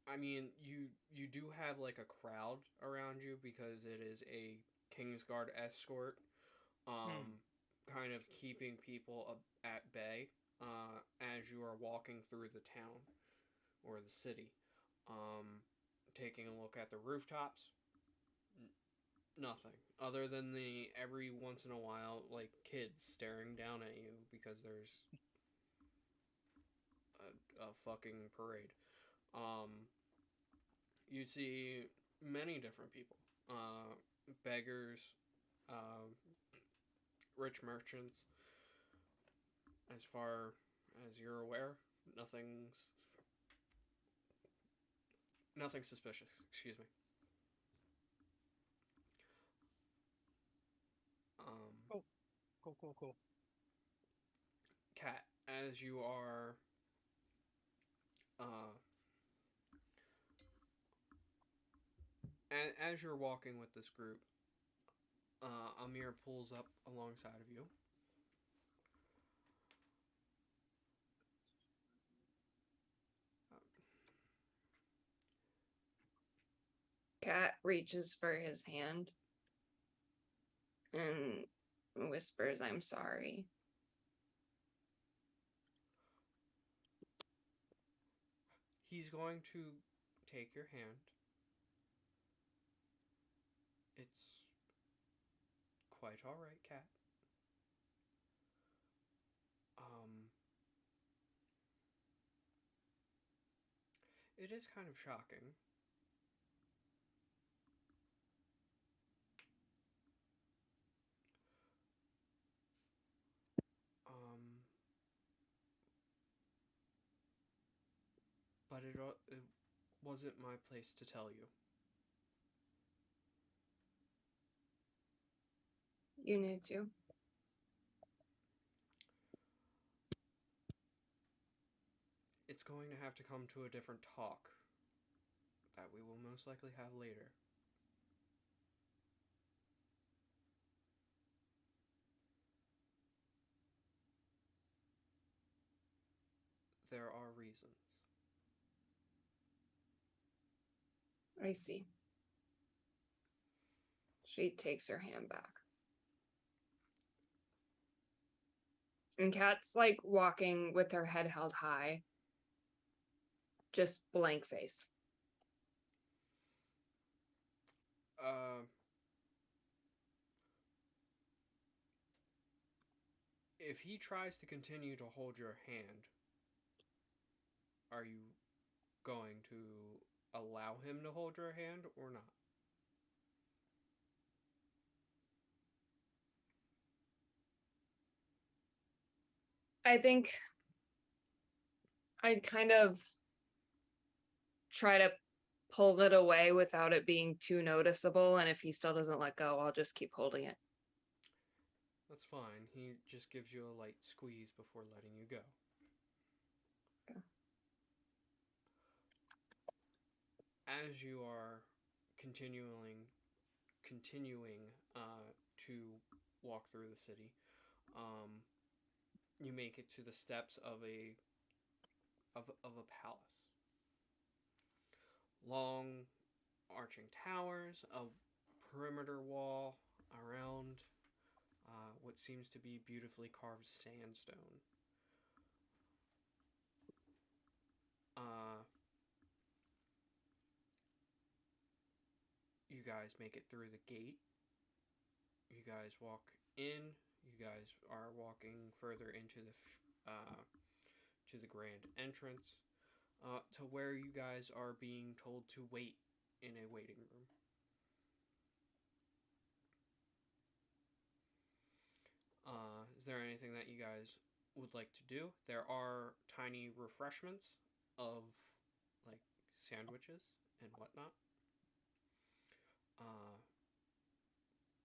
I mean, you do have like a crowd around you because it is a Kingsguard escort, kind of keeping people at bay as you are walking through the town or the city. Taking a look at the rooftops, Nothing other than the every once in a while like kids staring down at you because there's a fucking parade. Um, you see many different people, beggars, uh, rich merchants. As far as you're aware, nothing's nothing suspicious. Excuse me. Um, Cool, cool, cool, cool. Cat, as you are, uh, as you're walking with this group, Amir pulls up alongside of you. Uh, Cat reaches for his hand and whispers, "I'm sorry." he's going to take your hand. It's quite all right, Cat. Um, it is kind of shocking. Um, but it wasn't my place to tell you. You knew too. It's going to have to come to a different talk that we will most likely have later. There are reasons. I see. She takes her hand back. And Kat's like walking with her head held high, just blank face. Uh, if he tries to continue to hold your hand, are you going to allow him to hold your hand or not? I think I'd kind of try to pull it away without it being too noticeable. And if he still doesn't let go, I'll just keep holding it. That's fine. He just gives you a light squeeze before letting you go. Okay. As you are continuing to walk through the city, um, you make it to the steps of a palace. Long arching towers, a perimeter wall around what seems to be beautifully carved sandstone. Uh, you guys make it through the gate. You guys walk in. You guys are walking further into to the grand entrance, to where you guys are being told to wait in a waiting room. Is there anything that you guys would like to do? There are tiny refreshments of like sandwiches and whatnot. Uh,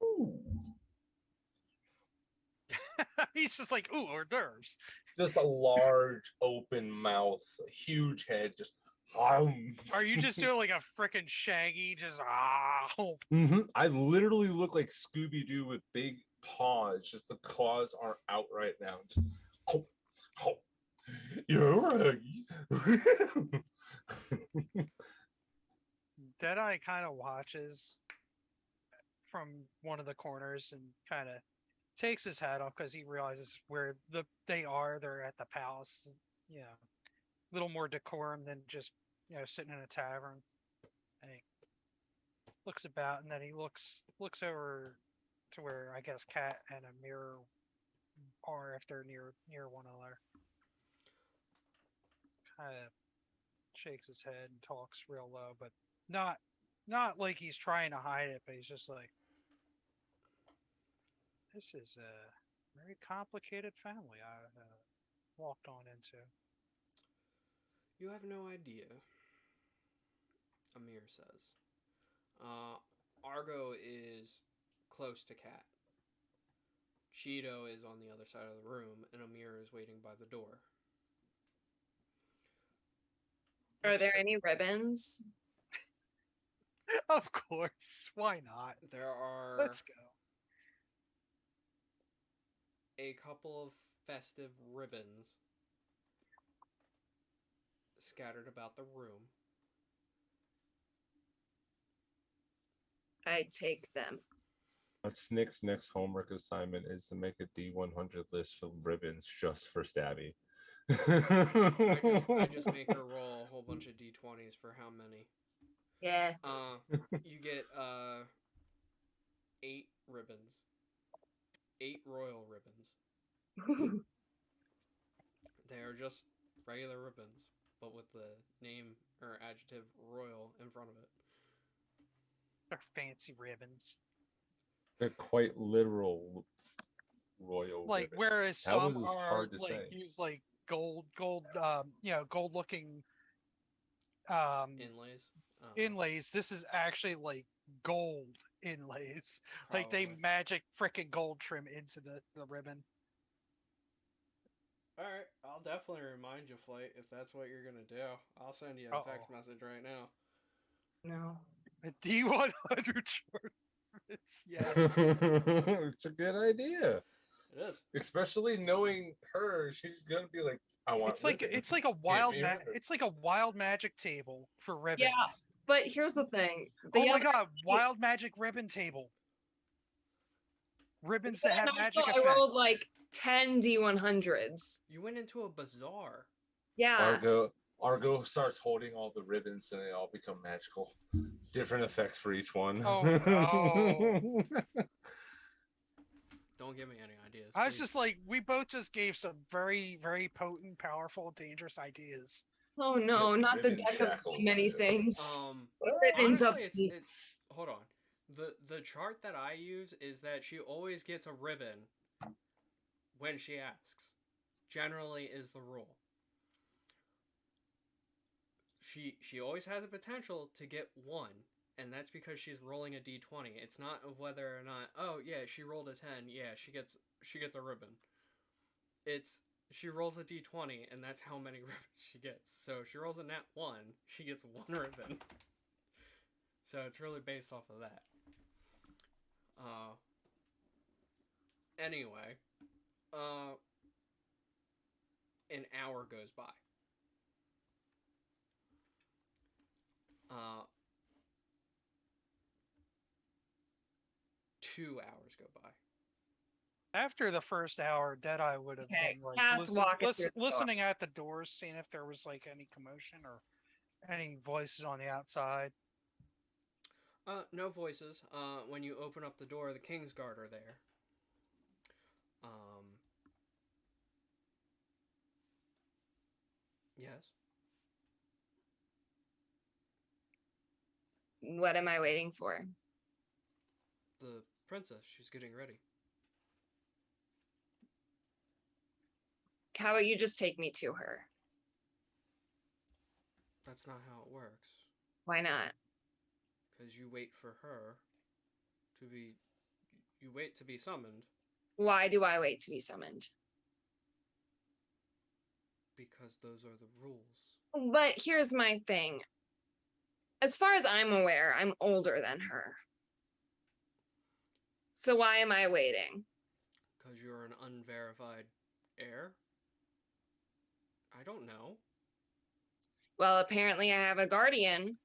Ooh, He's just like, ooh, hors d'oeuvres. just a large open mouth, huge head, just. Are you just doing like a freaking Shaggy? Just I literally look like Scooby Doo with big paws. Just the claws are out right now. Just. Oh, oh. You're right. Deadeye kind of watches from one of the corners and kind of takes his hat off because he realizes where they are. They're at the palace. You know, a little more decorum than just sitting in a tavern. Hey, looks about, and then he looks over to where I guess Cat and a mirror are if they're near one another. Kind of shakes his head and talks real low, but not like he's trying to hide it, but he's just like, this is a very complicated family I walked on into. You have no idea, Amir says. Argo is close to Cat. Cheeto is on the other side of the room, and Amir is waiting by the door. Are there any ribbons? Of course, why not? There are Let's go. a couple of festive ribbons scattered about the room. I take them. Snick's next homework assignment is to make a D100 list of ribbons just for Stabby. I just make her roll a whole bunch of D20s for how many. Yeah. You get 8 ribbons. 8 royal ribbons. They are just regular ribbons, but with the name or adjective royal in front of it. They're fancy ribbons. They're quite literal royal Like ribbons. whereas That some was are hard to like say. use like gold gold looking Inlays. inlays. This is actually like gold inlays. Like they Probably. magic frickin' gold trim into the ribbon. Alright, I'll definitely remind you, Flight, if that's what you're gonna do. I'll send you a text message right now. No. A D100 chart. Yes. It's a good idea. It is. Especially knowing her, she's gonna be like, I want It's like ribbons. a Give wild me ribbons. it's like a wild magic table for ribbons. Yeah. But here's the thing. Oh my god, wild magic ribbon table. Ribbons that have magic I effect. rolled like 10 D100s. You went into a bazaar. Yeah. Argo starts holding all the ribbons and they all become magical. Different effects for each one. Oh no. Don't give me any ideas. I was please. just like, we both just gave some very, very potent, powerful, dangerous ideas. Oh no, not the ribbon deck of shackles. many things. Ribbons up. Honestly, hold on. The chart that I use is that she always gets a ribbon when she asks. Generally is the rule. She always has the potential to get one, and that's because she's rolling a d20. It's not of whether or not, oh yeah, she rolled a 10, yeah, she gets a ribbon. It's she rolls a d20, and that's how many ribbons she gets. So if she rolls a nat 1, she gets 1 ribbon. So it's really based off of that. Anyway, an hour goes by. 2 hours go by. After the first hour, Deadeye would have Okay, been like Cat's walking through the door. listening at the doors, seeing if there was like any commotion or any voices on the outside. No voices. When you open up the door, the Kingsguard are there. Yes. What am I waiting for? The princess, she's getting ready. How about you just take me to her? That's not how it works. Why not? Because you wait for her to be... You wait to be summoned. Why do I wait to be summoned? Because those are the rules. But here's my thing. As far as I'm aware, I'm older than her. So why am I waiting? Because you're an unverified heir? I don't know. Well, apparently I have a guardian.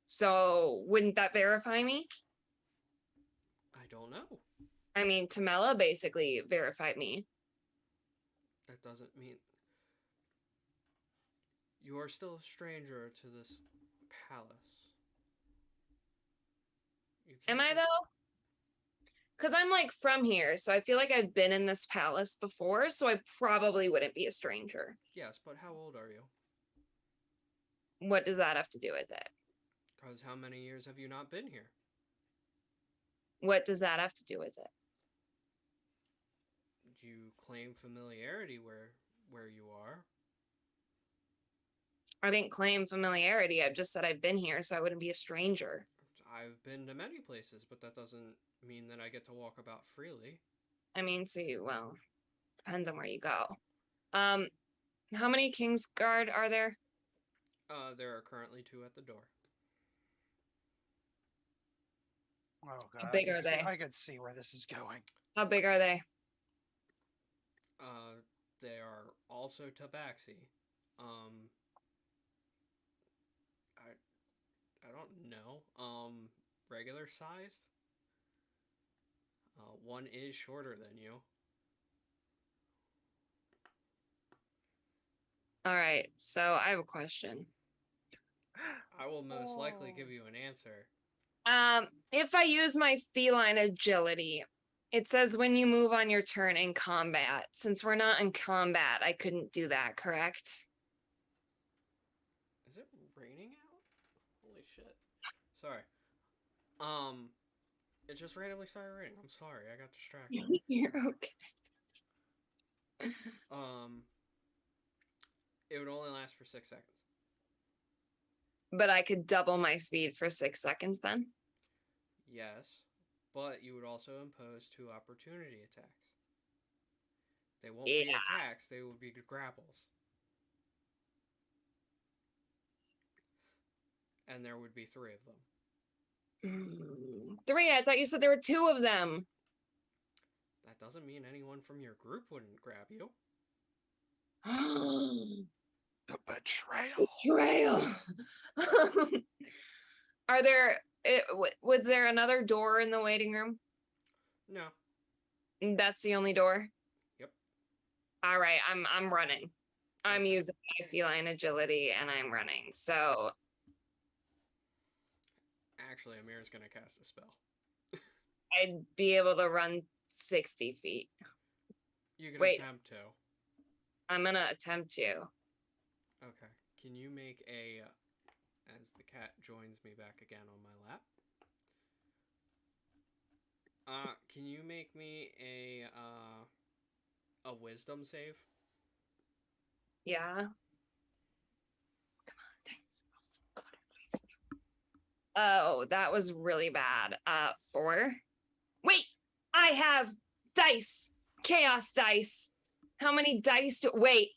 So wouldn't that verify me? I don't know. I mean, Tamela basically verified me. That doesn't mean... You are still a stranger to this palace. You Am can't I just- though? Because I'm like from here, so I feel like I've been in this palace before, so I probably wouldn't be a stranger. Yes, but how old are you? What does that have to do with it? Because how many years have you not been here? What does that have to do with it? You claim familiarity where you are. I didn't claim familiarity. I've just said I've been here, so I wouldn't be a stranger. I've been to many places, but that doesn't mean that I get to walk about freely. I mean, so you, well, depends on where you go. How many Kingsguard are there? There are currently 2 at the door. Oh god, How big are they? I could see where this is going. How big are they? They are also tabaxi. I don't know. Regular sized. One is shorter than you. All right, so I have a question. I will most likely give you an answer. If I use my feline agility, it says when you move on your turn in combat. Since we're not in combat, I couldn't do that, correct? Is it raining out? Holy shit. Sorry. It just randomly started raining. I'm sorry, I got distracted. You're okay. It would only last for 6 seconds. But I could double my speed for 6 seconds then? Yes, but you would also impose 2 opportunity attacks. They won't be attacks, they will be grapples. And there would be 3 of them. 3? I thought you said there were 2 of them. That doesn't mean anyone from your group wouldn't grab you. The betrayal. Betrayal. Are there, was there another door in the waiting room? No. That's the only door? Yep. All right, I'm running. I'm Okay. using my feline agility and I'm running. So Actually, Amir's gonna cast a spell. I'd be able to run 60 feet. You can Wait. attempt to. I'm gonna attempt to. Okay. Can you make a... as the cat joins me back again on my lap. Can you make me a wisdom save? Yeah. Come on, dice. Roll some good. Oh, that was really bad. 4. Wait, I have dice. Chaos dice. How many dice do... Wait.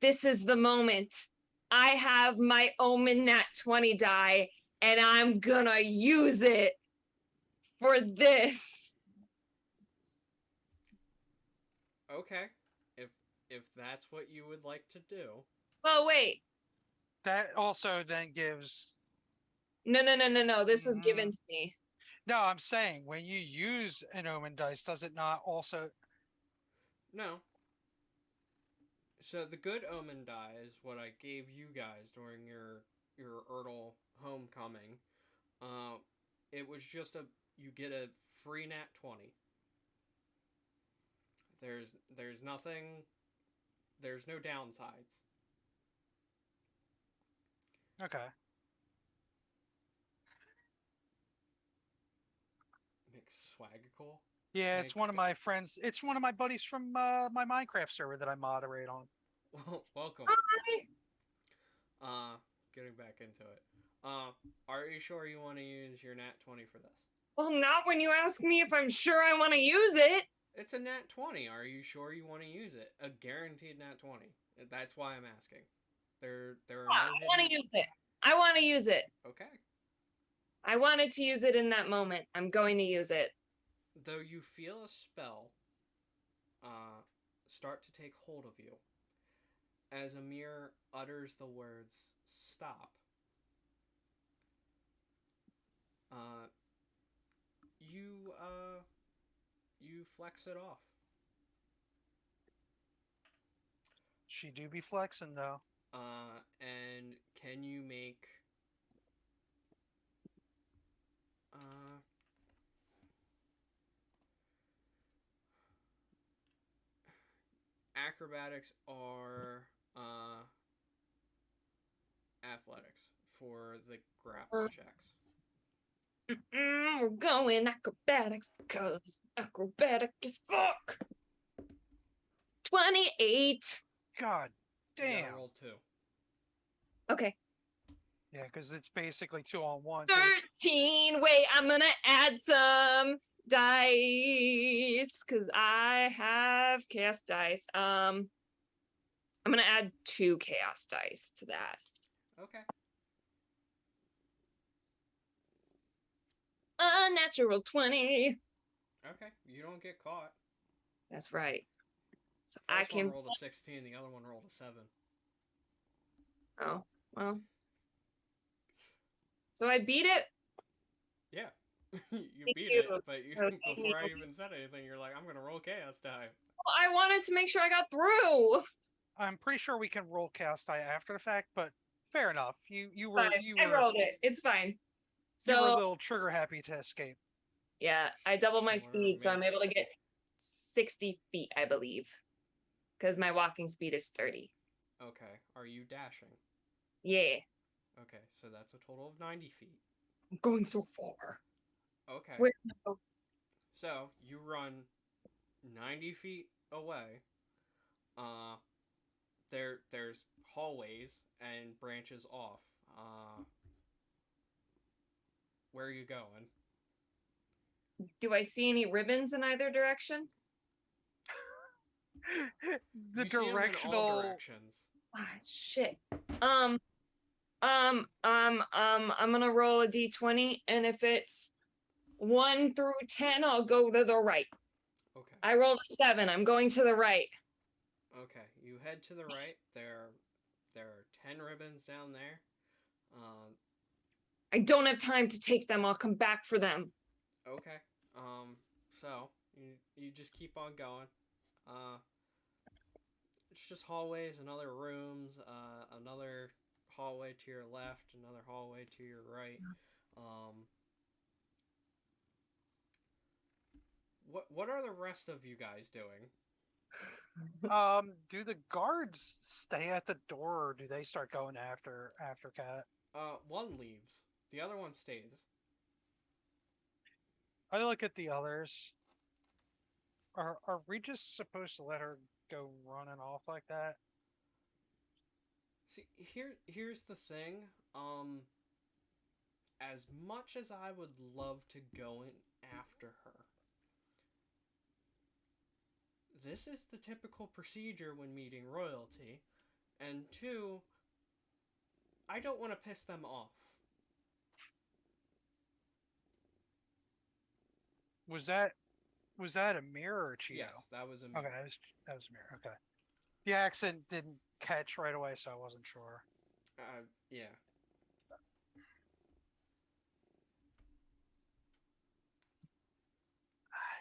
This is the moment. I have my Omen Nat 20 die, and I'm gonna use it for this. Okay. If that's what you would like to do. Oh, wait. That also then gives. No. This was given to me. No, I'm saying when you use an omen dice, does it not also? No. So the good omen die is what I gave you guys during your Erdl homecoming. It was just you get a free nat 20. There's nothing. There's no downsides. Okay. McSwagacle? Yeah, it's one of my friends. It's one of my buddies from my Minecraft server that I moderate on. Well, welcome. Hi. Getting back into it. Are you sure you want to use your nat 20 for this? Well, not when you ask me if I'm sure I want to use it. It's a nat 20. Are you sure you want to use it? A guaranteed nat 20. That's why I'm asking. There are I no want to use it. I want to use it. Okay. I wanted to use it in that moment. I'm going to use it. Though you feel a spell start to take hold of you, as Amir utters the words "stop," you flex it off. She do be flexing though. And can you make acrobatics or athletics for the grapple checks. We're going acrobatics because acrobatic is fuck. 28. God You gotta damn. roll 2. Okay. Yeah, because it's basically 2 on 1. So 13. Wait, I'm gonna add some dice because I have chaos dice. I'm gonna add 2 chaos dice to that. Okay. Unnatural 20. Okay. You don't get caught. That's right. So First I can. one rolled a 16, the other one rolled a 7. Oh, well. So I beat it. Yeah. You Thank beat you. it, but you, Oh, thank before I you. even said anything, you're like, I'm gonna roll chaos die. I wanted to make sure I got through. I'm pretty sure we can roll chaos die after the fact, but fair enough. You Fine. were you I were rolled it. It's fine. you were a So little trigger happy to escape. yeah, I doubled my Sure, speed, so I'm maybe. able to get 60 feet, I believe. Because my walking speed is 30. Okay. Are you dashing? Yeah. Okay, so that's a total of 90 feet. I'm going so far. Okay. Where? So you run 90 feet away. There's hallways and branches off. Where are you going? Do I see any ribbons in either direction? The You see 'em in all directional directions. Ah, shit. I'm gonna roll a d20, and if it's 1 through 10, I'll go to the right. Okay. I rolled a 7. I'm going to the right. Okay. You head to the right. There are 10 ribbons down there. I don't have time to take them. I'll come back for them. Okay. So you just keep on going. It's just hallways and other rooms. Another hallway to your left. Another hallway to your right. What are the rest of you guys doing? do the guards stay at the door or do they start going after Cat? One leaves. The other one stays. I look at the others. Are we just supposed to let her go running off like that? See, here's the thing. As much as I would love to go in after her, this is the typical procedure when meeting royalty, and 2, I don't want to piss them off. Was that a mirror or Cheeto? Yes, that was a Okay, that was a mirror. Okay. The accent didn't catch right away, so I wasn't sure. Yeah.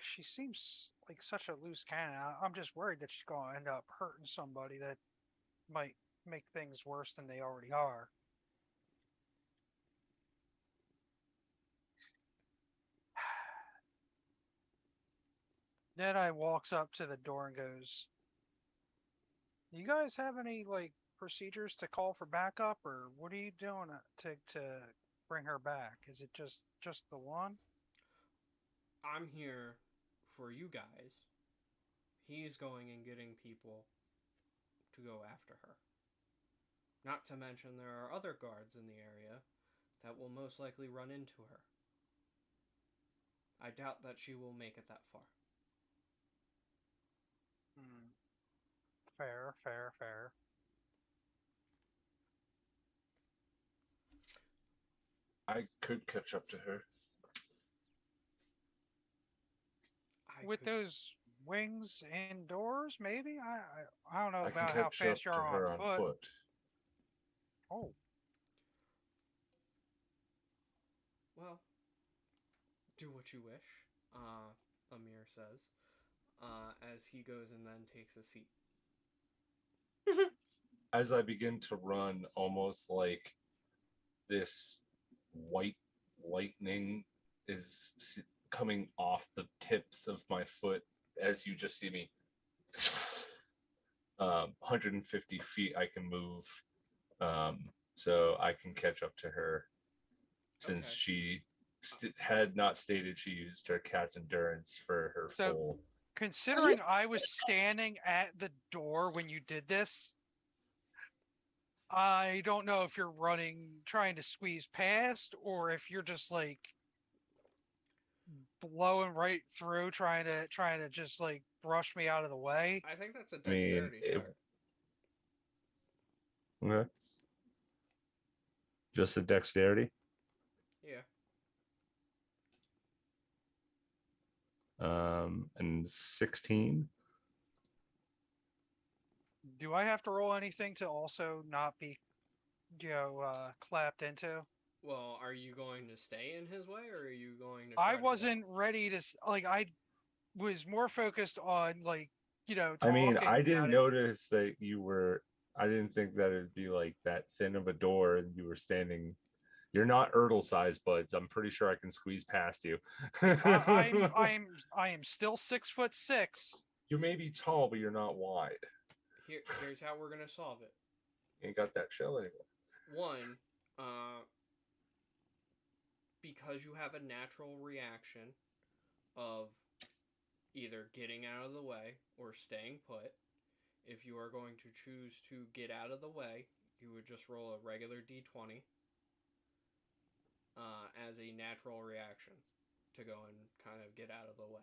She seems like such a loose cannon. I'm just worried that she's going to end up hurting somebody that might make things worse than they already are. Deadeye walks up to the door and goes, "Do you guys have any like procedures to call for backup, or what are you doing to bring her back? Is it just the one?" I'm here for you guys. He's going and getting people to go after her. Not to mention there are other guards in the area that will most likely run into her. I doubt that she will make it that far. Fair, fair, fair. I could catch up to her. With those wings indoors, maybe. I don't know I can about how catch up fast you to are her on on foot. foot. Oh, Well, do what you wish, Amir says, as he goes and then takes a seat. As I begin to run, almost like this white lightning is coming off the tips of my foot as you just see me 150 feet I can move, so I can catch up to her since Okay. she had not stated she used her cat's endurance for her So- full. Considering I was standing at the door when you did this, I don't know if you're trying to squeeze past, or if you're just like blowing right through, trying to just like brush me out of the way. I think that's a I mean, dexterity check. okay. Just a dexterity. Yeah. And 16. Do I have to roll anything to also not be, clapped into? Well, are you going to stay in his way, or are you going to? I try to wasn't ready to I was more focused on I mean, talking I about didn't it. notice that you were. I didn't think that it'd be like that thin of a door, and you were standing. You're not Erdl size, buds. I'm pretty sure I can squeeze past you. I am still 6'6". You may be tall, but you're not wide. Here's how we're gonna solve it. You ain't got that shell anymore. One, because you have a natural reaction of either getting out of the way or staying put. If you are going to choose to get out of the way, you would just roll a regular d20 as a natural reaction to go and kind of get out of the way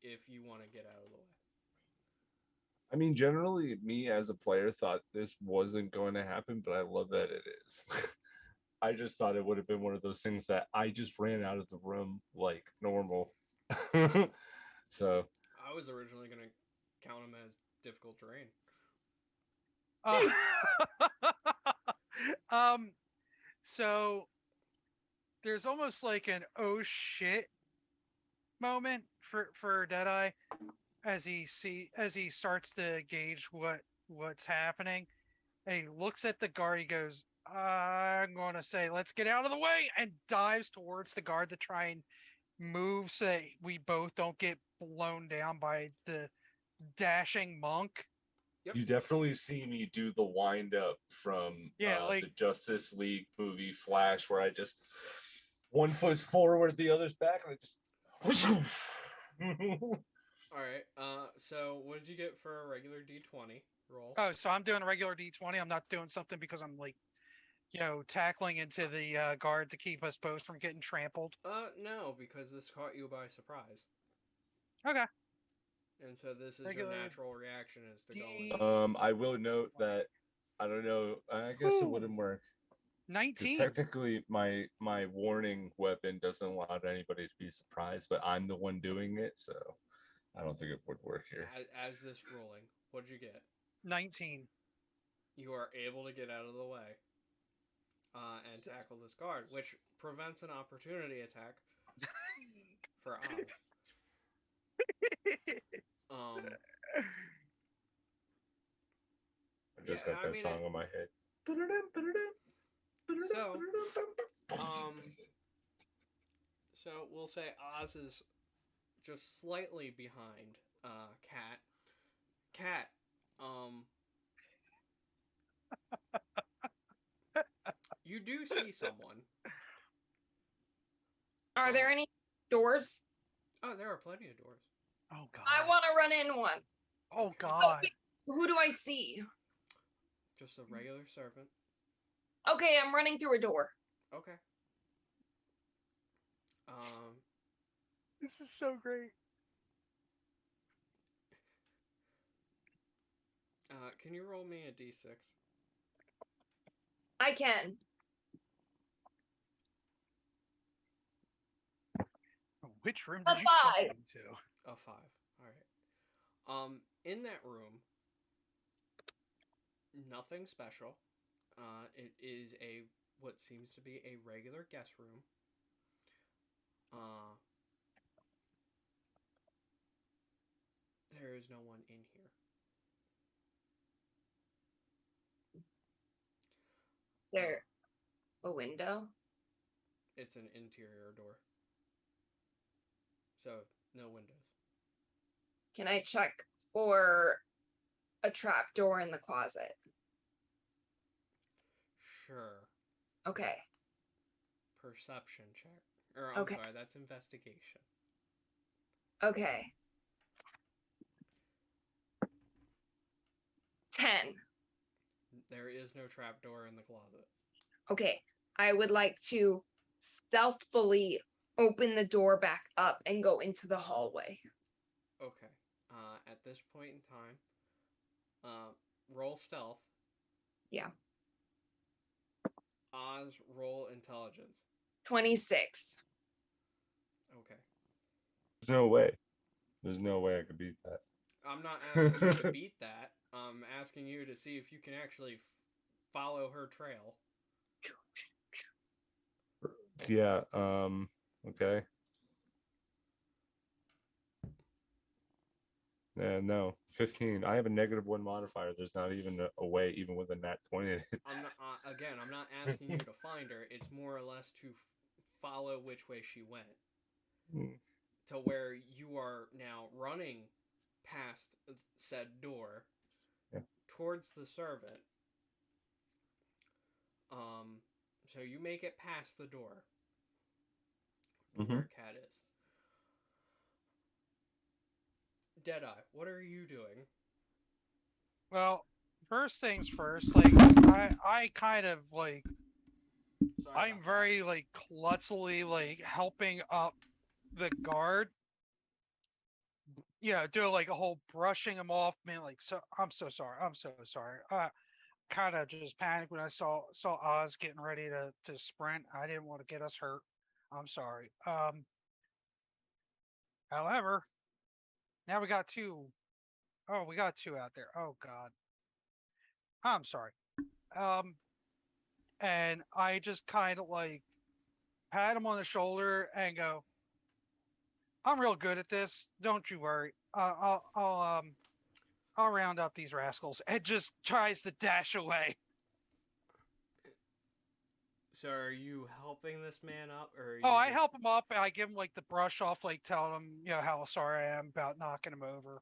if you want to get out of the way. I mean, generally, me as a player thought this wasn't going to happen, but I love that it is. I just thought it would have been one of those things that I just ran out of the room like normal. So I was originally going to count them as difficult terrain. So there's almost like an oh shit moment for Deadeye as he starts to gauge what's happening, and he looks at the guard. He goes, "I'm going to say, let's get out of the way," and dives towards the guard to try and move so that we both don't get blown down by the dashing monk. Yep. you definitely see me do the wind up from the Justice League movie Flash, where I just one foot's forward, the other's back, and I just. All right. So what did you get for a regular d20 roll? Oh, so I'm doing a regular d20. I'm not doing something because I'm like, tackling into the guard to keep us both from getting trampled. No, because this caught you by surprise. Okay. And so this is your natural reaction is to go in. I will note that I don't know. I guess it wouldn't work. 19. Technically, my warning weapon doesn't allow anybody to be surprised, but I'm the one doing it, so I don't think it would work here. As this ruling, what did you get? 19. You are able to get out of the way and tackle this guard, which prevents an opportunity attack for Oz. I just got that song on my head. So we'll say Oz is just slightly behind Cat. Cat, you do see someone. Are there any doors? Oh, there are plenty of doors. Oh god. I want to run in one. Oh god. Who do I see? Just a regular servant. Okay, I'm running through a door. Okay. This is so great. Can you roll me a d6? I can. Which room did you fall into? A 5. All right. In that room, nothing special. It is what seems to be a regular guest room. There is no one in here. There a window? It's an interior door. So, no windows. Can I check for a trap door in the closet. Sure. Okay. Perception check. Or I'm Okay. sorry, that's investigation. Okay. 10. There is no trapdoor in the closet. Okay. I would like to stealthily open the door back up and go into the hallway. Okay. At this point in time, roll stealth. Yeah. Oz, roll intelligence. 26. Okay. There's no way. There's no way I could beat that. I'm not asking you to beat that. I'm asking you to see if you can actually follow her trail. Yeah. Okay. Yeah. No. 15. I have a -1 modifier. There's not even a way, even with a nat 20 in it. I'm not. Again, I'm not asking you to find her. It's more or less to follow which way she went, to where you are now running past said door Yeah. towards the servant. So you make it past the door where Cat is. Deadeye, what are you doing? Well, first things first, like I kind of like Sorry I'm about that. very like klutzily like helping up the guard. Yeah, do like a whole brushing him off, man. Like, so I'm so sorry. I'm so sorry. Kind of just panicked when I saw Oz getting ready to sprint. I didn't want to get us hurt. I'm sorry. However, now we got two. Oh, we got two out there. Oh God. I'm sorry. Um, and I just kind of like pat him on the shoulder and go, "I'm real good at this. Don't you worry. I'll round up these rascals." And just tries to dash away. So are you helping this man up, or are you Oh, I just... help him up and I give him like the brush off, like telling him, how sorry I am about knocking him over.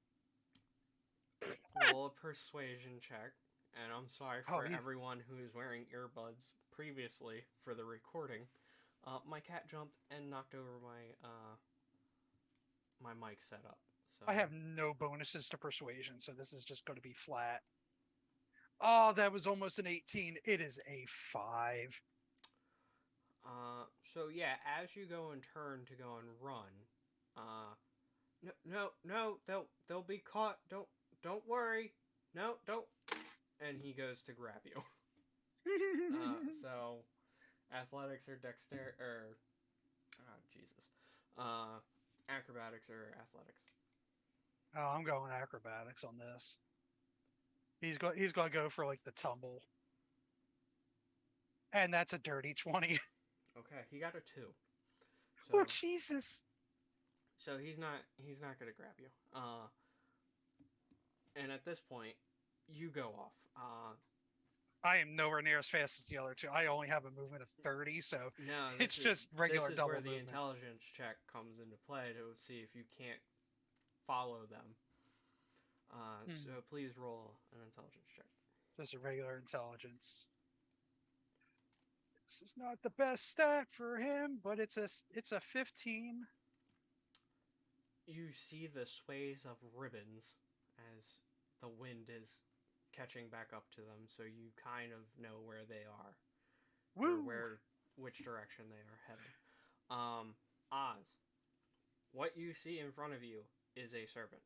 Roll a persuasion check, and I'm sorry for everyone who is wearing earbuds previously for the recording. My cat jumped and knocked over my mic setup. So I have no bonuses to persuasion, so this is just going to be flat. Oh, that was almost an 18. It is a 5. So yeah, as you go and turn to go and run, no, they'll be caught. Don't worry. No, don't. And he goes to grab you. So athletics or dexterity or Jesus, acrobatics or athletics. Oh, I'm going acrobatics on this. He's going to go for like the tumble. And that's a dirty 20. Okay, he got a 2. So, Oh Jesus. So he's not gonna grab you. And at this point, you go off. I am nowhere near as fast as the other two. I only have a movement of 30, so no, it's just regular this is double where the movement. intelligence check comes into play to see if you can't follow them. So please roll an intelligence check. Just a regular intelligence. This is not the best stat for him, but it's a 15. You see the sways of ribbons as the wind is catching back up to them, so you kind of know where they are. Woo! Or which direction they are heading. Oz, what you see in front of you is a servant.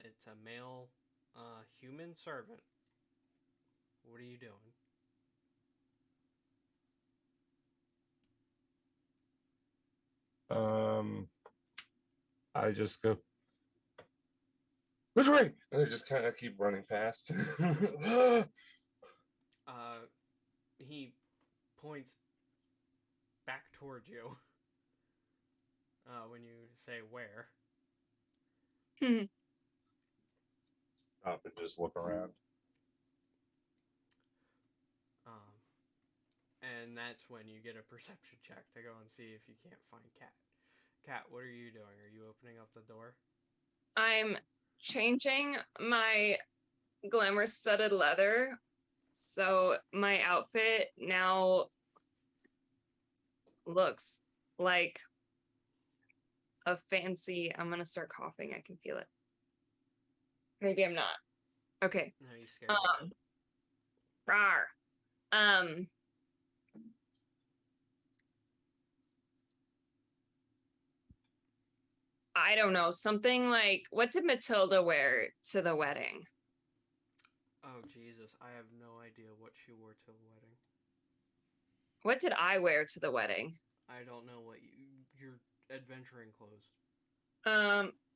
It's a male human servant. What are you doing? I just go, which way? And I just kind of keep running past. He points back towards you when you say where. Stop and just look around. And that's when you get a perception check to go and see if you can't find Cat. Cat, what are you doing? Are you opening up the door? I'm changing my glamour studded leather. So my outfit now looks like a fancy. I'm gonna start coughing. I can feel it. Maybe I'm not. Okay. No, you scared. Rawr. I don't know. Something like, what did Matilda wear to the wedding? Oh Jesus, I have no idea what she wore to the wedding. What did I wear to the wedding? I don't know what your adventuring clothes.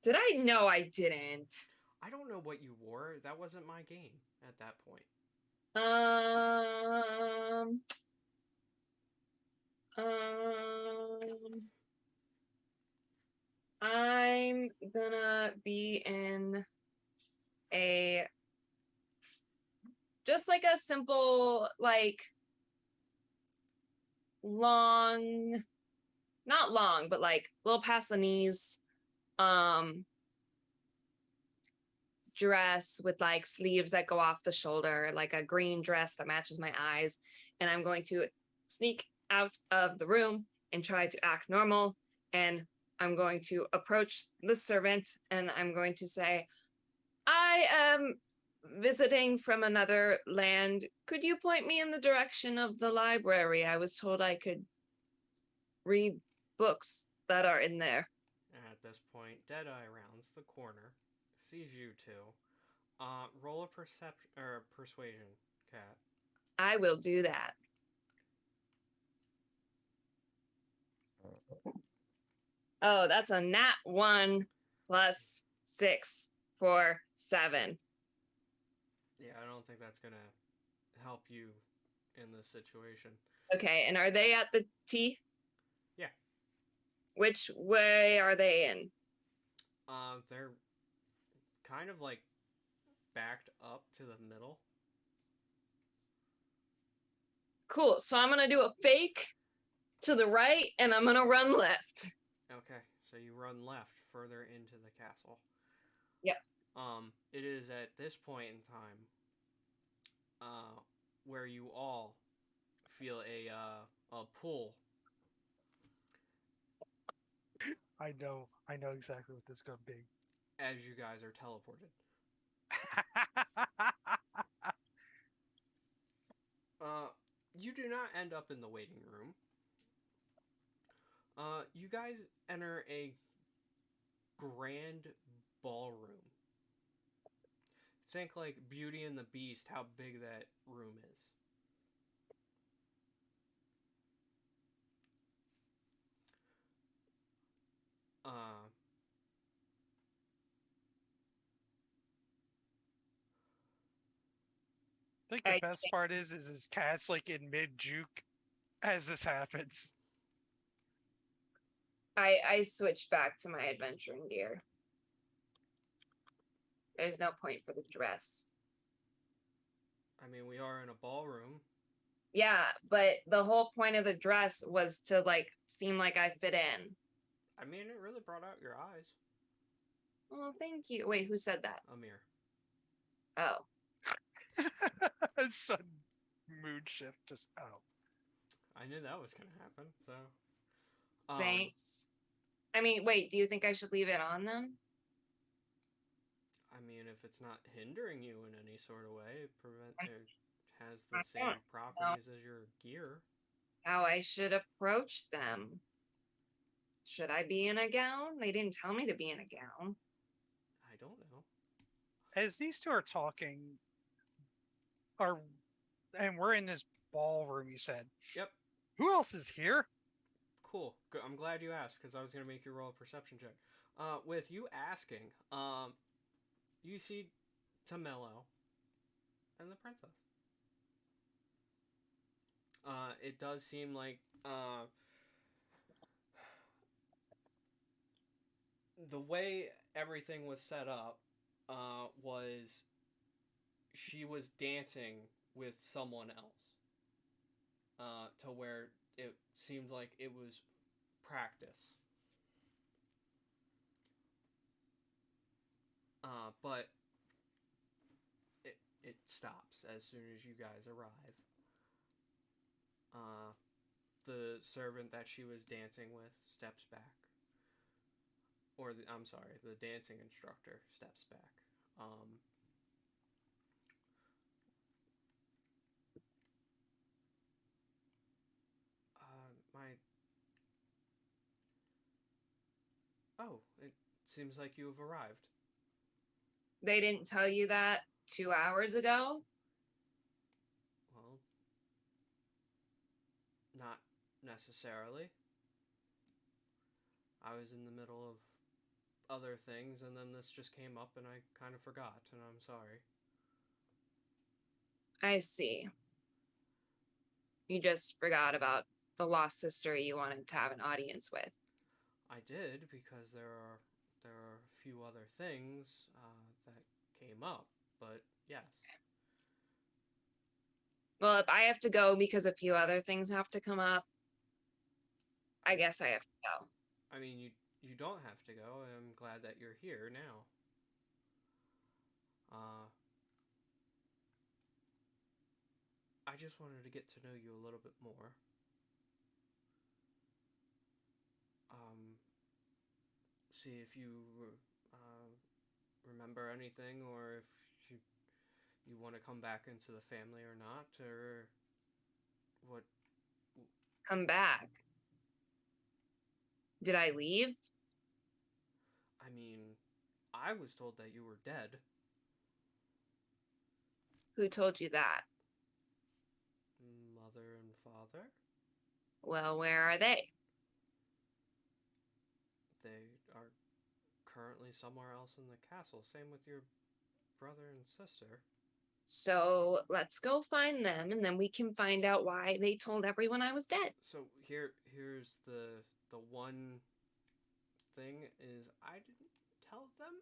Did I? No, I didn't. I don't know what you wore. That wasn't my game at that point. I'm gonna be in just like a simple, like long, not long, but like little past the knees, dress with like sleeves that go off the shoulder, like a green dress that matches my eyes. And I'm going to sneak out of the room and try to act normal. And I'm going to approach the servant and I'm going to say, I am visiting from another land. Could you point me in the direction of the library? I was told I could read books that are in there. At this point, Deadeye rounds the corner, sees you two. Roll a perception or persuasion, Cat. I will do that. Oh, that's a nat 1 plus 6 for 7. Yeah, I don't think that's gonna help you in this situation. Okay, and are they at the T? Yeah. Which way are they in? They're kind of like backed up to the middle. Cool. So I'm gonna do a fake to the right, and I'm gonna run left. Okay, so you run left further into the castle. Yep. It is at this point in time, where you all feel a pull. I know exactly what this is gonna be. As you guys are teleported. You do not end up in the waiting room. You guys enter a grand ballroom. Think like Beauty and the Beast, how big that room is. I think the best part is his cat's like in mid juke as this happens. I switch back to my adventuring gear. There's no point for the dress. I mean, we are in a ballroom. Yeah, but the whole point of the dress was to like seem like I fit in. I mean, it really brought out your eyes. Oh, thank you. Wait, who said that? Amir. Oh. Sudden mood shift. Just I knew that was gonna happen. So. Thanks. I mean, wait. Do you think I should leave it on then? I mean, if it's not hindering you in any sort of way, it has the same properties as your gear. How I should approach them. Should I be in a gown? They didn't tell me to be in a gown. I don't know. as these two are talking, and we're in this ballroom. You said. Yep. Who else is here? Cool. I'm glad you asked because I was gonna make you roll a perception check. With you asking, you see Tamello and the princess. It does seem like the way everything was set up was she was dancing with someone else to where it seemed like it was practice. but it stops as soon as you guys arrive. Uh, the servant that she was dancing with steps back, or I'm sorry, the dancing instructor steps back. Um, my oh, it seems like you have arrived. They didn't tell you that 2 hours ago? Well, not necessarily. I was in the middle of other things, and then this just came up, and I kind of forgot, and I'm sorry. I see. You just forgot about the lost sister you wanted to have an audience with. I did because there are a few other things that came up, but yes. Well, if I have to go because a few other things have to come up, I guess I have to go. I mean, you don't have to go. I'm glad that you're here now. I just wanted to get to know you a little bit more. See if you uh, remember anything, or if you want to come back into the family or not, or what. Come back. Did I leave? I mean, I was told that you were dead. Who told you that? Mother and father? Well, where are they? They are currently somewhere else in the castle. Same with your brother and sister. So let's go find them and then we can find out why they told everyone I was dead. So here's the one thing is I didn't tell them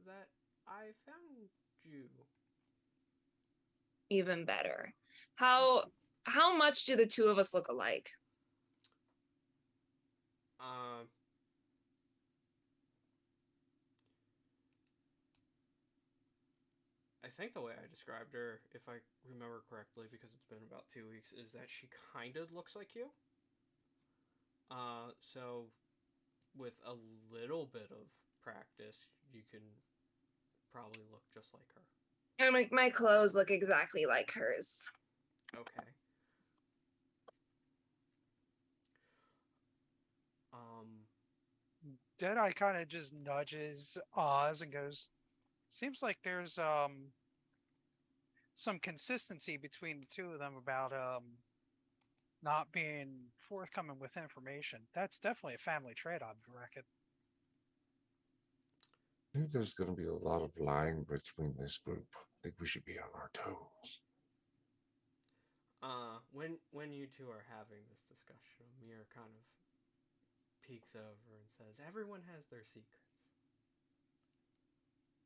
that I found you. Even better. How much do the two of us look alike? Um I think the way I described her, if I remember correctly, because it's been about 2 weeks, is that she kind of looks like you. So with a little bit of practice, you can probably look just like her. And my clothes look exactly like hers. Okay. Deadeye kind of just nudges Oz and goes, "Seems like there's some consistency between the two of them about not being forthcoming with information. That's definitely a family trait, I reckon." I think there's going to be a lot of lying between this group. I think we should be on our toes. When you two are having this discussion, Amir kind of peeks over and says, "Everyone has their secrets."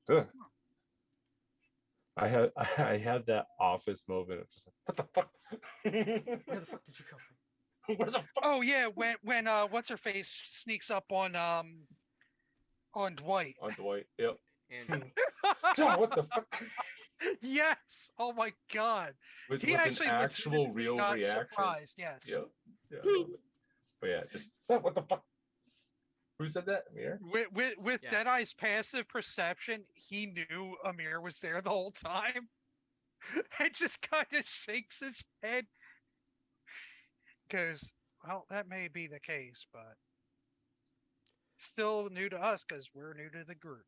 Ugh. I had that office moment of just like, what the fuck? Where the fuck did you come from? Where the fuck? Oh yeah, when what's her face sneaks up on Dwight. On Dwight. Yep. And God, what the fuck? Yes. Oh my god. Which He was an actually actual legitimately real got reaction. surprised. Yes. Yep. Yeah, I love it. But yeah, just what the fuck? Who said that? Amir? With Yes. Deadeye's passive perception, he knew Amir was there the whole time. And just kind of shakes his head. Goes, well, that may be the case, but still new to us because we're new to the group.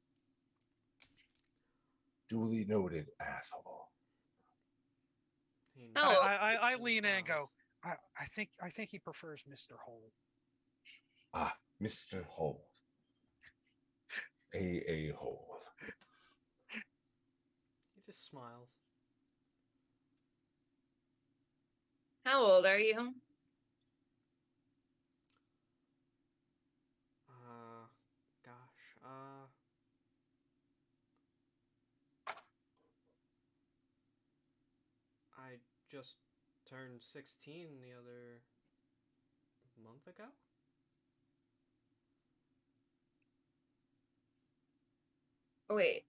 Duly noted, asshole. he Oh. I and lean in and smiles. go, I think he prefers Mr. Hole. Ah, Mr. Hole. A hole. He just smiles. How old are you? Gosh. I just turned 16 the other month ago. Wait,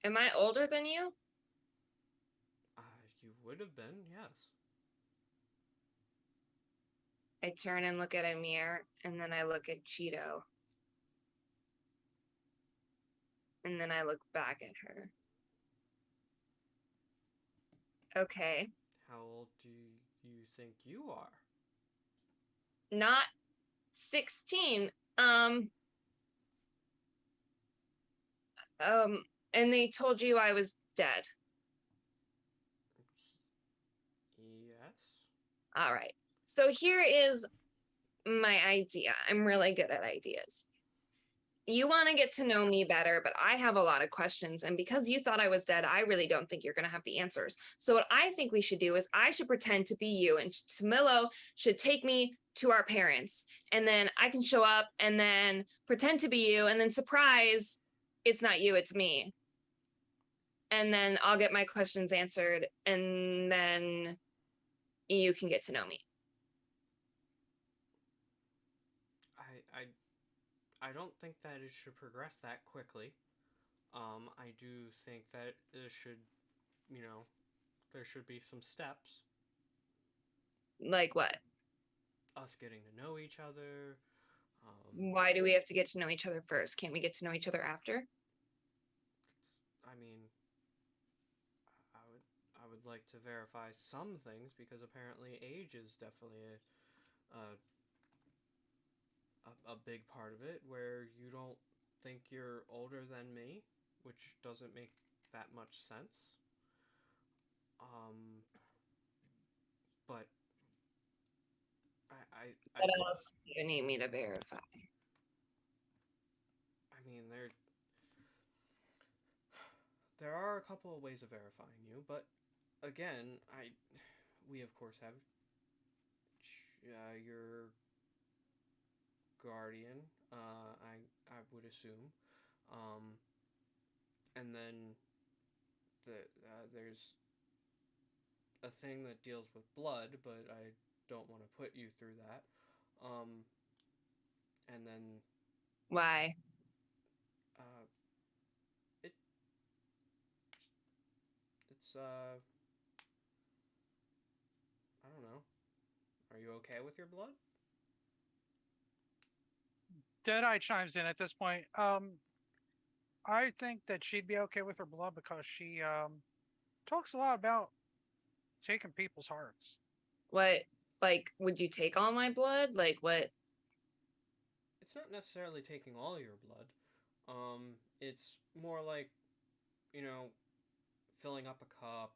am I older than you? You would have been, yes. I turn and look at Amir, and then I look at Cheeto. And then I look back at her. Okay. How old do you think you are? Not 16. And they told you I was dead. Yes. All right. So here is my idea. I'm really good at ideas. You want to get to know me better, but I have a lot of questions. And because you thought I was dead, I really don't think you're going to have the answers. So, what I think we should do is I should pretend to be you, and Camillo should take me to our parents. And then I can show up and then pretend to be you. And then, surprise, it's not you, it's me. And then I'll get my questions answered. And then you can get to know me. I don't think that it should progress that quickly. I do think that it should, there should be some steps. Like what? Us getting to know each other. Why do we have to get to know each other first? Can't we get to know each other after? I mean, I would like to verify some things because apparently age is definitely a big part of it. Where you don't think you're older than me, which doesn't make that much sense. But What else do you need me to verify? I mean, there are a couple of ways of verifying you, but again, we of course have your guardian. I would assume, and then there's a thing that deals with blood, but I don't want to put you through that. And then Why? uh, it's I don't know. Are you okay with your blood? Deadeye chimes in at this point. I think that she'd be okay with her blood because she talks a lot about taking people's hearts. What, like, would you take all my blood? Like, what? It's not necessarily taking all your blood. It's more like, you know, filling up a cup,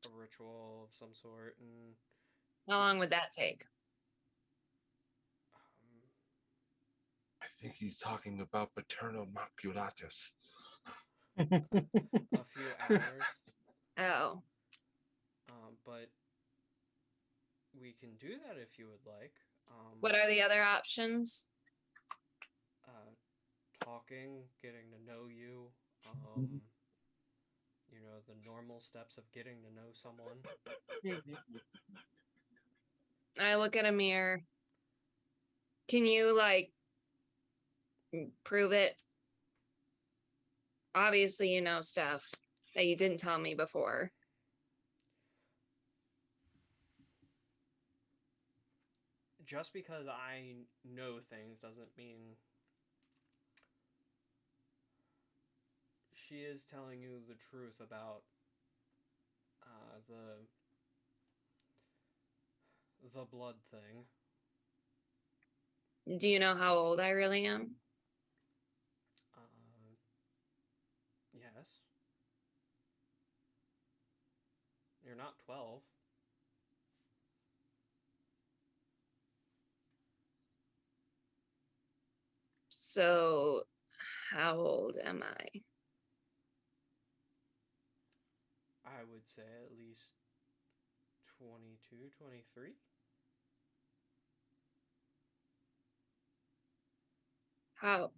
a ritual of some sort, and How long would that take? I think he's talking about paternal maculatus. a few hours. Oh, But we can do that if you would like. what are the other options? Talking, getting to know you, the normal steps of getting to know someone. I look at a mirror. Can you, like, prove it? Obviously, you know stuff that you didn't tell me before. Just because I know things doesn't mean she is telling you the truth about the blood thing. Do you know how old I really am? Yes. You're not 12. So, how old am I? I would say at least 22, 23. How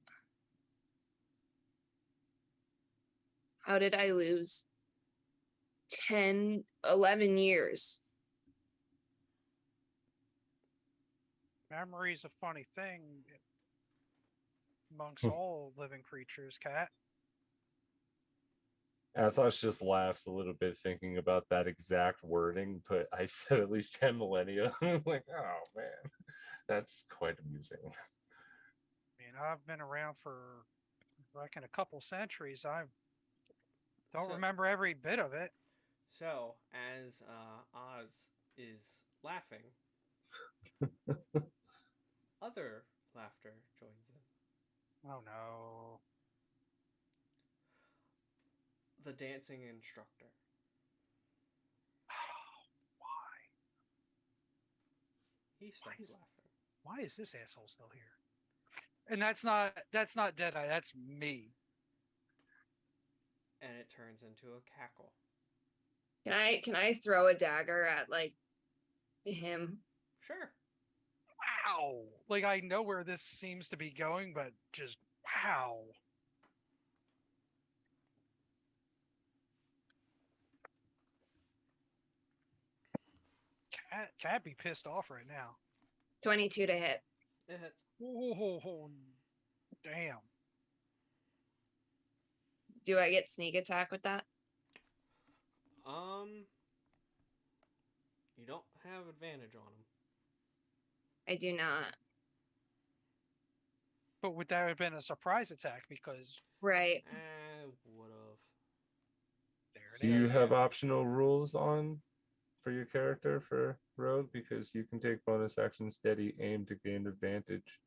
did I lose 10, 11 years? Memory's a funny thing amongst all living creatures, Cat. Athos just laughs a little bit thinking about that exact wording, but I said at least 10 millennia. I'm like, oh man, that's quite amusing. I mean, I've been around for like in a couple centuries. I don't So, remember every bit of it. so as Oz is laughing, other laughter joins in. Oh no. The dancing instructor. Why? He starts is- laughing. Why is this asshole still here? And that's not Deadeye. That's me. And it turns into a cackle. Can I throw a dagger at like him? Sure. Wow. Like I know where this seems to be going, but just wow. Cat be pissed off right now. 22 to hit. It hits. Oh, damn. Do I get sneak attack with that? You don't have advantage on him. I do not. But would that have been a surprise attack? Because Right. Would have. there it Do you is. have optional rules on for your character for rogue? Because you can take bonus action steady aim to gain advantage.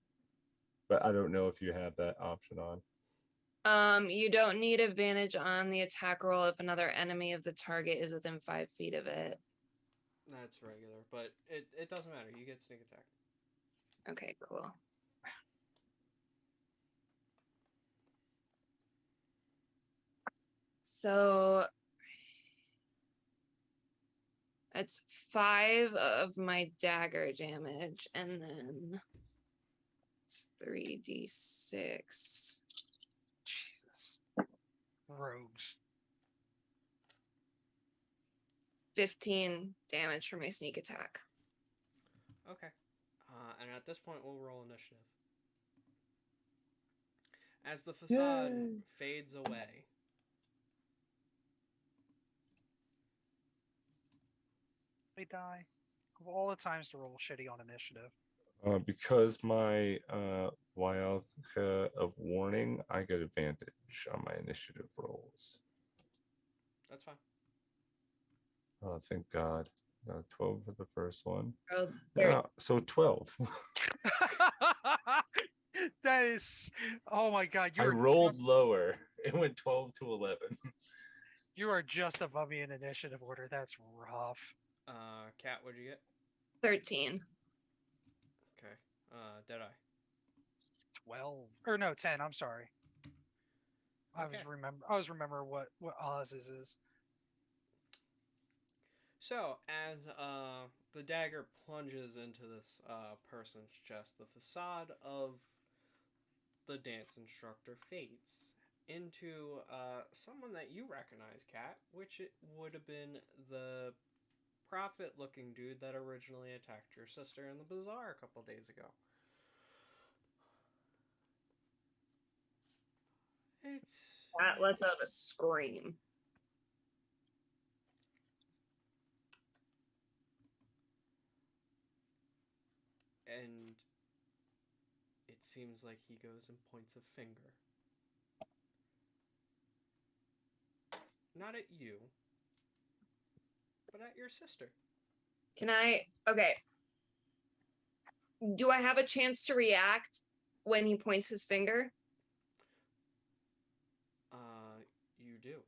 But I don't know if you have that option on. You don't need advantage on the attack roll if another enemy of the target is within 5 feet of it. That's regular, but it doesn't matter. You get sneak attack. Okay, cool. So that's 5 of my dagger damage, and then it's 3d6. Jesus. Rogues. 15 damage for my sneak attack. Okay. And at this point, we'll roll initiative. As the facade fades away, They die. Of all the times to roll shitty on initiative. Because my wild of warning, I get advantage on my initiative rolls. that's fine. Oh, thank God. 12 for the first one. Oh, there. Yeah, so 12. That is, oh my god! I rolled lower. It went 12 to 11. You are just above me in initiative order. That's rough. Cat, what'd you get? 13. Okay. Deadeye. 12 or no 10. I'm sorry. I Okay. was remember what Oz's is. So, as the dagger plunges into this person's chest, the facade of the dance instructor fades into someone that you recognize, Kat, which it would have been the prophet-looking dude that originally attacked your sister in the bazaar a couple days ago. That lets out a scream. And it seems like he goes and points a finger. Not at you, but at your sister. Okay. Do I have a chance to react when he points his finger? You do.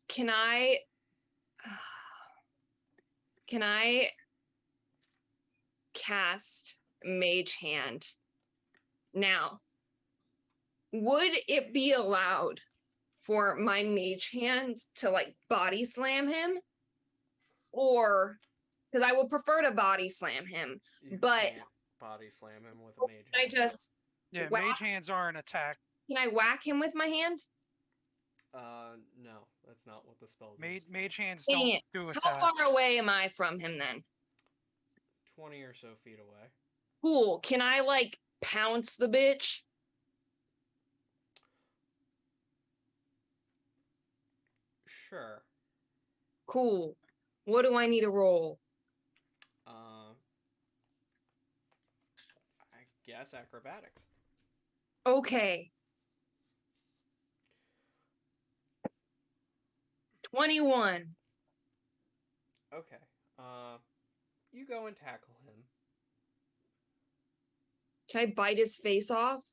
Can I cast Mage Hand? Now, would it be allowed for my Mage Hand to like body slam him? Or because I would prefer to body slam him, You but can't body slam him with a mage I hand. just whack, Mage hands are an attack. can I whack him with my hand? No, that's not what the spell's Mage hands Dang don't it. do attacks. How far away am I from him then? 20 or so feet away. Cool. Can I like pounce the bitch? Sure. Cool. What do I need to roll? I guess acrobatics. Okay. 21. Okay. You go and tackle him. Can I bite his face off?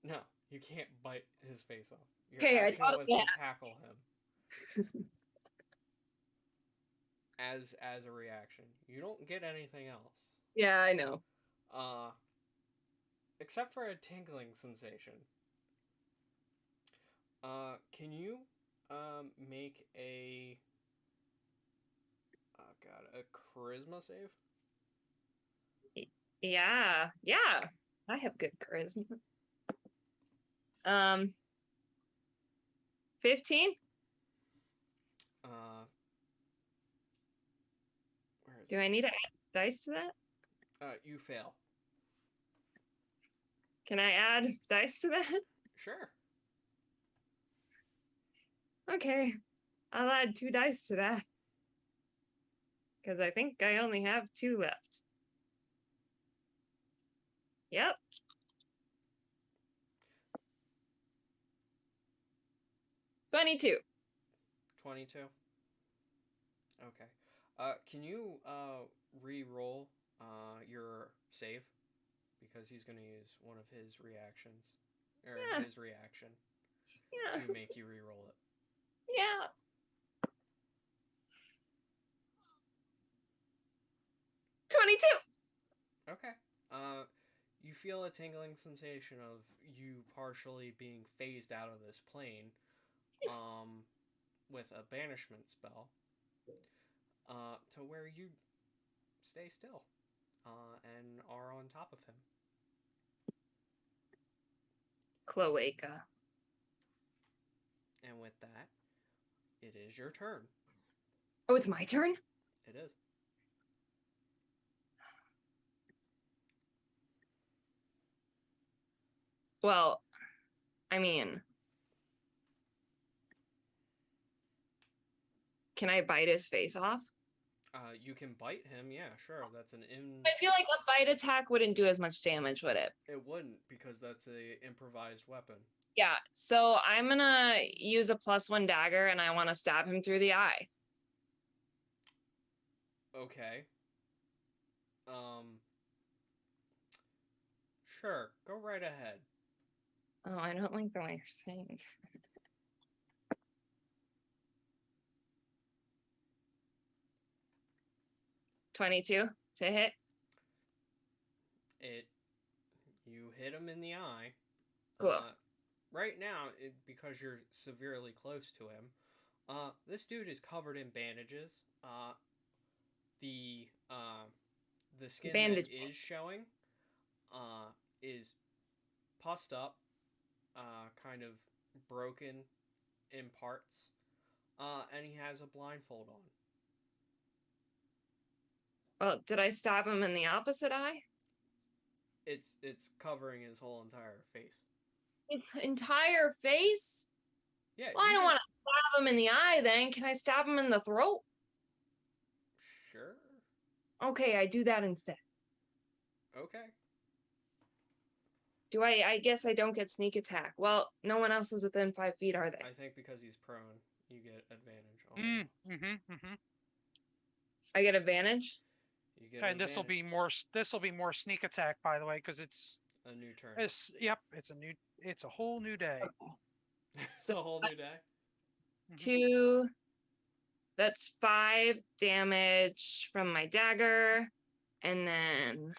No, you can't bite his face off. Your Okay, I action thought of was that. to tackle him as a reaction. You don't get anything else. Yeah, I know. Except for a tingling sensation. Can you make a a charisma save? Yeah. I have good charisma. 15? Where is Do I need to add dice to that? it? You fail. Can I add dice to that? Sure. Okay. I'll add 2 dice to that. Because I think I only have 2 left. Yep. 22. 22. Okay. Can you re-roll your save? Because he's going to use one of his reactions. Or Yeah. his reaction Yeah. to make you re-roll it. Yeah. Okay. You feel a tingling sensation of you partially being phased out of this plane, with a banishment spell, to where you stay still, and are on top of him. Cloaca. And with that, it is your turn. Oh, it's my turn? It is. Well, I mean, can I bite his face off? You can bite him, yeah, sure. That's an I feel like a bite attack wouldn't do as much damage, would it? It wouldn't, because that's a improvised weapon. Yeah, so I'm gonna use a +1 dagger and I want to stab him through the eye. Okay. Sure, go right ahead. Oh, I don't like the way you're saying. 22 to hit. You hit him in the eye. Cool. Right now, because you're severely close to him, this dude is covered in bandages. The skin that is showing, is pussed up, kind of broken in parts, and he has a blindfold on. Well, did I stab him in the opposite eye? It's covering his whole entire face. His entire face? Yeah. Well, I don't want to stab him in the eye then. Can I stab him in the throat? Sure. Okay, I do that instead. Okay. Do I guess I don't get sneak attack. Well, no one else is within 5 feet, are they? I think because he's prone, you get advantage on I get advantage? You get And advantage. this will be more sneak attack, by the way, because it's a new turn. It's a whole new day. It's a whole new day. 2. That's 5 damage from my dagger. And then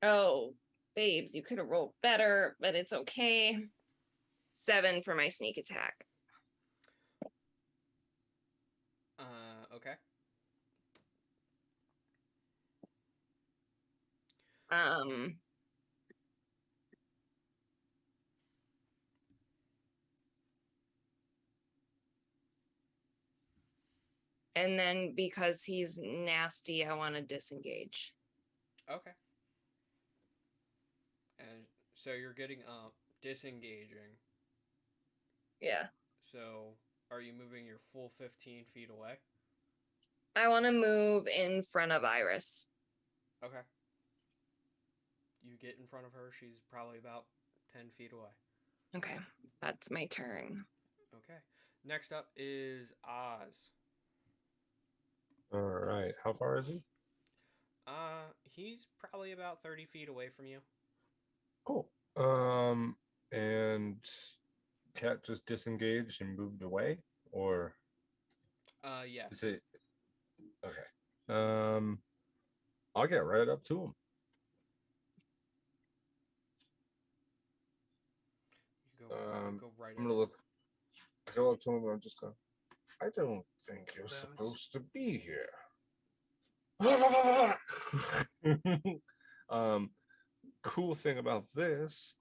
oh, babes, you could have rolled better, but it's okay. 7 for my sneak attack. Okay. And then because he's nasty, I want to disengage. Okay. So you're getting disengaging. Yeah. So are you moving your full 15 feet away? I want to move in front of Iris. Okay. You get in front of her. She's probably about 10 feet away. Okay. That's my turn. Okay. Next up is Oz. All right. How far is he? He's probably about 30 feet away from you. Cool. And Cat just disengaged and moved away, or Yes. is it okay? I'll get right up to him. You go right I'm gonna ahead. look. I go up to him and I'm just going. I don't think you're Those. supposed to be here. Cool thing about this,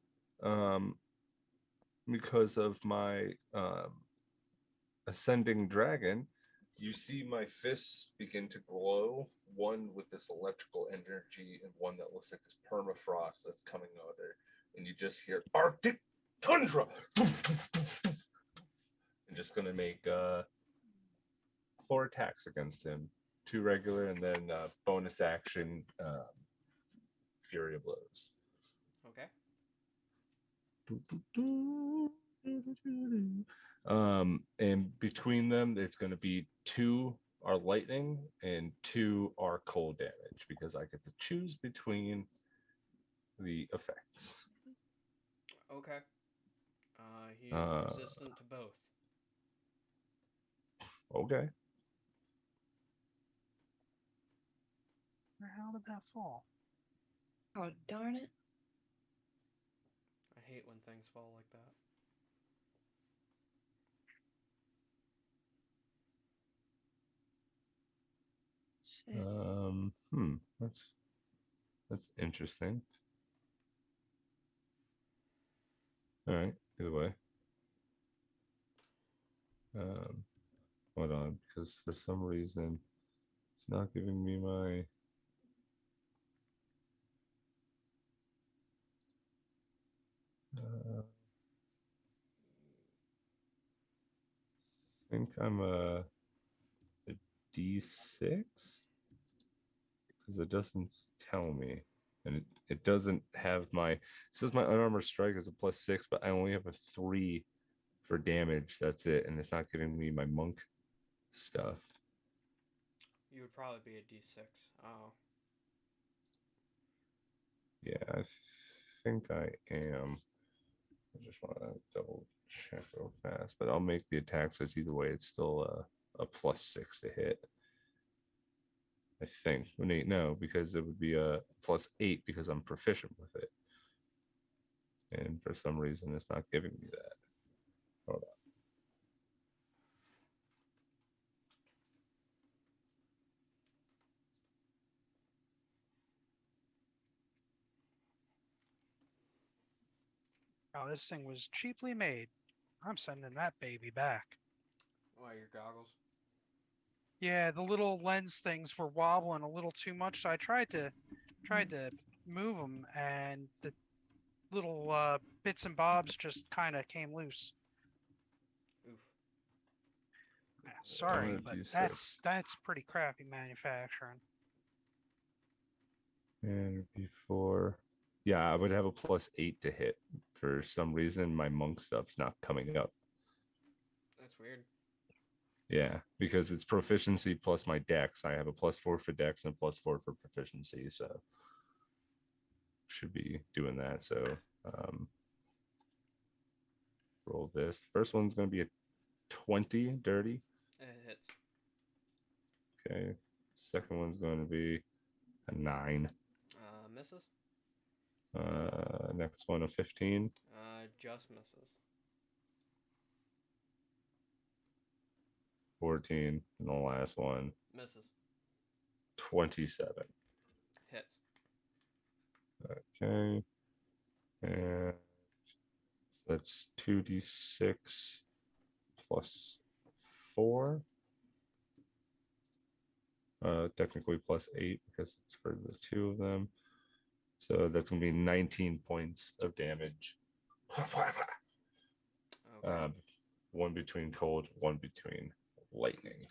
because of my ascending dragon, you see my fists begin to glow, one with this electrical energy and one that looks like this permafrost that's coming out there, and you just hear Arctic tundra. I'm just gonna make 4 attacks against him, 2 regular, and then bonus action Fury of Blows. Okay. And between them, it's going to be 2 are lightning and 2 are cold damage because I get to choose between the effects. Okay. He is resistant to both. Okay. Where how did that fall? Oh, darn it. I hate when things fall like that. Shit. That's interesting. All right. Either way. Hold on, because for some reason it's not giving me my I think I'm a D6 because it doesn't tell me, and it doesn't have my. It says my unarmored strike is a +6, but I only have a 3 for damage. That's it, and it's not giving me my monk stuff. You would probably be a D6. Oh. Yeah, I think I am. I just want to double check real fast, but I'll make the attack so either way it's still a +6 to hit. I think. Wait, no, because it would be a +8 because I'm proficient with it. And for some reason, it's not giving me that. Hold on. Oh, this thing was cheaply made. I'm sending that baby back. Why, your goggles? Yeah, the little lens things were wobbling a little too much, so I tried to move them, and the little bits and bobs just kind of came loose. Oof. Yeah, sorry, What but did you say? that's pretty crappy manufacturing. And before, yeah, I would have a +8 to hit. For some reason, my monk stuff's not coming up. That's weird. Yeah, because it's proficiency plus my dex. I have a +4 for dex and +4 for proficiency, so should be doing that. So roll this. First one's going to be a 20 dirty. It hits. Okay. Second one's going to be a 9. Misses. Next one a 15. Just misses. 14. And the last one Misses. 27. Hits. Okay. And that's 2d6 +4. Technically +8 because it's for the 2 of them. So that's gonna be 19 points of damage. Okay. One between cold, one between lightning.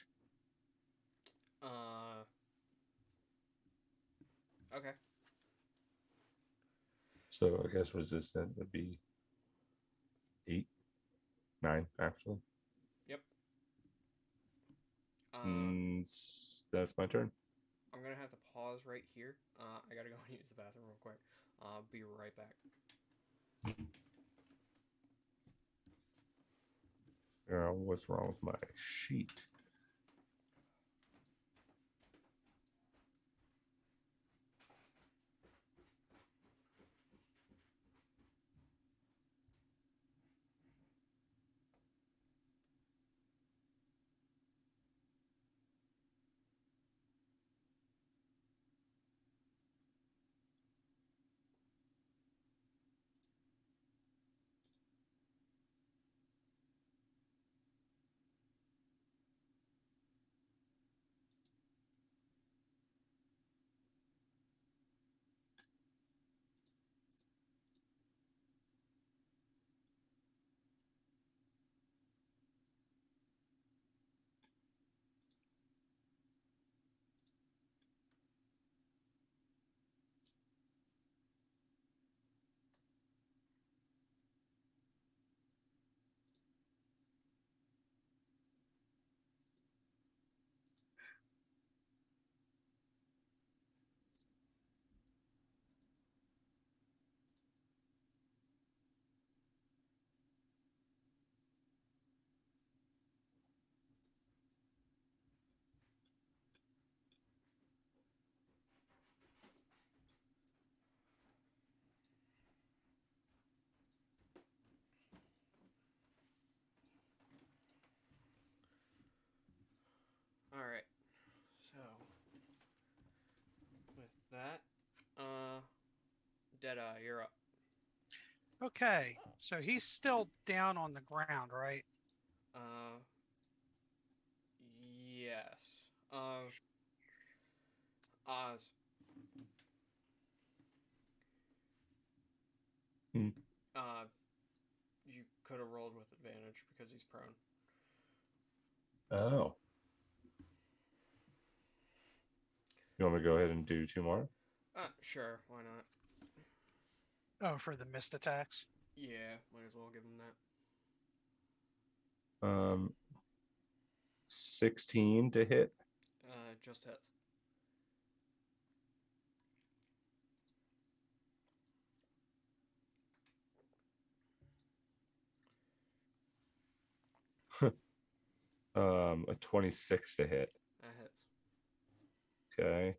Okay. So I guess resistant would be 8, 9 actually. Yep. That's my turn. I'm gonna have to pause right here. I gotta go and use the bathroom real quick. I'll be right back. What's wrong with my sheet? All right. So with that, Deadeye, you're up. Okay, so he's still down on the ground, right? Uh, yes. Oz. Hmm. Uh, you could have rolled with advantage because he's prone. Oh. You want me to go ahead and do 2 more? Sure. Why not? Oh, for the missed attacks. Yeah, might as well give him that. 16 to hit. Just hits. A 26 to hit. That hits. Okay.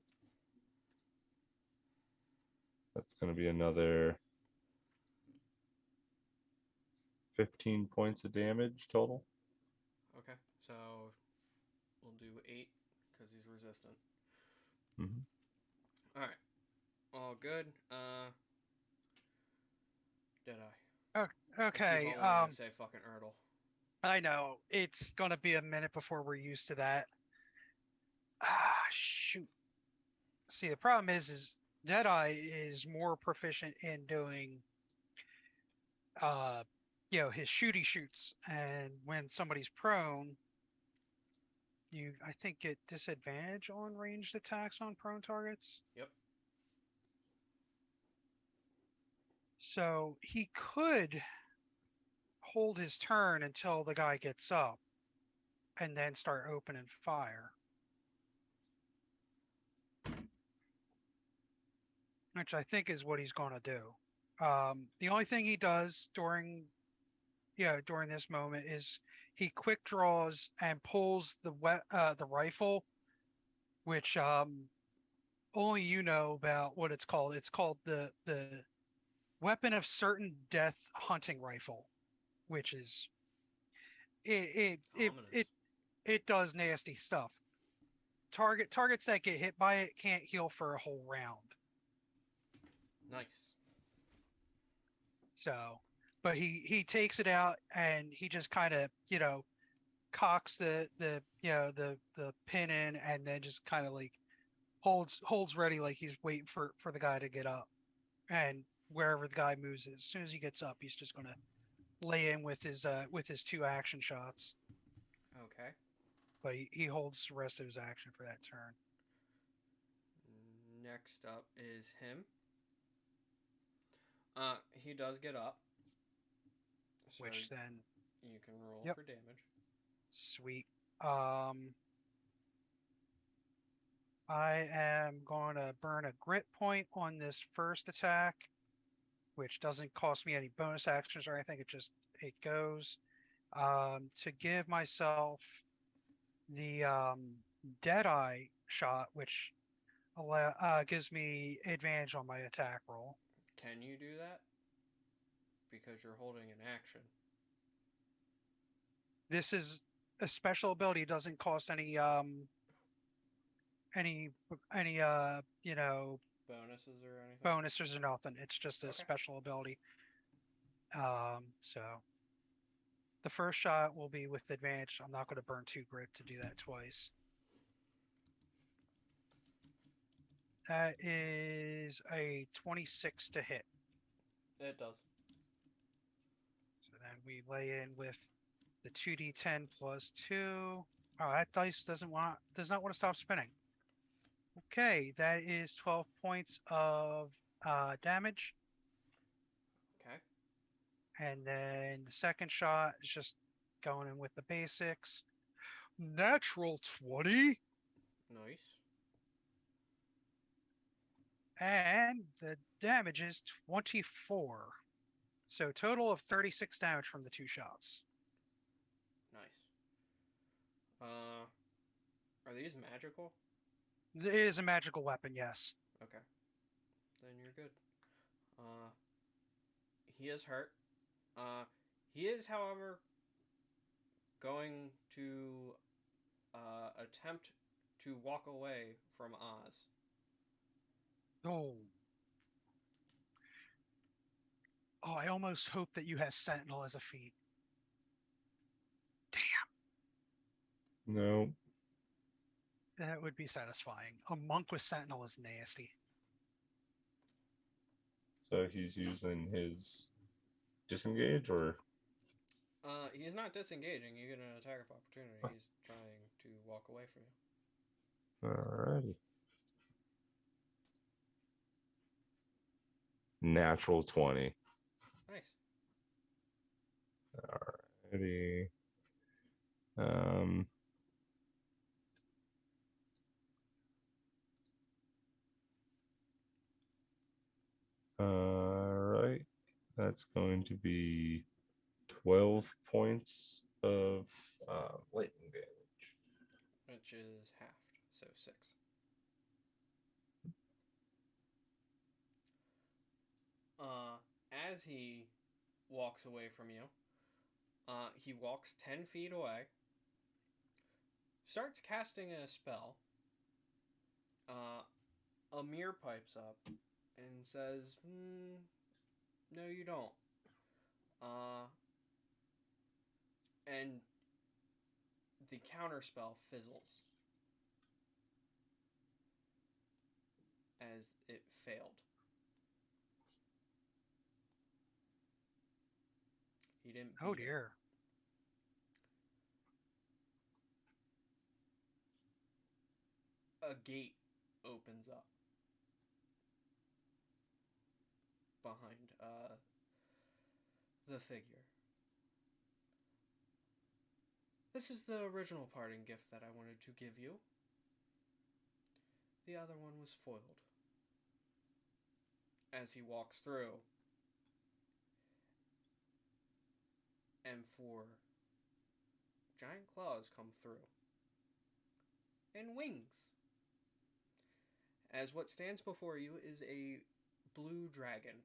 That's going to be another 15 points of damage total. Okay, so we'll do 8 because he's resistant. Mm-hmm. All right, all good. Deadeye. I keep Okay. on wanting to say fucking Erdle. I know it's gonna be a minute before we're used to that. Ah, shoot. See, the problem is Deadeye is more proficient in doing, uh, his shooty shoots, and when somebody's prone, you I think get disadvantage on ranged attacks on prone targets. Yep. So he could hold his turn until the guy gets up, and then start opening fire. Which I think is what he's going to do. The only thing he does during this moment is he quick draws and pulls the rifle, which only you know about what it's called. It's called the weapon of certain death hunting rifle, which is Ominous. it does nasty stuff. Targets that get hit by it can't heal for a whole round. Nice. So, but he takes it out and he just kind of cocks the pin in and then just kind of like holds ready like he's waiting for the guy to get up. and wherever the guy moves, as soon as he gets up, he's just gonna lay in with his two action shots. Okay. But he holds the rest of his action for that turn. Next up is him. He does get up. So Which then, you can roll yep, for damage. sweet. I am going to burn a grit point on this first attack, which doesn't cost me any bonus actions or anything. It goes to give myself the Deadeye shot, which gives me advantage on my attack roll. Can you do that? Because you're holding an action. This is a special ability. It doesn't cost any any Bonuses or anything? bonuses or nothing. It's just a Okay. special ability. So the first shot will be with advantage. I'm not going to burn 2 grit to do that twice. That is a 26 to hit. It does. So then we lay in with the 2d10 plus 2. Oh, that dice does not want to stop spinning. Okay, that is 12 points of damage. Okay. And then the second shot is just going in with the basics. Natural 20. Nice. And the damage is 24. So total of 36 damage from the 2 shots. Nice. Are these magical? It is a magical weapon, yes. Okay. Then you're good. He is hurt. He is, however, going to attempt to walk away from Oz. Oh. Oh, I almost hope that you have Sentinel as a feat. Damn. No. That would be satisfying. A monk with Sentinel is nasty. So he's using his disengage, or He's not disengaging. You get an attack of opportunity. He's trying to walk away from you. alrighty. Natural 20. Nice. Alrighty. Um. Alright. That's going to be 12 points of lightning damage. Which is halved, so 6. As he walks away from you, he walks 10 feet away, starts casting a spell. A mirror pipes up and says, no, you don't. And the counterspell fizzles as it failed. He didn't beat Oh it. dear. A gate opens up behind the figure. This is the original parting gift that I wanted to give you. The other one was foiled. As he walks through, and 4 giant claws come through, and wings. As what stands before you is a blue dragon.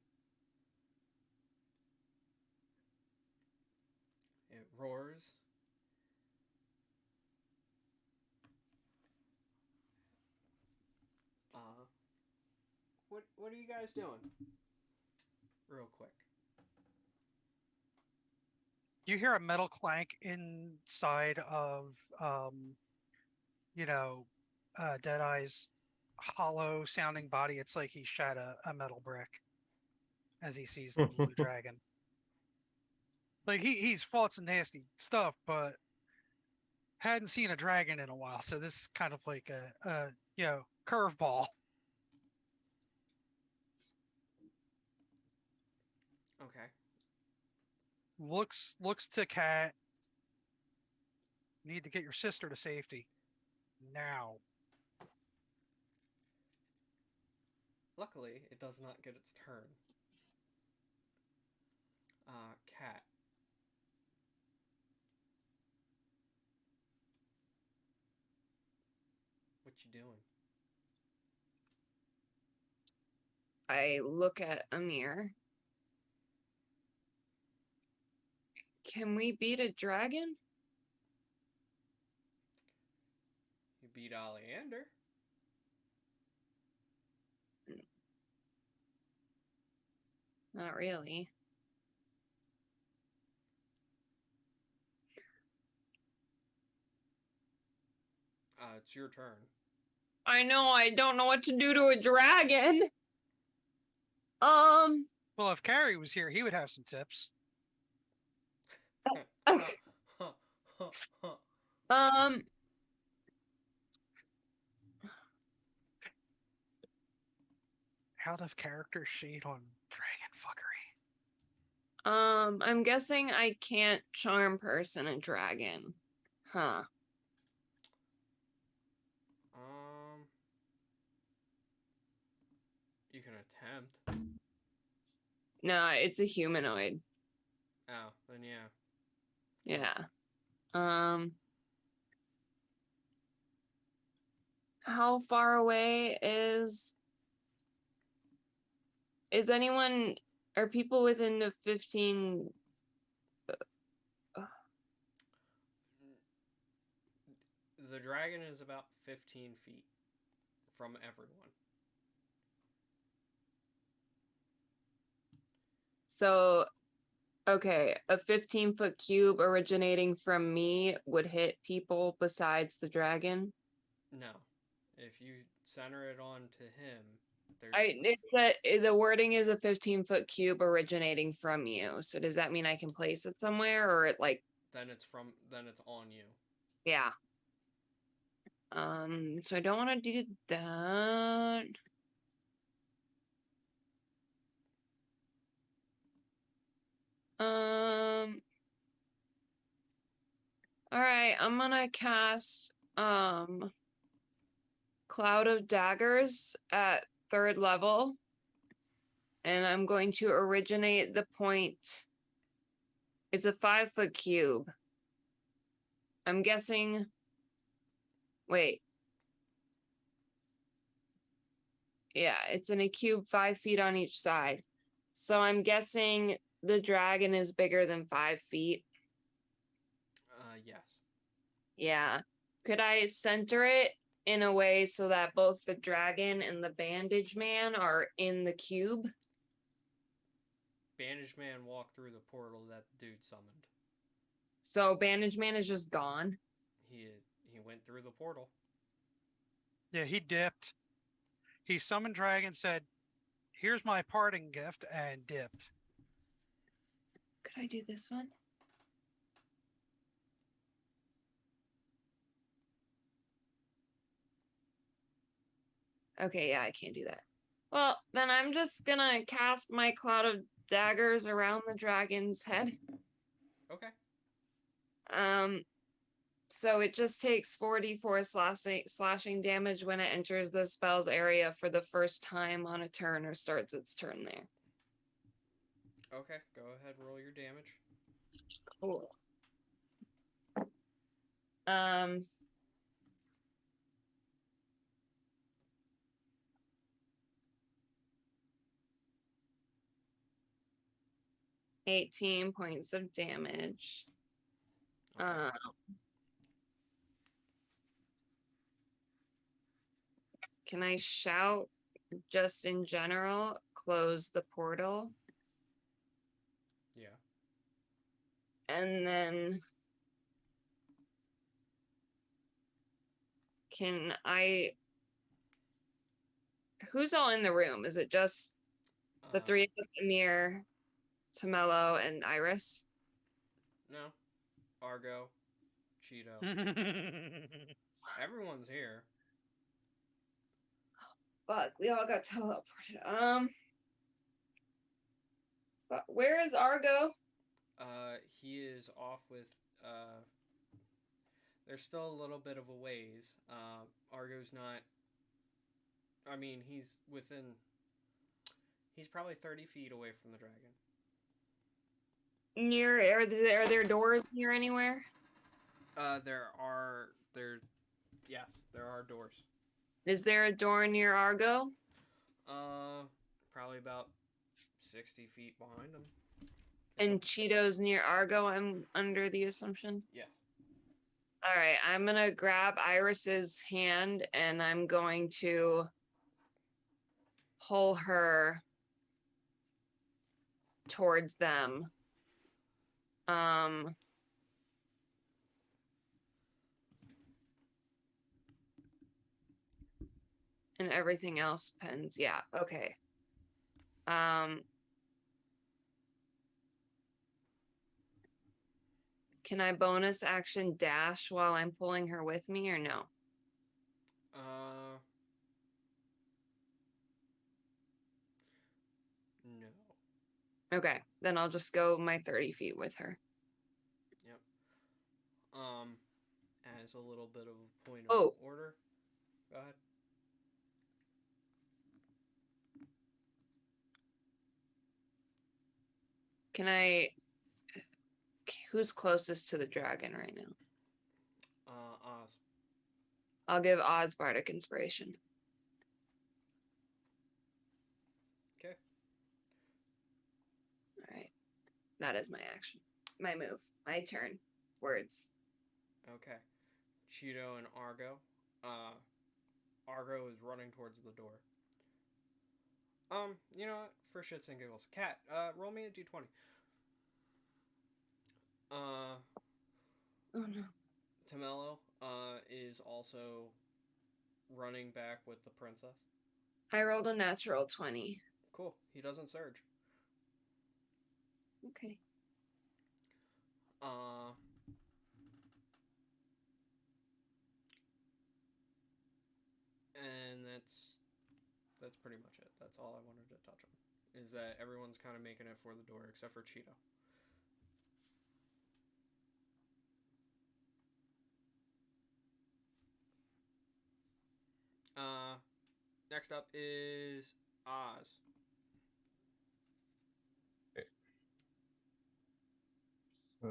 It roars. What are you guys doing? Real quick. You hear a metal clank inside of Deadeye's hollow sounding body. It's like he shat a metal brick. as he sees the blue dragon. Like he's fought some nasty stuff, but hadn't seen a dragon in a while, so this is kind of like a curveball. Okay. Looks to Cat. Need to get your sister to safety now. Luckily, it does not get its turn. Cat. What you doing? I look at Amir. Can we beat a dragon? You beat Oleander. Not really. It's your turn. I know I don't know what to do to a dragon. Well, if Carrie was here, he would have some tips. um Out of character shade on dragon fuckery. I'm guessing I can't charm person a dragon. Huh. You can attempt. No, it's a humanoid. Oh, then yeah. Yeah. How far away is anyone, are people within the 15? The dragon is about 15 feet from everyone. So, okay, a 15-foot cube originating from me would hit people besides the dragon. No. If you center it on to him, the wording is a 15-foot cube originating from you. So does that mean I can place it somewhere, or it like? Then it's on you. Yeah. So I don't want to do that. All right, I'm gonna cast Cloud of Daggers at 3rd level. And I'm going to originate the point. It's a 5-foot cube. I'm guessing. Wait. Yeah, it's in a cube 5 feet on each side. So I'm guessing the dragon is bigger than 5 feet. Yes. Yeah. Could I center it in a way so that both the dragon and the bandage man are in the cube? Bandage man walked through the portal that dude summoned. So bandage man is just gone? He went through the portal. Yeah, he dipped. He summoned dragon, said, "Here's my parting gift," and dipped. Could I do this one? Okay, yeah, I can't do that. Well, then I'm just gonna cast my Cloud of Daggers around the dragon's head. Okay. So it just takes 4d4 slashing damage when it enters the spell's area for the first time on a turn or starts its turn there. Okay, go ahead, roll your damage. Cool. 18 points of damage. Okay. Can I shout just in general, close the portal? Yeah. And then can I... Who's all in the room? Is it just... The three of us, Amir, Tamello, and Iris. No. Argo. Cheeto. Everyone's here. Fuck, we all got teleported. But where is Argo? He is off with there's still a little bit of a ways. Argo's not. I mean, he's probably 30 feet away from the dragon. Near, are there doors near anywhere? Yes, there are doors. Is there a door near Argo? Probably about 60 feet behind him. And Cheeto's near Argo, I'm under the assumption. Yes. All right, I'm gonna grab Iris's hand and I'm going to pull her towards them. And everything else pens. Yeah, okay. Can I bonus action dash while I'm pulling her with me or no? No. Okay, then I'll just go my 30 feet with her. Yep. As a little bit of a point of Oh. order. Go ahead. Can I... Who's closest to the dragon right now? Oz. I'll give Oz Bardic Inspiration. Okay. All right. That is my action. My move. My turn. Words. Okay. Cheeto and Argo. Argo is running towards the door. You know what? For shits and giggles. Cat, roll me a d20. Oh no. Tamello, is also running back with the princess. I rolled a natural 20. Cool. He doesn't surge. Okay. And that's pretty much it. That's all I wanted to touch on. Is that everyone's kind of making it for the door except for Cheeto. Next up is Oz. Okay. So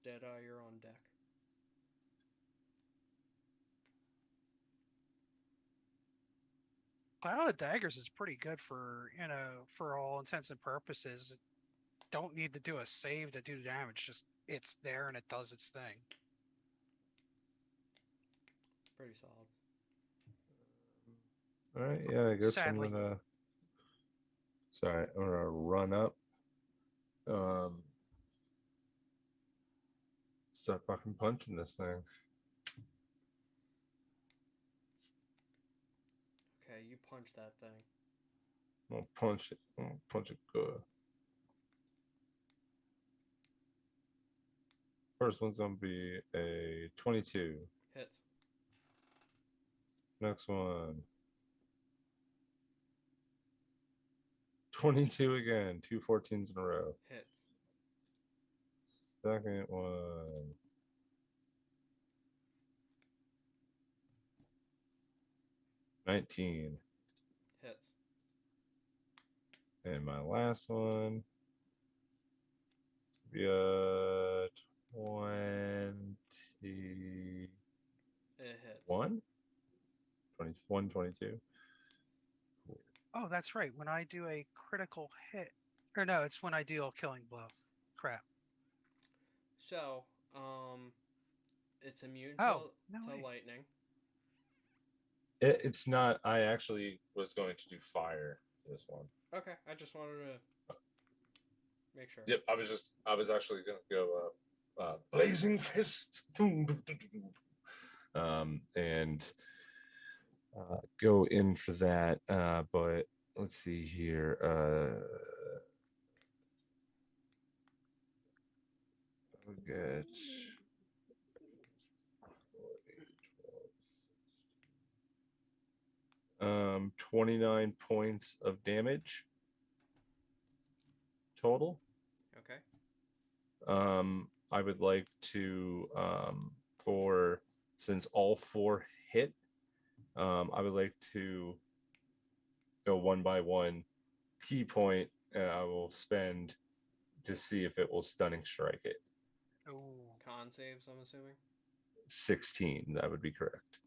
Deadeye, you're on deck. Cloud of Daggers is pretty good for, for all intents and purposes. Don't need to do a save to do damage. Just it's there and it does its thing. Pretty solid. all right, yeah, I guess Sadly. I'm gonna run up. Start fucking punching this thing. Okay, you punch that thing. I'll punch it. I'll punch it good. First one's gonna be a 22. Hits. Next one. 22 again. 2 14s in a row. Hits. Second one. 19. Hits. And my last one. Be a 21. It hits. 21, 22. Oh, that's right. When I do a critical hit, or no, it's when I deal a killing blow. Crap. So, it's immune Oh, to no way. lightning. It's not. I actually was going to do fire. this one. Okay, I just wanted to make sure. Yep, I was actually gonna go Blazing Fist, and go in for that. But let's see here. We'll get 29 points of damage total. Okay. I would like to for since all 4 hit, I would like to go one by one. Key point I will spend to see if it will stunning strike it. Oh, Con saves, I'm assuming. 16, that would be correct.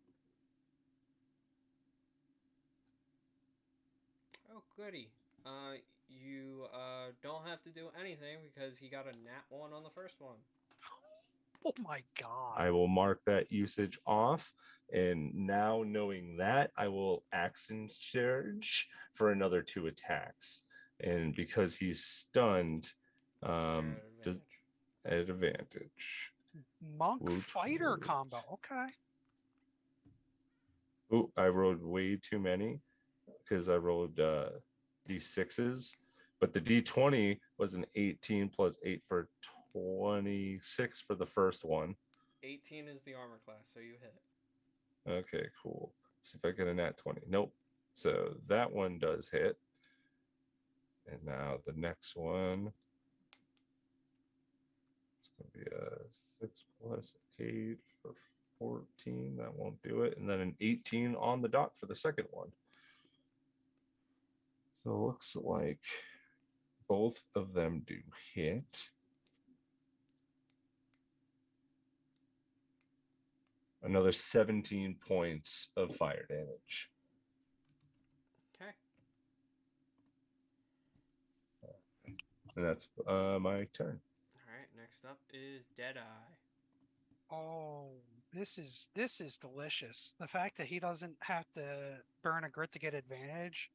Oh, goody. You don't have to do anything because he got a nat 1 on the first one. oh my god. I will mark that usage off. And now knowing that, I will action surge for another 2 attacks. And because he's stunned, You're just at advantage. Monk Woot fighter woot. combo. Okay. Ooh, I rolled way too many because I rolled d6s, but the d20 was an 18 plus 8 for 26 for the first one. 18 is the armor class, so you hit. Okay, cool. See if I get a nat 20. Nope. So that one does hit. And now the next one. It's going to be a 6 plus 8 for 14. That won't do it. And then an 18 on the dot for the second one. So it looks like both of them do hit. Another 17 points of fire damage. Okay. And that's my turn. All right, next up is Deadeye. Oh, this is delicious. The fact that he doesn't have to burn a grit to get advantage,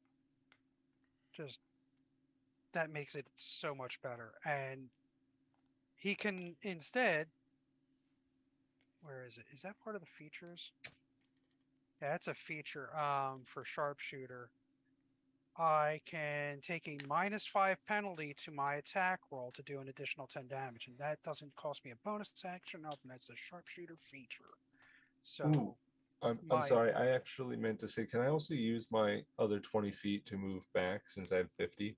just that makes it so much better. And he can instead, where is it? Is that part of the features? Yeah, that's a feature for sharpshooter. I can take a -5 penalty to my attack roll to do an additional 10 damage, and that doesn't cost me a bonus action, nothing. That's a sharpshooter feature. So Ooh, I'm my sorry. I actually meant to say, can I also use my other 20 feet to move back since I have 50?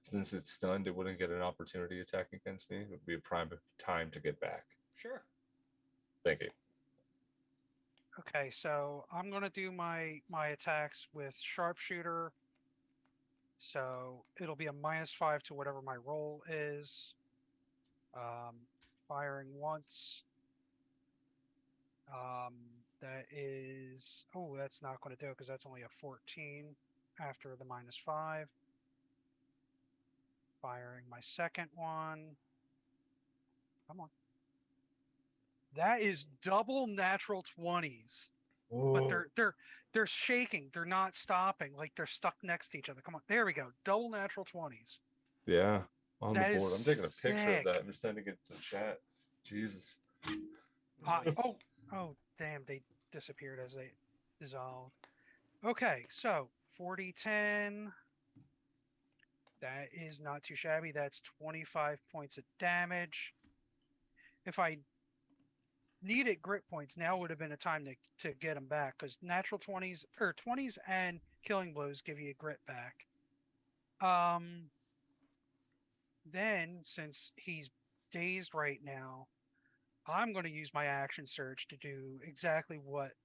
Since it's stunned, it wouldn't get an opportunity attack against me. It would be a prime time to get back. Sure. Thank you. Okay, so I'm gonna do my attacks with sharpshooter. So it'll be a -5 to whatever my roll is. Firing once. That is that's not going to do it because that's only a 14 after the -5. Firing my second one. Come on. That is double natural 20s. But they're shaking. They're not stopping. Like they're stuck next to each other. Come on. There we go. Double natural 20s. Yeah, on That the is board. I'm taking a picture of sick. that. I'm just sending it to the chat. Jesus. Nice. Oh, damn. They disappeared as they dissolved. Okay, so 40-10. That is not too shabby. That's 25 points of damage. If I needed grit points, now would have been a time to get them back because natural 20s or 20s and killing blows give you a grit back. Then since he's dazed right now, I'm going to use my action surge to do exactly what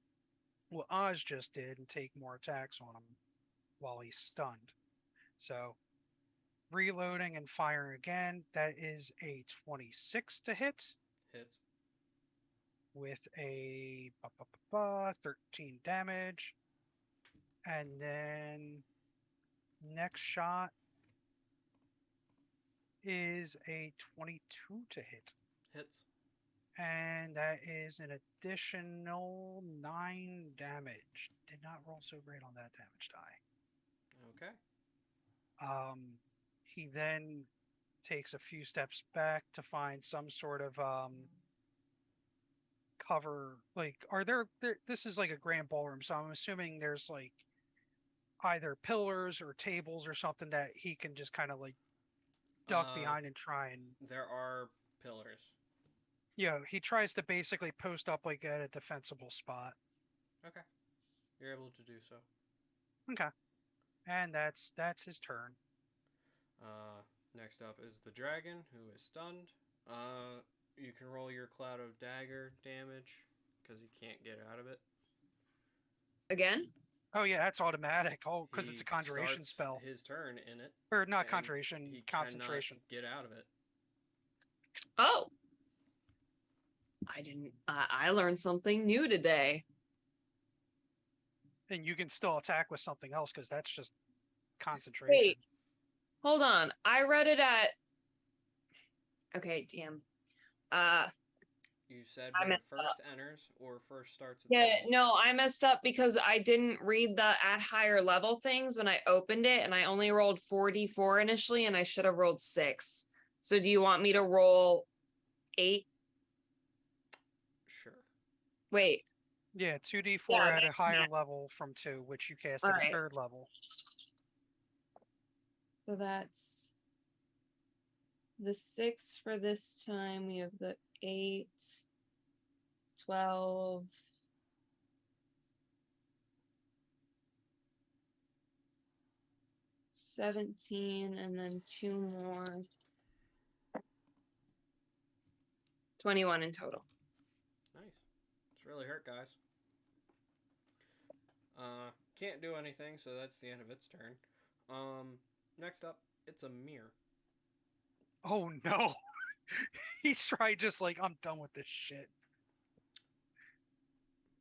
Oz just did and take more attacks on him while he's stunned. So reloading and firing again. That is a 26 to hit Hits. with a 13 damage. And then next shot is a 22 to hit. Hits. And that is an additional 9 damage. Did not roll so great on that damage die. Okay. He then takes a few steps back to find some sort of cover. Like, are there? This is like a grand ballroom, so I'm assuming there's like either pillars or tables or something that he can just kind of like duck Uh, behind and try and. there are pillars. He tries to basically post up like at a defensible spot. Okay, you're able to do so. Okay, and that's his turn. Uh, next up is the dragon, who is stunned. You can roll your cloud of dagger damage because you can't get out of it. Again? Oh yeah, that's automatic. Oh, because it's He a conjuration starts spell, his turn in it, or not and conjuration, he concentration. cannot get out of it. Oh. I didn't. I learned something new today. And you can still attack with something else because that's just concentration. Wait. Hold on. I read it at. Okay, damn. You said I when it messed first up. enters or first starts. Yeah, attacking. no, I messed up because I didn't read the at higher level things when I opened it, and I only rolled 44 initially, and I should have rolled 6. So do you want me to roll 8? Sure. Wait. Yeah, 2d4 Yeah, at a higher level from 2, which you cast at a Alright. 3rd level. So that's the 6 for this time. We have the 8, 12. 17, and then 2 more. 21 in total. Nice. It's really hurt, guys. Can't do anything, so that's the end of its turn. Next up, it's a mirror. Oh no. He's tried just like, I'm done with this shit.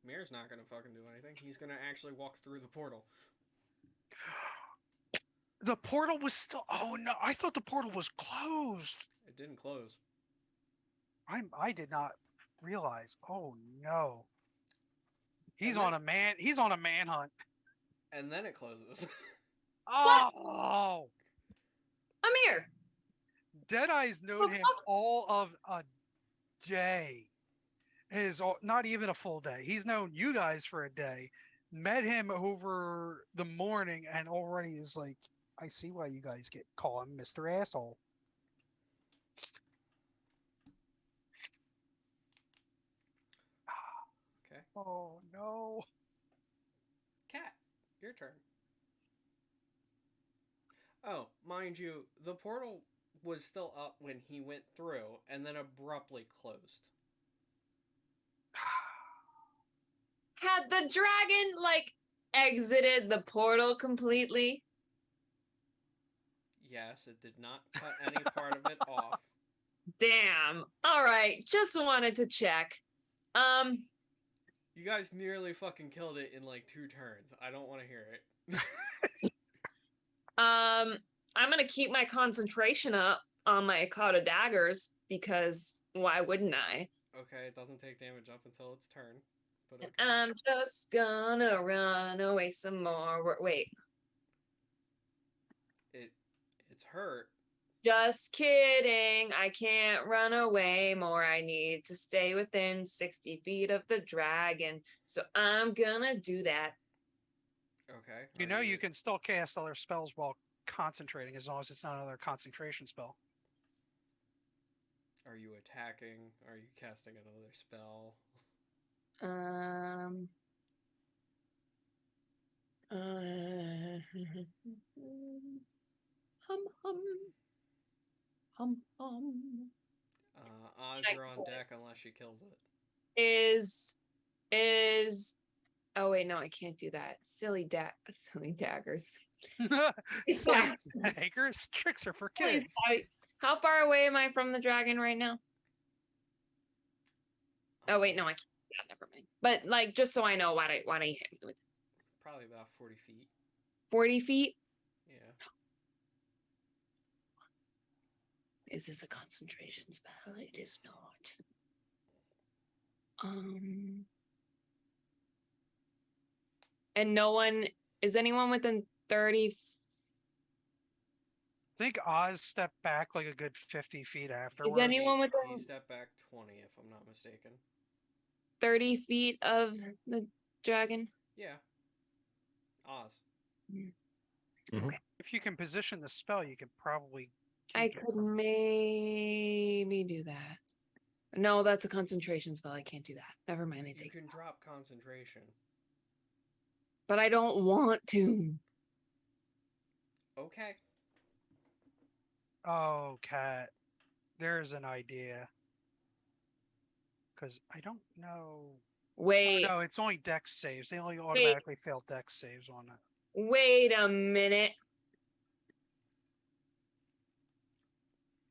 Mirror's not gonna fucking do anything. He's gonna actually walk through the portal. The portal was still. Oh no, I thought the portal was closed. It didn't close. I did not realize. Oh no. He's And on then- a man. He's on a manhunt. And then it closes. Oh, Amir! Deadeye's known him all of a day. Not even a full day. He's known you guys for a day. Met him over the morning, and already is like, I see why you guys call him Mr. Asshole. Okay. Oh no. Cat, your turn. Oh, mind you, the portal was still up when he went through and then abruptly closed. Had the dragon, like, exited the portal completely? Yes, it did not cut any part of it off. Damn. All right. Just wanted to check. You guys nearly fucking killed it in like 2 turns. I don't want to hear it. I'm gonna keep my concentration up on my cloud of daggers because why wouldn't I? Okay, it doesn't take damage up until its turn. But okay. I'm just gonna run away some more. Wait. It's hurt. Just kidding. I can't run away more. I need to stay within 60 feet of the dragon. So I'm gonna do that. Okay. You know you can still cast other spells while concentrating as long as it's not another concentration spell. Are you attacking? Are you casting another spell? Hum hum. Hum hum. Odds are on deck unless she kills it. Is oh wait, no, I can't do that. Silly daggers. Silly daggers. Tricks are for Please, kids. how far away am I from the dragon right now? Oh wait, no, I can't. Yeah, never mind. But like, just so I know why you hit me with Probably about 40 feet. 40 feet. Yeah. Is this a concentration spell? It is not. And no one is anyone within 30 think Oz stepped back like a good 50 feet Is afterwards. anyone He within stepped back 20, if I'm not mistaken. 30 feet of the dragon? Yeah. Oz. If you can position the spell, you could probably. I keep it could from- maybe do that. No, that's a concentration spell. I can't do that. Never mind. I You take. can drop concentration. But I don't want to. Okay. Oh, Cat, there's an idea. Because I don't know. Wait, No, it's only dex saves. They only automatically fail dex saves on that. wait a minute.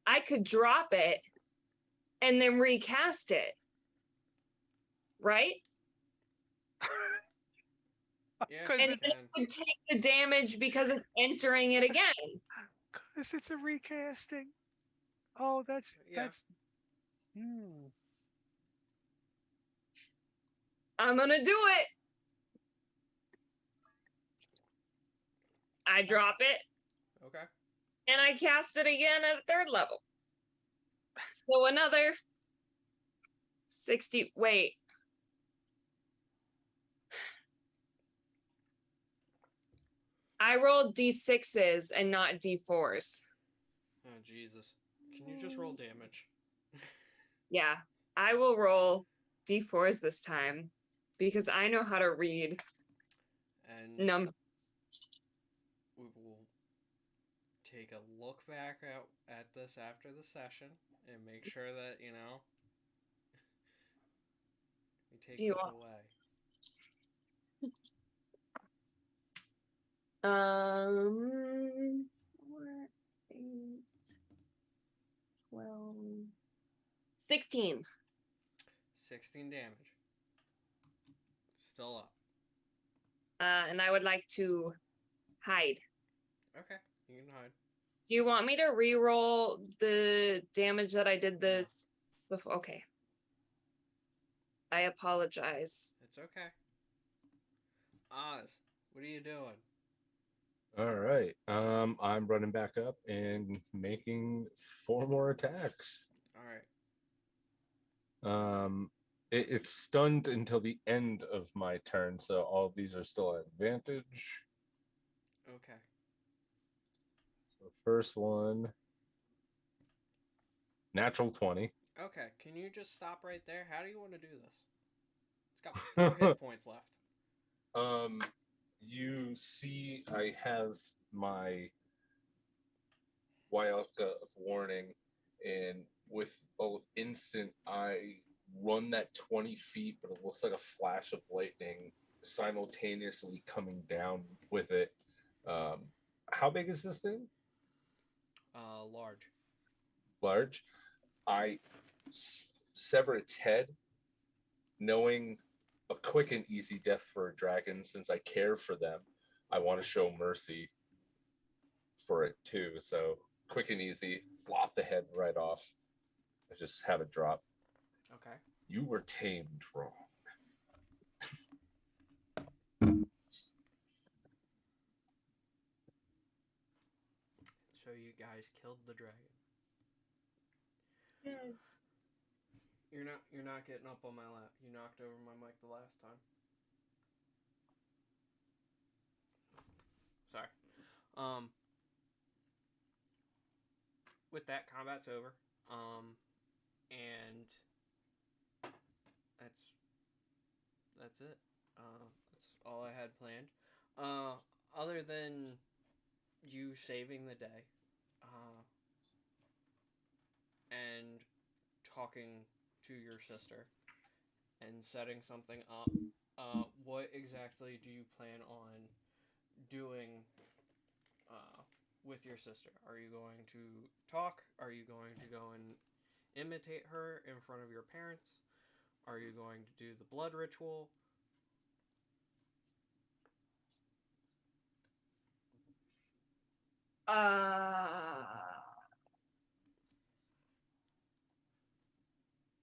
I could drop it and then recast it. Right? Yeah, Because And you it can. would take the damage because it's entering it again. it's a recasting. Oh, that's Yeah. that's. Hmm. I'm gonna do it. I drop it Okay. and I cast it again at a third level. So another 60. Wait. I rolled d6s and not d4s. Oh, Jesus. Can you just roll damage? Yeah, I will roll d4s this time because I know how to read And numbers. we will take a look back at this after the session and make sure that, we take Do you this want- away. 4, 8, 12, 16. 16 damage. Still up. And I would like to hide. Okay. You can hide. Do you want me to re-roll the damage that I did this before? Okay. I apologize. It's okay. Oz, what are you doing? All right. I'm running back up and making 4 more attacks. All right. It's stunned until the end of my turn, so all of these are still at advantage. Okay. So first one, natural 20. Okay. Can you just stop right there? How do you want to do this? It's got 4 hit points left. You see, I have my Wyalka of warning, and with an instant, I run that 20 feet, but it looks like a flash of lightning simultaneously coming down with it. How big is this thing? Large. Large. I sever its head, knowing a quick and easy death for a dragon. Since I care for them, I want to show mercy for it too. So quick and easy, lop the head right off. I just have it drop. Okay. You were tamed wrong. So you guys killed the dragon. You're not getting up on my lap. You knocked over my mic the last time. Sorry. With that, combat's over. And that's it. That's all I had planned. Other than you saving the day, and talking to your sister and setting something up, what exactly do you plan on doing with your sister? Are you going to talk? Are you going to go and imitate her in front of your parents? Are you going to do the blood ritual?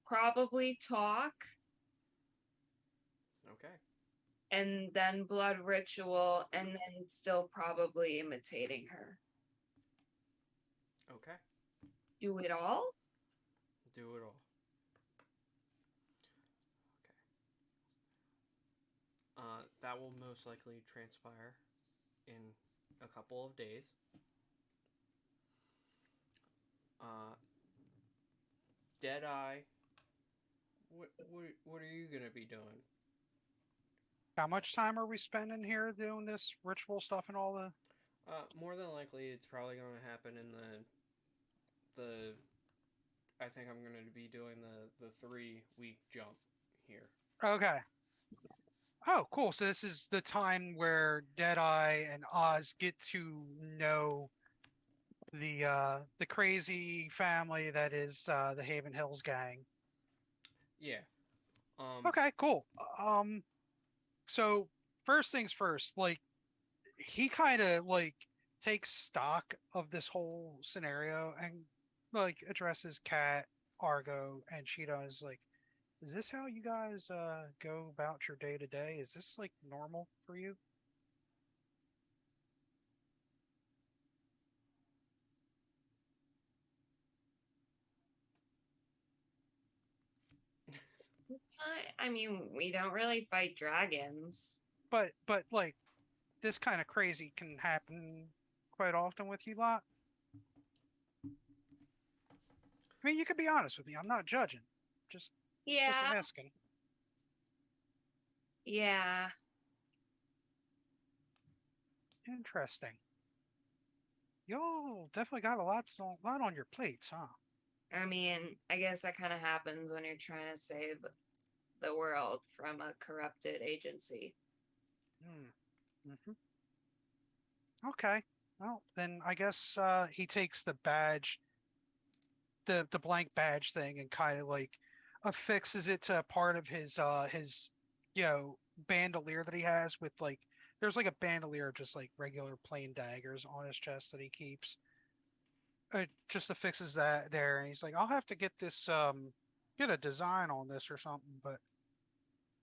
Probably talk Okay. and then blood ritual and then still probably imitating her. Do it all? Do it all. Okay. That will most likely transpire in a couple of days. Uh, Deadeye, what are you gonna be doing? How much time are we spending here doing this ritual stuff and all the? More than likely, it's probably gonna happen in the. I think I'm gonna be doing the 3 week jump here. Okay. Oh, cool. So this is the time where Deadeye and Oz get to know the crazy family that is the Haven Hills gang. Yeah. Okay, cool. So first things first, like he kind of like takes stock of this whole scenario and like addresses Kat, Argo, and Cheetah is like, is this how you guys go about your day to day? Is this like normal for you? I mean, we don't really fight dragons. But like this kind of crazy can happen quite often with you lot. I mean, you could be honest with me. I'm not judging. Just Yeah, asking. yeah. Interesting. Y'all definitely got lot on your plates, huh? I mean, I guess that kind of happens when you're trying to save the world from a corrupted agency. Hmm. Okay. Well, then I guess he takes the badge, the blank badge thing, and kind of like affixes it to a part of his you know bandolier that he has with like there's like a bandolier of just like regular plain daggers on his chest that he keeps. Just affixes that there, and he's like, I'll have to get this get a design on this or something, but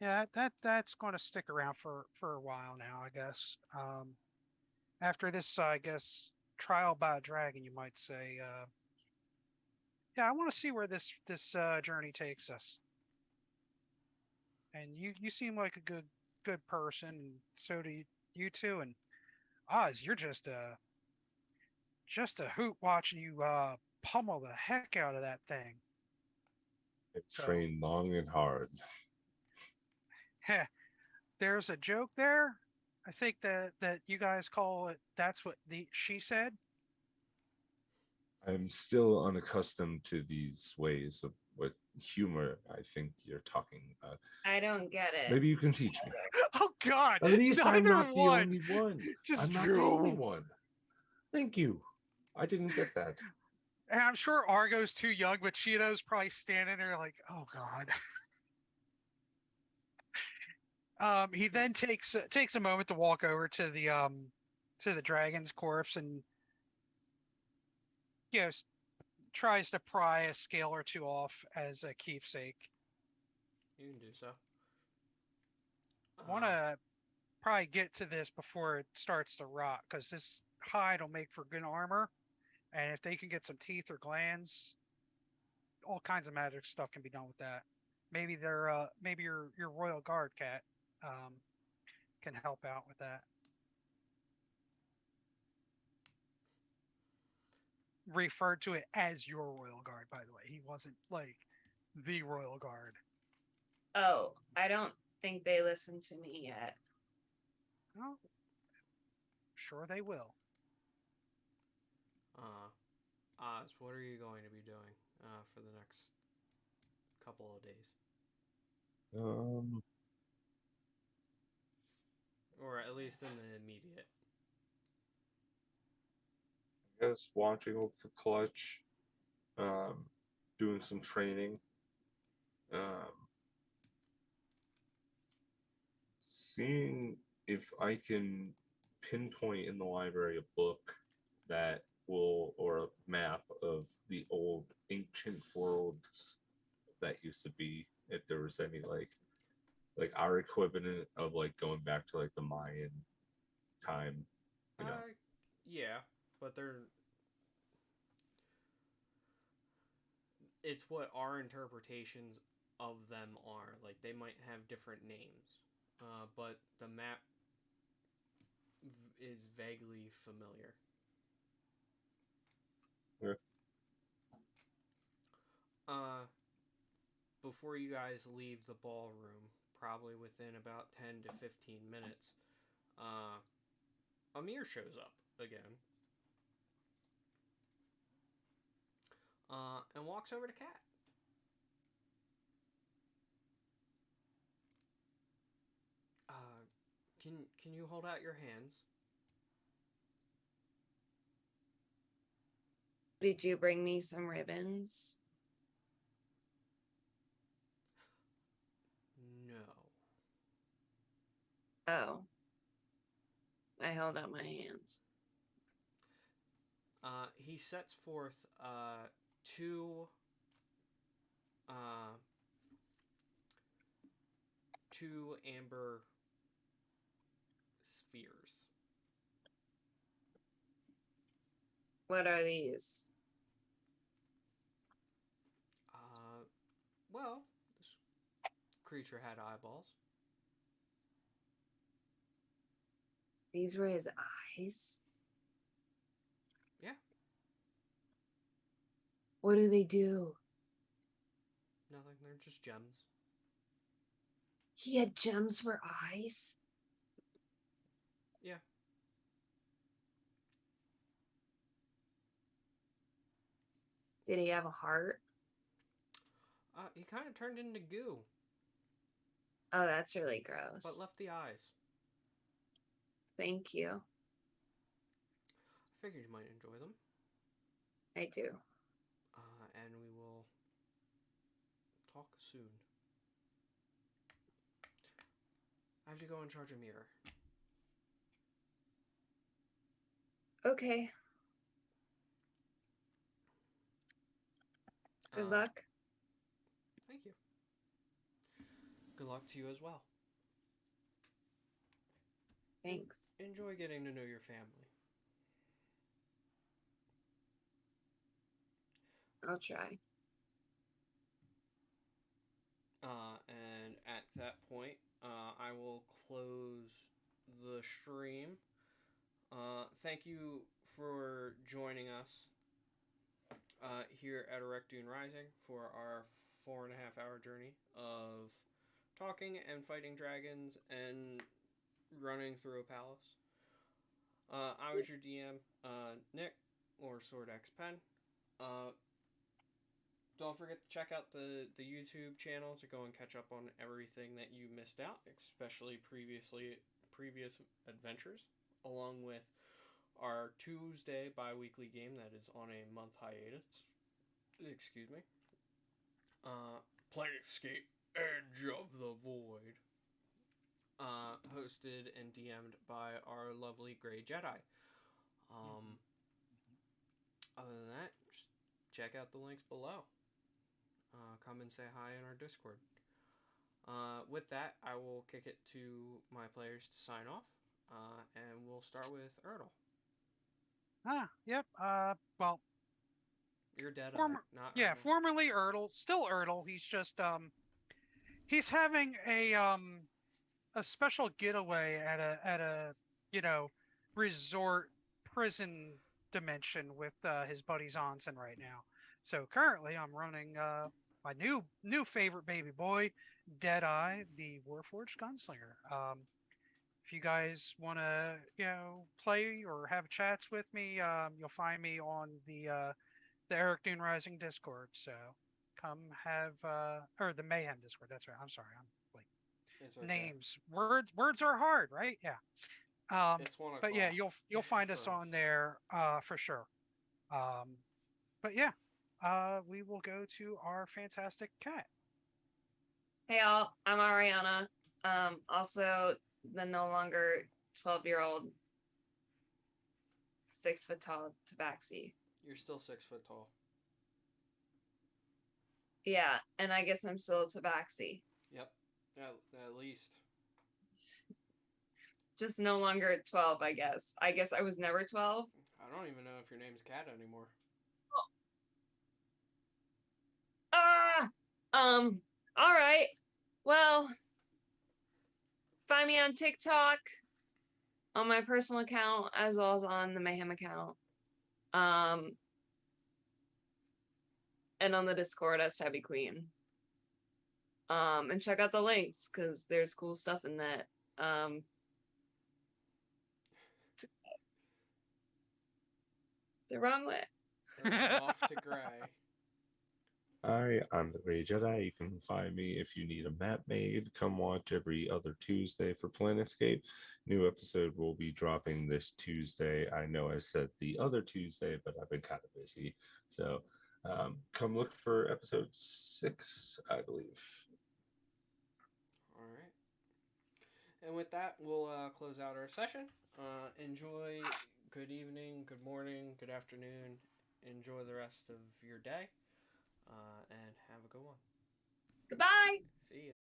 yeah, that's going to stick around for a while now, I guess. After this, I guess trial by a dragon, you might say. Yeah, I want to see where this journey takes us. And you seem like a good person, and so do you two. And Oz, you're just a hoot watching you pummel the heck out of that thing. I've So, trained long and hard. heh, there's a joke there. I think that you guys call it. That's what the she said. I'm still unaccustomed to these ways of what humor I think you're talking about. I don't get it. Maybe you can teach me. Oh God, At least I'm neither not the one. only one. Just I'm not the only one. Thank you. I didn't get that. And I'm sure Argo's too young, but Cheeto's probably standing there like, oh God. He then takes a moment to walk over to the dragon's corpse and you know tries to pry a scale or two off as a keepsake. You can do so. Want to probably get to this before it starts to rot because this hide will make for good armor, and if they can get some teeth or glands, all kinds of magic stuff can be done with that. Maybe maybe your royal guard cat um, can help out with that. Referred to it as your royal guard, by the way. He wasn't like the royal guard. Oh, I don't think they listen to me yet. Well, sure they will. Oz, what are you going to be doing for the next couple of days, Um, or at least in the immediate? I guess watching over the clutch, doing some training, um, seeing if I can pinpoint in the library a book that will, or a map of the old ancient worlds that used to be, if there was any like our equivalent of like going back to like the Mayan time, you know. Yeah, but they're it's what our interpretations of them are. Like they might have different names, but the map is vaguely familiar. Yeah. Uh, Before you guys leave the ballroom, probably within about 10 to 15 minutes, uh, Amir shows up again and walks over to Kat. Uh, can you hold out your hands? Did you bring me some ribbons? No. Oh. I held out my hands. He sets forth two uh, two amber spheres. What are these? Well, this creature had eyeballs. These were his eyes? Yeah. What do they do? Nothing. They're just gems. He had gems for eyes? Yeah. Did he have a heart? He kind of turned into goo, Oh, that's really gross. but left the eyes. Thank you. I figured you might enjoy them. I do. And we will talk soon. I have to go and charge a mirror. Okay. Good luck. Thank you. Good luck to you as well. Thanks. Enjoy getting to know your family. I'll try. And at that point, I will close the stream. Thank you for joining us here at Ereckdoon Rising for our 4.5 hour journey of talking and fighting dragons and running through a palace. I was your DM, Nick, or Sword X Pen. Don't forget to check out the YouTube channel to go and catch up on everything that you missed out, especially previous adventures, along with our Tuesday bi-weekly game that is on a month hiatus. Excuse me. Planescape Edge of the Void. Hosted and DM'd by our lovely Grey Jedi. Other than that, just check out the links below. Come and say hi in our Discord. With that, I will kick it to my players to sign off, and we'll start with Erdl. Yep. Well, You're dead not yeah, Erdl. formerly Erdl, still Erdl. He's just he's having a special getaway at a you know resort prison dimension with his buddy Zonson right now. So currently, I'm running my new favorite baby boy, Deadeye, the Warforged Gunslinger. If you guys want to play or have chats with me, you'll find me on the Ereckdoon Rising Discord. So come have or the Mayhem Discord. That's right. I'm sorry. I'm like It's okay. names. Words are hard, right? Yeah. It's 1 o'clock. But yeah, you'll find us for on there for sure. But yeah, we will go to our fantastic cat. Hey all, I'm Ariana. Also the no longer 12-year-old 6 foot tall tabaxi. You're still 6 foot tall. Yeah, and I guess I'm still a tabaxi. Yep. At least. Just no longer 12, I guess. I guess I was never 12. I don't even know if your name's Kat anymore. All right. Well, find me on TikTok, on my personal account, as well as on the Mayhem account. And on the Discord as Tabby Queen. And check out the links because there's cool stuff in that. The wrong way. Off to Gray. Hi, I'm the Gray Jedi. You can find me if you need a map made. Come watch every other Tuesday for Planetscape. New episode will be dropping this Tuesday. I know I said the other Tuesday, but I've been kind of busy. So come look for episode 6, I believe. All right. And with that, we'll close out our session. Enjoy. Good evening, good morning, good afternoon. Enjoy the rest of your day. And have a good one. Goodbye. See you.